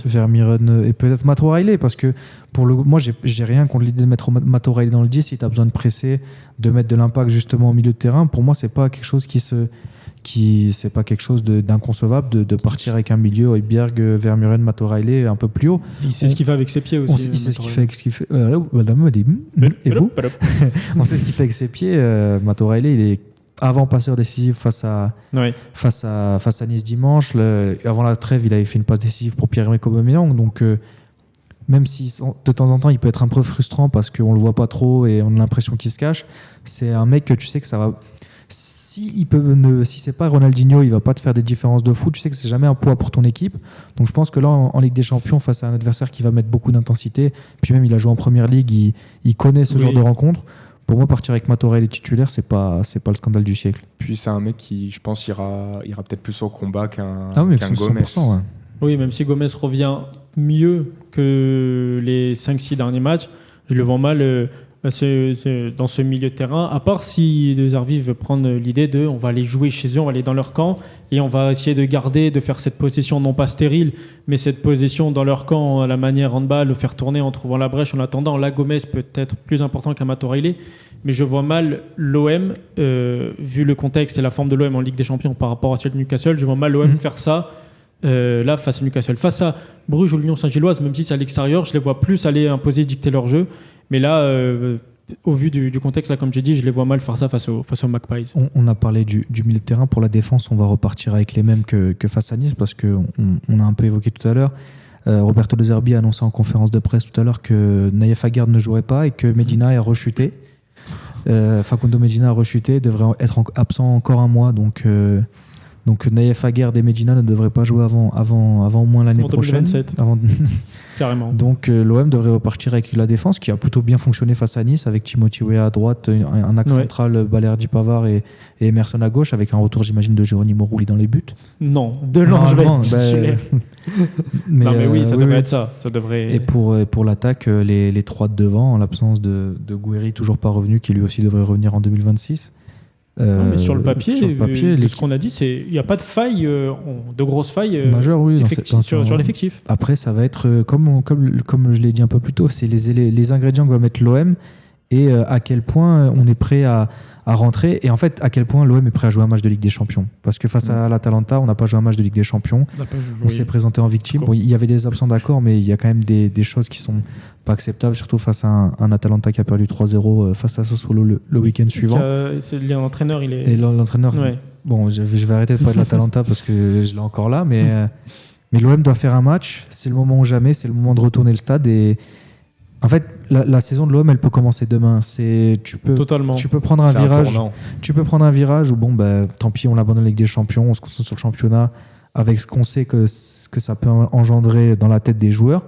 Vermeeren et peut-être Matt O'Reilly, parce que moi, j'ai rien contre l'idée de mettre Matt O'Reilly dans le 10. Si tu as besoin de presser, de mettre de l'impact justement au milieu de terrain, pour moi, c'est pas quelque chose c'est pas quelque chose d'inconcevable de partir avec un milieu Højbjerg, Vermeeren, Matt O'Reilly un peu plus haut. Il sait ce qu'il fait avec ses pieds aussi. Il sait ce qu'il fait avec ce qu'il fait. Et vous on sait ce qu'il fait avec ses pieds. Matt O'Reilly, avant passeur décisif face à Nice dimanche. Avant la trêve, il avait fait une passe décisive pour Pierre-Emerick Aubameyang. Donc, même si de temps en temps, il peut être un peu frustrant parce qu'on le voit pas trop et on a l'impression qu'il se cache, c'est un mec que tu sais que ça va... Si c'est pas Ronaldinho, il va pas te faire des différences de foot. Tu sais que c'est jamais un poids pour ton équipe. Donc je pense que là, en Ligue des Champions, face à un adversaire qui va mettre beaucoup d'intensité, puis même il a joué en Première Ligue, il connaît ce genre de rencontre. Pour moi, partir avec Matorel et titulaire, c'est pas le scandale du siècle. Puis c'est un mec qui, je pense, ira peut-être plus au combat qu'un Gomez. Ouais. Oui, même si Gomez revient mieux que les 5-6 derniers matchs, je le vois mal dans ce milieu de terrain, à part si De Zerbi veut prendre l'idée de on va aller jouer chez eux, on va aller dans leur camp et on va essayer de faire cette possession non pas stérile, mais cette possession dans leur camp à la manière handball, le faire tourner en trouvant la brèche en attendant. Là, Gomez peut être plus important qu'Amato Riley, mais je vois mal l'OM, vu le contexte et la forme de l'OM en Ligue des Champions par rapport à celle de Newcastle, je vois mal l'OM faire ça là face à Newcastle. Face à Bruges ou l'Union Saint-Gilloise, même si c'est à l'extérieur, je les vois plus aller imposer, dicter leur jeu. Mais là, au vu du contexte, là, comme j'ai dit, je les vois mal faire ça face aux Magpies. On a parlé du milieu de terrain. Pour la défense, on va repartir avec les mêmes que face à Nice, parce qu'on a un peu évoqué tout à l'heure. Roberto De Zerbi a annoncé en conférence de presse tout à l'heure que Naïef Aguerd ne jouerait pas et que Medina a rechuté. Facundo Medina a rechuté, devrait être absent encore un mois. Donc Naïef Aguerd et Medina ne devraient pas jouer avant au moins l'année prochaine. 2027. Carrément. Donc l'OM devrait repartir avec la défense qui a plutôt bien fonctionné face à Nice, avec Timothy Weah à droite, un axe central, Balerdi Pavard et Emerson à gauche, avec un retour j'imagine de Geronimo Rulli dans les buts. Non, de Langevin. Mais oui, ça devrait être ça. Ça devrait... Et pour l'attaque, les trois de devant, en l'absence de Gouiri, toujours pas revenu, qui lui aussi devrait revenir en 2026. Mais sur le papier, ce qu'on a dit, il n'y a pas de faille, de grosses failles majeures, sur l'effectif. Après, ça va être, comme je l'ai dit un peu plus tôt, c'est les ingrédients que va mettre l'OM et à quel point on est prêt à rentrer. Et en fait, à quel point l'OM est prêt à jouer un match de Ligue des Champions. Parce que face à l'Atalanta, on n'a pas joué un match de Ligue des Champions. On s'est présenté en victime. Bon, il y avait des absents, d'accord, mais il y a quand même des choses qui sont pas acceptables, surtout face à un Atalanta qui a perdu 3-0 face à Sassuolo le week-end suivant. L'entraîneur, il est... Et l'entraîneur, bon, je vais arrêter de parler de l'Atalanta parce que je l'ai encore là, mais l'OM doit faire un match. C'est le moment ou jamais, c'est le moment de retourner le stade. Et en fait, la saison de l'OM, elle peut commencer demain. Tu peux prendre un virage. Tu peux prendre un virage où tant pis, on l'abandonne la Ligue des Champions, on se concentre sur le championnat avec ce qu'on sait que ça peut engendrer dans la tête des joueurs.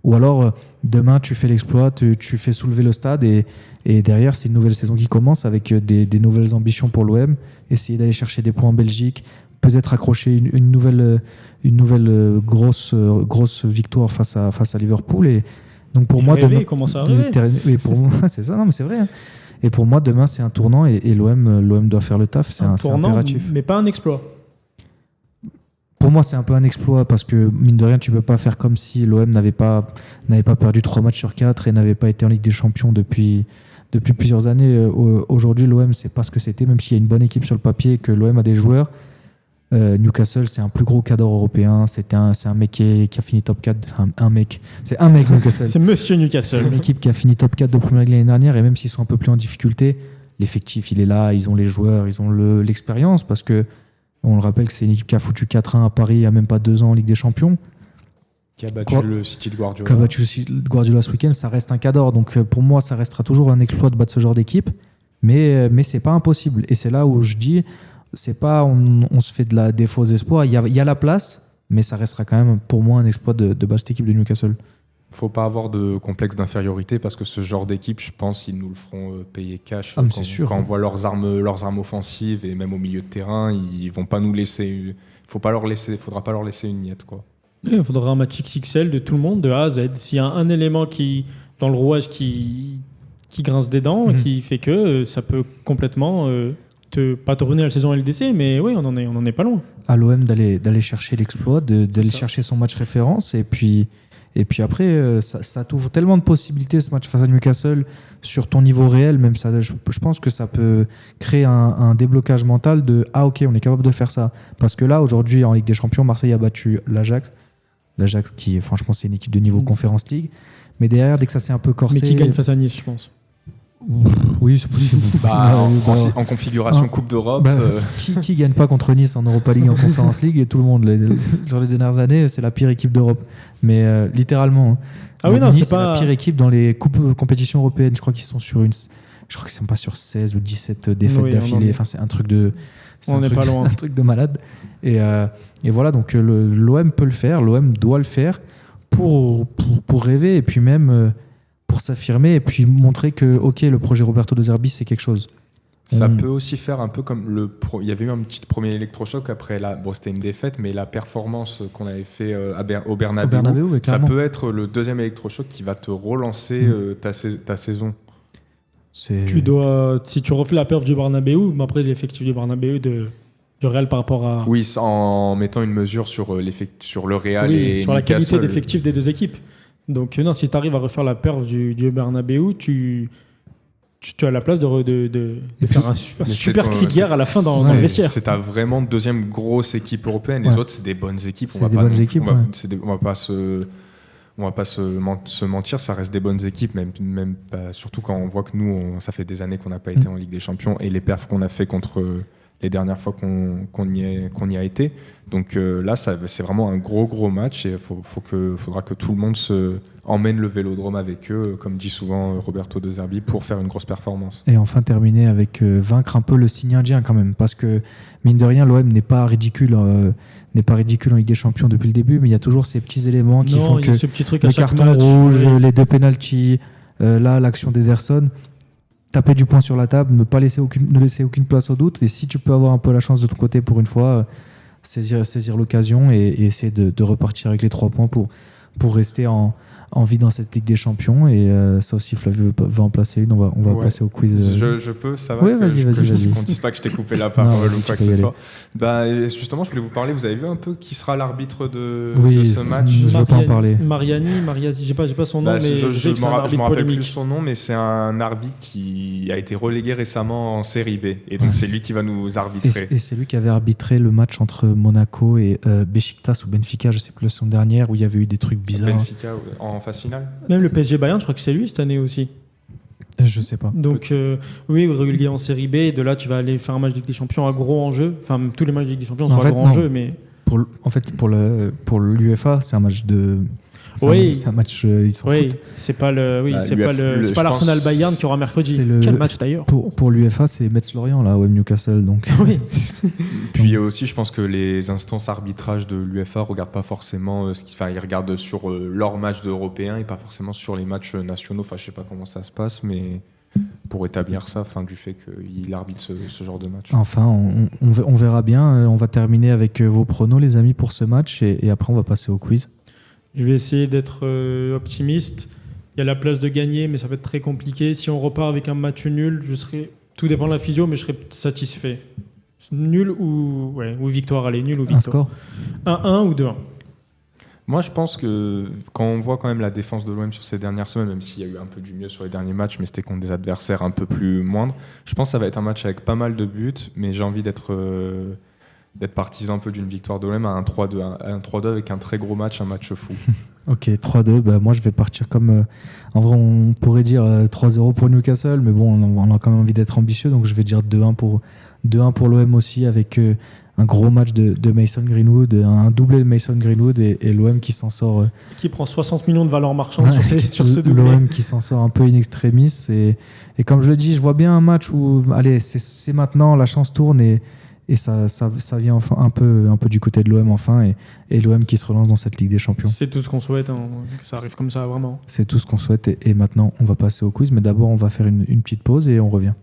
Ou alors demain tu fais l'exploit, tu fais soulever le stade et derrière c'est une nouvelle saison qui commence avec des nouvelles ambitions pour l'OM, essayer d'aller chercher des points en Belgique, peut-être accrocher une nouvelle grosse victoire face à Liverpool. Et donc pour moi demain, commence à rêver. Pour moi, c'est ça, non mais c'est vrai. Et pour moi demain c'est un tournant et l'OM doit faire le taf, c'est un tournant, impératif. Mais pas un exploit. Pour moi, c'est un peu un exploit parce que, mine de rien, tu ne peux pas faire comme si l'OM n'avait pas perdu 3 matchs sur 4 et n'avait pas été en Ligue des Champions depuis plusieurs années. Aujourd'hui, l'OM, c'est pas ce que c'était, même s'il y a une bonne équipe sur le papier et que l'OM a des joueurs. Newcastle, c'est un plus gros cadre européen. C'est un mec qui a fini top 4. C'est un mec, Newcastle. C'est monsieur Newcastle. C'est une équipe qui a fini top 4 de Première Ligue l'année dernière et même s'ils sont un peu plus en difficulté, l'effectif, il est là, ils ont les joueurs, ils ont l'expérience parce que on le rappelle que c'est une équipe qui a foutu 4-1 à Paris il n'y a même pas 2 ans en Ligue des Champions. Qui a battu le City de Guardiola. Qui a battu le City de Guardiola ce week-end. Ça reste un cadre. Donc pour moi, ça restera toujours un exploit de battre ce genre d'équipe. Mais c'est pas impossible. Et c'est là où je dis, c'est pas on se fait des faux espoirs. Il y a la place, mais ça restera quand même pour moi un exploit de battre cette équipe de Newcastle. Faut pas avoir de complexe d'infériorité parce que ce genre d'équipe, je pense, ils nous le feront payer cash. C'est sûr. Quand on voit leurs armes offensives et même au milieu de terrain, ils vont pas nous laisser. Faudra pas leur laisser une miette, quoi. Il faudra un match XXL de tout le monde, de A à Z. S'il y a un élément dans le rouage qui grince des dents, qui fait que ça peut complètement pas te ruiner la saison LDC, mais oui, on en est pas loin. À l'OM d'aller chercher l'exploit, d'aller chercher son match référence et puis après, ça t'ouvre tellement de possibilités ce match face à Newcastle sur ton niveau réel. Même ça, je pense que ça peut créer un déblocage mental de « Ah ok, on est capable de faire ça ». Parce que là, aujourd'hui, en Ligue des Champions, Marseille a battu l'Ajax. L'Ajax qui, franchement, c'est une équipe de niveau Conference League. Mais derrière, dès que ça s'est un peu corsé... Mais qui gagne face à Nice, je pense. Oui, c'est possible. En configuration Coupe d'Europe. Qui gagne pas contre Nice en Europa League, en Conference League, et tout le monde, sur les dernières années, c'est la pire équipe d'Europe. Mais littéralement. Ah oui, non, Nice, c'est pas la pire équipe dans les compétitions européennes. Je crois qu'ils sont sur je crois qu'ils sont pas sur 16 ou 17 défaites d'affilée. Enfin, c'est un truc de. On n'est pas loin. Un truc de malade. Et voilà, donc l'OM peut le faire, l'OM doit le faire pour rêver et puis même pour s'affirmer et puis montrer que le projet Roberto De Zerbi, c'est quelque chose. Ça peut aussi faire un peu comme il y avait eu un petit premier électrochoc après c'était une défaite, mais la performance qu'on avait fait au Bernabéu, ça peut être le deuxième électrochoc qui va te relancer ta saison. Si tu refais la perf du Bernabéu, mais après l'effectif du Bernabéu du Real par rapport à... Oui, en mettant une mesure sur le Real et sur la qualité d'effectif des deux équipes. Donc non, si tu arrives à refaire la perf du Bernabéu, tu as la place de faire un super cri de guerre à la fin dans le vestiaire. C'est ta vraiment deuxième grosse équipe européenne. Les autres, c'est des bonnes équipes. On va pas se mentir, ça reste des bonnes équipes, même surtout quand on voit que nous, ça fait des années qu'on n'a pas été en Ligue des Champions et les perfs qu'on a fait contre les dernières fois qu'on y a été. Donc là, c'est vraiment un gros match et faudra que tout le monde emmène le Vélodrome avec eux, comme dit souvent Roberto De Zerbi, pour faire une grosse performance. Et enfin terminer avec vaincre un peu le signe indien quand même, parce que mine de rien, l'OM n'est pas ridicule en Ligue des Champions depuis le début, mais il y a toujours ces petits éléments qui font que le carton rouge, les 2 pénaltys, l'action d'Ederson, taper du poing sur la table, ne laisser aucune place au doute, et si tu peux avoir un peu la chance de ton côté pour une fois, saisir l'occasion et essayer de repartir avec les 3 points pour rester en vie dans cette Ligue des Champions. Et ça aussi, Flavio veut en placer une. On va passer au quiz. Je peux, ça va. Oui, vas-y. Qu'on dise pas que je t'ai coupé la parole ou quoi que ce soit. Justement, je voulais vous parler. Vous avez vu un peu qui sera l'arbitre de ce match? Je ne veux pas en parler. Mariasi, j'ai pas son nom, mais je me rappelle plus son nom, mais c'est un arbitre qui a été relégué récemment en Série B, et donc c'est lui qui va nous arbitrer. Et c'est lui qui avait arbitré le match entre Monaco et Beşiktaş ou Benfica, je sais plus la saison dernière, où il y avait eu des trucs bizarres. Benfica en phase finale. Même le PSG Bayern, je crois que c'est lui cette année aussi. Je sais pas. Donc oui, relégué en Série B, et de là tu vas aller faire un match de Ligue des Champions à gros enjeu. Enfin, tous les matchs de Ligue des Champions sont à gros enjeu, mais pour l'UEFA, c'est un match de. C'est un match, ils s'en foutent. C'est pas l'Arsenal Bayern qui aura mercredi. Quel match d'ailleurs. Pour l'UEFA, c'est Metz-Lorient là, Newcastle, donc. Oui. Puis aussi, je pense que les instances arbitrage de l'UEFA regardent pas forcément ils regardent sur leurs matchs d'Européens et pas forcément sur les matchs nationaux. Enfin, je sais pas comment ça se passe, mais pour établir ça, du fait qu'il arbitre ce genre de match. Enfin, on verra bien. On va terminer avec vos pronos, les amis, pour ce match, et après on va passer au quiz. Je vais essayer d'être optimiste. Il y a la place de gagner, mais ça va être très compliqué. Si on repart avec un match nul, tout dépend de la physio, mais je serai satisfait. Nul ou victoire, allez, nul ou victoire. Un score 1-1 ou 2-1. Moi, je pense que quand on voit quand même la défense de l'OM sur ces dernières semaines, même s'il y a eu un peu du mieux sur les derniers matchs, mais c'était contre des adversaires un peu plus moindres, je pense que ça va être un match avec pas mal de buts, mais j'ai envie d'être partisan un peu d'une victoire de l'OM à un 3-2 avec un très gros match, un match fou. Ok, 3-2, moi je vais partir comme... en vrai, on pourrait dire 3-0 pour Newcastle, mais bon, on a quand même envie d'être ambitieux, donc je vais dire 2-1 pour l'OM aussi, avec un gros match de Mason Greenwood, un doublé de Mason Greenwood, et l'OM qui s'en sort... qui prend 60 millions de valeur marchande sur ce doublé. L'OM qui s'en sort un peu in extremis, et comme je le dis, je vois bien un match où, allez, c'est maintenant, la chance tourne, et ça vient enfin un peu du côté de l'OM enfin, et l'OM qui se relance dans cette Ligue des Champions. C'est tout ce qu'on souhaite, que ça arrive comme ça, vraiment. C'est tout ce qu'on souhaite, et maintenant on va passer au quiz, mais d'abord on va faire une petite pause et on revient.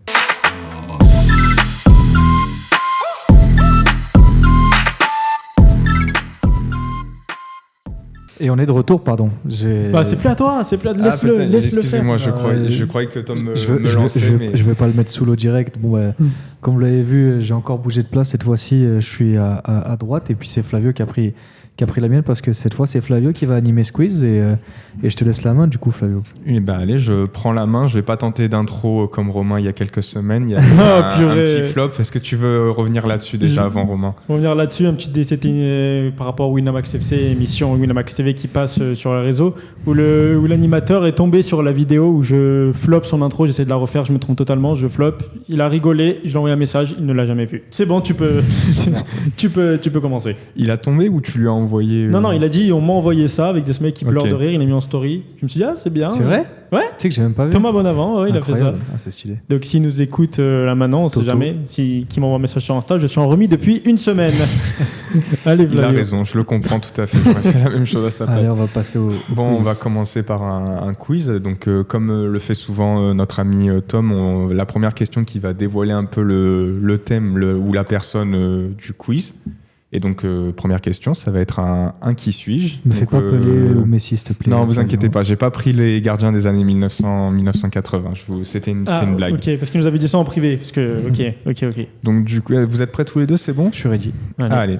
Et on est de retour, pardon. C'est plus à toi, laisse-le faire. Excusez-moi, je croyais que Tom me lançait. Je vais pas le mettre sous l'eau direct. Bon, comme vous l'avez vu, j'ai encore bougé de place. Cette fois-ci, je suis à droite, et puis c'est Flavio qui qui a pris la mienne parce que cette fois, c'est Flavio qui va animer ce quiz et je te laisse la main, du coup, Flavio. Eh ben, allez, je prends la main. Je vais pas tenter d'intro comme Romain il y a quelques semaines. Il y a un petit flop. Est-ce que tu veux revenir là-dessus déjà avant, Romain? Revenir là-dessus, un petit c'était par rapport au Winamax FC, émission Winamax TV qui passe sur le réseau, où l'animateur est tombé sur la vidéo où je flop son intro. J'essaie de la refaire, je me trompe totalement, je flop. Il a rigolé, je lui ai envoyé un message, il ne l'a jamais vu. C'est bon, tu peux commencer. Il a tombé ou tu lui as envoyé Non, il a dit on m'a envoyé ça avec des mecs qui pleurent de rire. Il a mis en story. Je me suis dit c'est bien. C'est vrai? Ouais. Tu sais que j'ai même pas vu. Thomas Bonavent, il a fait ça. Ah, c'est stylé. Donc s'il nous écoute là maintenant, on sait jamais. Qui m'envoie un message sur Insta, je suis en remis depuis une semaine. Allez, Flavio. Il a raison, je le comprends tout à fait. J'aurais fait la même chose à sa place. Allez, on va passer au Bon, quiz. on va commencer par un quiz. Donc, comme le fait souvent notre ami Tom, la première question qui va dévoiler un peu le thème ou la personne du quiz. Et donc, première question, ça va être un qui suis-je. Me fais pas Pelé ou Messi, s'il te plaît. Non, vous inquiétez pas, j'ai pas pris les gardiens des années 1980. C'était une blague. Ok, parce qu'il nous avait dit ça en privé. Parce que, ok. Donc, du coup, vous êtes prêts tous les deux, c'est bon? Je suis ready. Allez.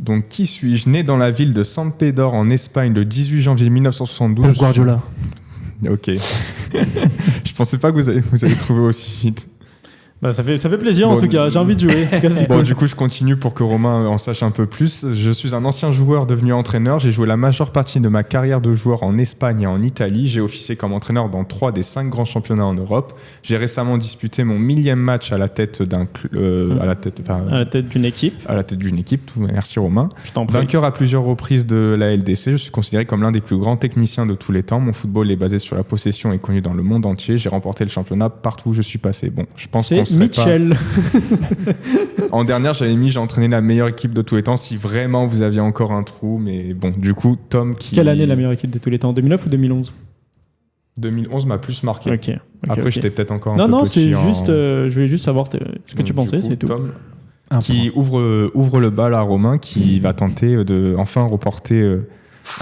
Donc, qui suis-je? Né dans la ville de Sampedor en Espagne le 18 janvier 1972. Guardiola. Ok. Je pensais pas que vous allez trouver aussi vite. Bah, ça fait plaisir en tout cas, j'ai envie de jouer. Bon, du coup, je continue pour que Romain en sache un peu plus. Je suis un ancien joueur devenu entraîneur. J'ai joué la majeure partie de ma carrière de joueur en Espagne et en Italie. J'ai officié comme entraîneur dans 3 des 5 grands championnats en Europe. J'ai récemment disputé mon 1000e match à la tête à la tête d'une équipe. À la tête d'une équipe. Merci Romain. Je t'en prie. Vainqueur à plusieurs reprises de la LDC, je suis considéré comme l'un des plus grands techniciens de tous les temps. Mon football est basé sur la possession et connu dans le monde entier. J'ai remporté le championnat partout où je suis passé. Bon, je pense qu'on serait Mitchell. En dernière, j'ai entraîné la meilleure équipe de tous les temps si vraiment vous aviez encore un trou. Mais bon, du coup, Tom qui... Quelle année la meilleure équipe de tous les temps? 2009 ou 2011? 2011 m'a plus marqué. Ok. Après, j'étais peut-être encore un peu petit. Non, c'est juste... je voulais juste savoir ce que tu pensais, c'est tout. Tom qui ouvre le bal à Romain qui va tenter de enfin reporter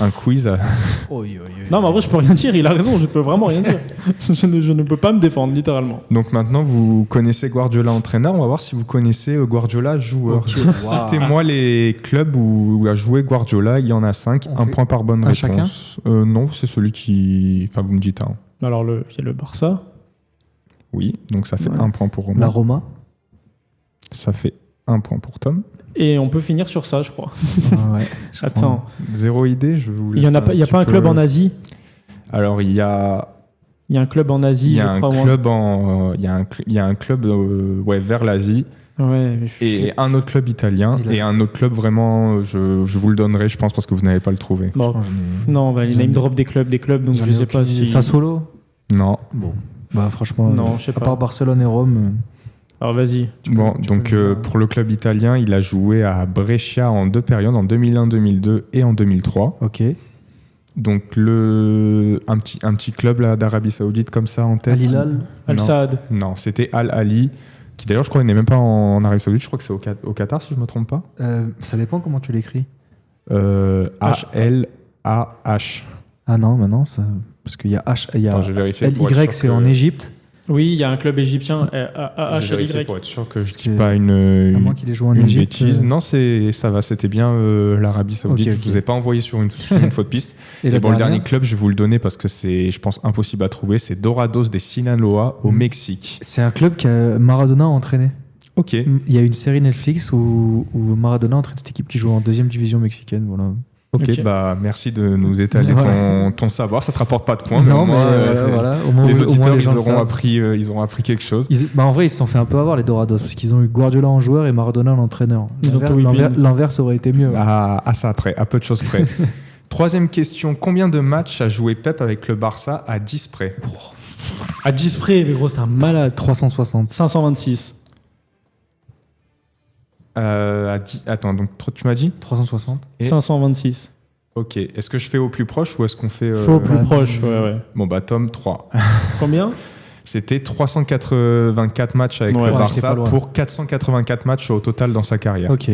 un quiz. Non, mais en vrai, je peux rien dire. Il a raison, je peux vraiment rien dire. je ne peux pas me défendre, littéralement. Donc maintenant, vous connaissez Guardiola entraîneur. On va voir si vous connaissez Guardiola joueur. Okay. Citez-moi les clubs où a joué Guardiola. Il y en a 5. Un point par bonne réponse. Non, c'est celui qui... Enfin, vous me dites. Alors, il y a le Barça. Oui, donc ça fait 1 point pour Romain. La Roma. Ça fait 1 point pour Tom. Et on peut finir sur ça, je crois. Attends. Zéro idée, je vous laisse. Il n'y a pas un club en Asie? Alors, il y a un club en Asie, il y a un club vers l'Asie. Ouais, et un autre club italien et un autre club vraiment, je vous le donnerai, je pense, parce que vous n'allez pas le trouver. Bon. Non, il name drop des clubs, donc je sais pas si... Sassuolo? Non. Bon. Bah franchement, non, je sais pas. À part Barcelone et Rome... Alors vas-y. Bon, donc pour le club italien, il a joué à Brescia en 2 périodes, en 2001-2002 et en 2003. Ok. Donc un petit club là, d'Arabie Saoudite comme ça en tête. Al Hilal? Al Saad? Non, c'était Al Ali, qui d'ailleurs je crois n'est même pas en Arabie Saoudite, je crois que c'est au Qatar si je me trompe pas. Ça dépend comment tu l'écris. H-L-A-H. Ah non, maintenant, parce qu'il y a H, il y a Attends, je vais vérifier LY, c'est en Égypte. Oui, il y a un club égyptien, Je vais vérifier pour être sûr que je Parce dis pas une à moins qu'il ait joué en Égypte. bêtise. Non, ça va, c'était bien l'Arabie Saoudite. Okay. Je vous ai pas envoyé sur une faute piste. Et bon, le dernier club, je vais vous le donner parce que c'est, je pense, impossible à trouver. C'est Dorados de Sinaloa au Mexique. C'est un club que Maradona a entraîné. Ok. Il y a une série Netflix où Maradona entraîne cette équipe qui joue en 2e division mexicaine. Voilà. Ok, bah merci de nous étaler ton savoir. Ça te rapporte pas de points, mais non, au moins, au moins les auditeurs, les gens ils auront appris quelque chose. En vrai, ils se sont fait un peu avoir les Dorados parce qu'ils ont eu Guardiola en joueur et Maradona en entraîneur. L'inverse aurait été mieux. À ça après, à peu de choses près. Troisième question, combien de matchs a joué Pep avec le Barça à 10 près? À 10 près, mais gros, c'est un malade. 360. 526. Attends, donc tu m'as dit 360 et 526. Ok, est-ce que je fais au plus proche ou est-ce qu'on fait... Faut au plus proche, ouais. Bon bah Tom, 3. Combien? C'était 384 matchs avec le Barça pour 484 matchs au total dans sa carrière. Ok.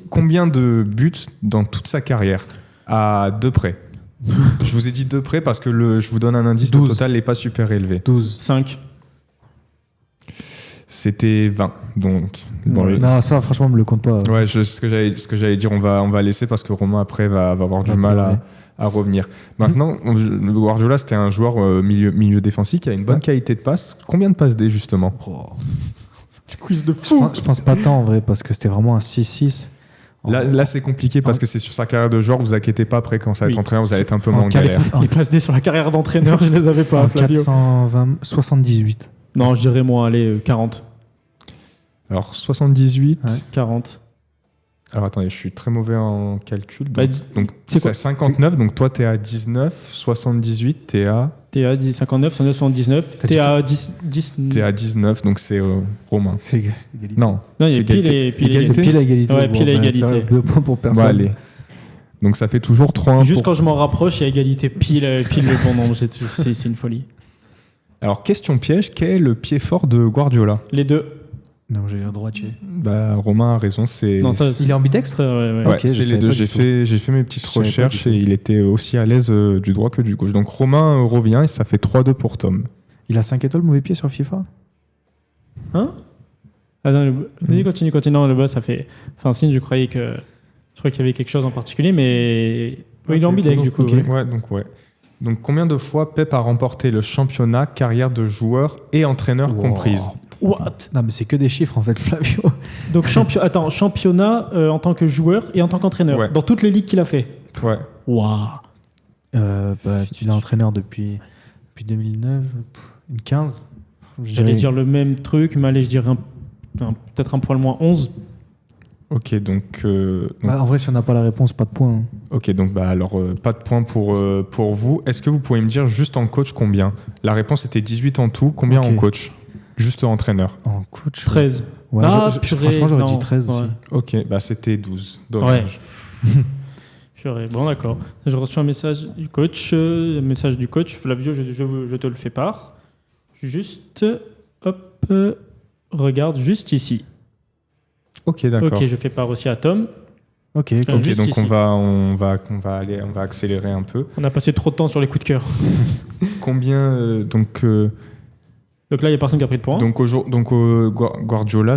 Combien de buts dans toute sa carrière? À 2 près. Je vous ai dit 2 près parce que je vous donne un indice, 12. le total n'est pas super élevé. 5. C'était 20. Donc, non, ça, franchement, on me le compte pas. Ouais, ce que j'allais dire, on va laisser parce que Romain, après, va avoir du mal à revenir. Maintenant, Guardiola, c'était un joueur milieu défensif qui a une bonne qualité de passe. Combien de passes D, justement? Quiz de fou. Je pense pas tant, en vrai, parce que c'était vraiment un 6-6. Là, c'est compliqué parce que c'est sur sa carrière de joueur. Vous inquiétez pas, après, quand ça va être entraîneur, vous allez être un peu moins en galère. Les passes D sur la carrière d'entraîneur, je les avais pas, Flavio. 78. Non, je dirais moins, allez, 40. Alors, 78. 40. Alors, attendez, je suis très mauvais en calcul. Donc c'est à 59, donc toi, t'es à 19. 78, t'es à... T'es à 59, 79. T'es à 10. T'es à 19, donc c'est Romain. C'est égalité. Non, il y a pile et égalité. C'est pile à égalité. Ouais, pile à égalité. 2 points pour personne. Bon, allez. Donc ça fait toujours 3-1. Juste quand je m'en rapproche, il y a égalité pile le bon nombre. C'est une folie. Alors, question piège, quel est le pied fort de Guardiola? Les deux. Non, j'ai l'air droitier. Romain a raison, c'est... Non, il est ambidextre. Ouais, okay, c'est les deux. J'ai fait mes petites recherches et il était aussi à l'aise du droit que du gauche. Donc Romain revient et ça fait 3-2 pour Tom. Il a 5 étoiles mauvais pied sur FIFA? Hein? Ah non, vas-y, continue. Non, le bas, ça fait... Enfin, signe, je croyais qu'il y avait quelque chose en particulier, mais... Oui, il est ambidextre, du coup. Okay. Ouais. Donc, combien de fois Pep a remporté le championnat, carrière de joueur et entraîneur comprise? What? Non, mais c'est que des chiffres en fait, Flavio. Donc championnat en tant que joueur et en tant qu'entraîneur, dans toutes les ligues qu'il a fait. Ouais. Waouh. Il est entraîneur depuis 2009, une 15. J'allais dire le même truc, mais allez, je dirais peut-être un poil moins 11. Ok, donc... en vrai, si on n'a pas la réponse, pas de points. Hein. Ok, donc alors pas de points pour vous. Est-ce que vous pouvez me dire juste en coach combien? La réponse était 18 en tout. Combien en coach? Juste entraîneur. En coach 13. Ouais, franchement, j'aurais dit 13 aussi. Ok, c'était 12. Dommage. Ouais. Bon, d'accord. Je reçois un message du coach. Flavio, je te le fais part. Juste, hop, regarde juste ici. Ok, d'accord. Ok, je fais part aussi à Tom. Ok, donc ici. on va accélérer un peu. On a passé trop de temps sur les coups de cœur. Combien Donc là, il n'y a personne qui a pris de points. Donc Guardiola,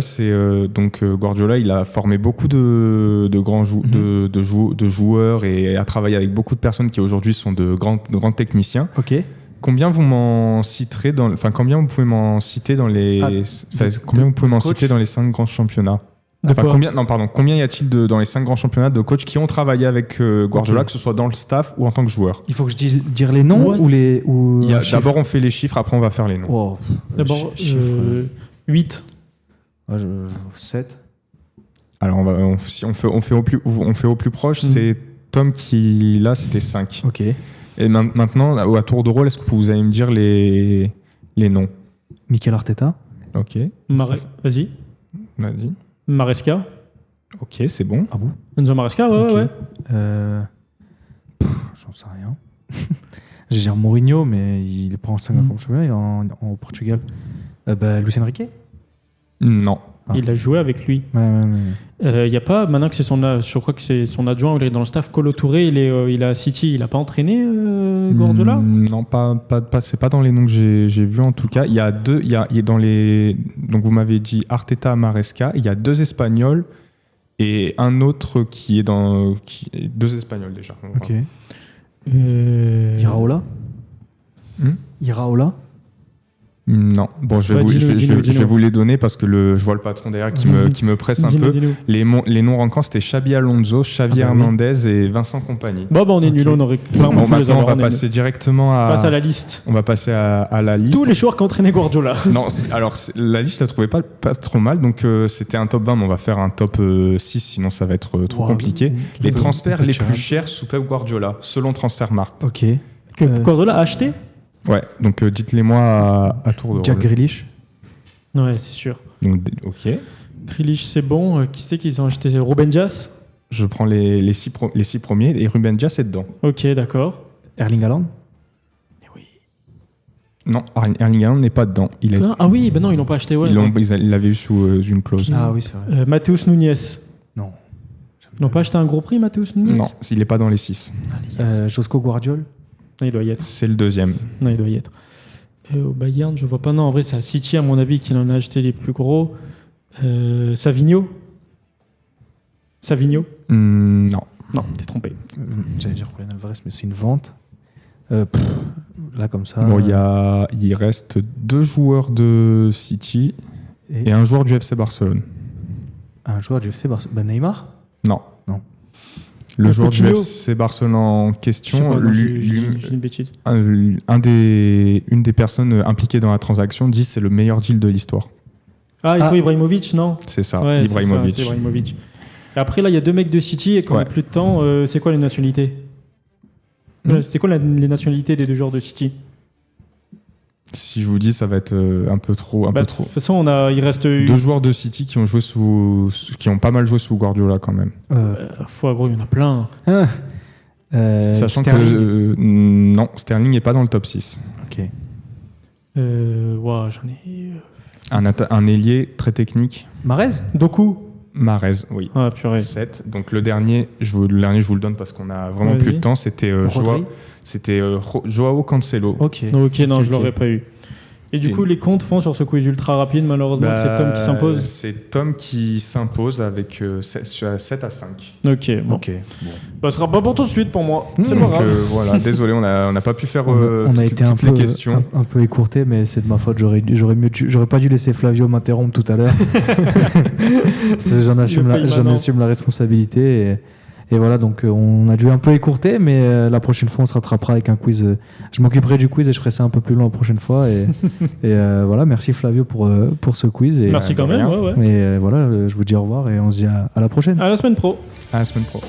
Guardiola, il a formé beaucoup de grands de joueurs et a travaillé avec beaucoup de personnes qui aujourd'hui sont de grands techniciens. Ok. Combien vous m'en citerez combien vous pouvez m'en citer dans les combien vous pouvez m'en citer dans les 5 grands championnats? Combien y a-t-il dans les 5 grands championnats de coachs qui ont travaillé avec Guardiola, que ce soit dans le staff ou en tant que joueur? Il faut que je dise les noms ou d'abord on fait les chiffres, après on va faire les noms. Oh, d'abord 8. 7. Alors on fait au plus proche, c'est Tom qui là c'était 5. Ok. Et maintenant à tour de rôle, est-ce que vous allez me dire les noms? Mikel Arteta. Ok. Vas-y. Maresca. Ok, c'est bon. Ah bon? Enzo Maresca, ouais. J'en sais rien. J'ai dit Mourinho, mais il est pas en 5 comme championnat, il est au Portugal. Luis Enrique? Non. Il a joué avec lui. Ouais. Y a pas, maintenant que je crois que c'est son adjoint, il est dans le staff, Kolo Touré, il est à City, il a pas entraîné Guardiola? Non, c'est pas dans les noms que j'ai vus en tout cas. Il y a dans les, donc vous m'avez dit Arteta, Maresca, il y a 2 Espagnols et un autre qui est dans 2 Espagnols déjà. Ok. Iraola? Iraola? Non. Bon, je vais vous les donner parce que je vois le patron derrière qui me presse un peu. Les noms ranquants, c'était Xabi Alonso, Xavi Hernandez et Vincent Compagnie. Bon, on est nul, on aurait clairement pu les avoir. On va passer directement à la liste. On va passer à la liste. Tous les joueurs qui entraînaient Guardiola. Non, la liste, je la trouvais pas trop mal. Donc, c'était un top 20, mais on va faire un top 6, sinon ça va être trop compliqué. Les transferts les plus chers sous Pep Guardiola, selon Transfermarkt. Ok. Que Guardiola a acheté? Ouais, donc dites-les-moi à tour de rôle. Jack Grealish. Ouais, c'est sûr. Donc, ok. Grealish, c'est bon. Qui c'est qu'ils ont acheté? Ruben Dias? Je prends les 6 premiers et Ruben Dias est dedans. Ok, d'accord. Erling Haaland? Oui. Non, Erling Haaland n'est pas dedans. Ah oui, non, ils l'ont pas acheté. Ouais, ils l'avaient eu sous une clause. Ah oui, c'est vrai. Mateus Nunes? Non. Ils n'ont pas acheté un gros prix, Mateus Nunes? Non, il n'est pas dans les 6. Josko Guardiol? Non, il doit y être. C'est le 2e. Non, il doit y être. Au Bayern, je vois pas. Non, en vrai, c'est à City, à mon avis, qu'il en a acheté les plus gros. Savigno. Non. Non, t'es trompé. J'allais dire Julian Alvarez, mais c'est une vente. Là, comme ça. Bon, il reste 2 joueurs de City et un joueur du FC Barcelone. Un joueur du FC Barcelone. Neymar ? Non. Le joueur du FC Barcelone en question, une bêtise. Une des personnes impliquées dans la transaction dit que c'est le meilleur deal de l'histoire. Ibrahimovic, non ? C'est ça, ouais, Ibrahimovic. C'est Ibrahimovic. Et après, là, il y a 2 mecs de City et quand on a plus de temps, c'est quoi les nationalités ? C'est quoi les nationalités des 2 joueurs de City ? Si je vous dis, ça va être un peu trop. De toute façon, il reste 2 joueurs de City qui ont pas mal joué sous Guardiola quand même. Gros, il y en a plein. Sachant Sterling. que non, Sterling n'est pas dans le top 6. Ok. J'en ai. Un ailier très technique. Mahrez ? Doku. Mahrez, oui. Ah, purée. 7. Donc le dernier, je vous le donne parce qu'on a vraiment plus de temps. C'était Joao Cancelo. Ok, je l'aurais pas eu. Et du coup, les comptes font sur ce quiz ultra rapide, malheureusement, que c'est Tom qui s'impose. C'est Tom qui s'impose avec 7 à 5. Ok, bon. Ce sera pas pour tout de suite pour moi. C'est pas grave. Voilà, désolé, on n'a pas pu faire on a été toutes les questions. Un peu écourté, mais c'est de ma faute. J'aurais pas dû laisser Flavio m'interrompre tout à l'heure. J'en assume la responsabilité. Et voilà, donc on a dû un peu écourter, mais la prochaine fois, on se rattrapera avec un quiz. Je m'occuperai du quiz et je ferai ça un peu plus long la prochaine fois. Et voilà, merci Flavio pour ce quiz. Et, merci quand même. Et voilà, je vous dis au revoir et on se dit à la prochaine. À la semaine pro. À la semaine pro.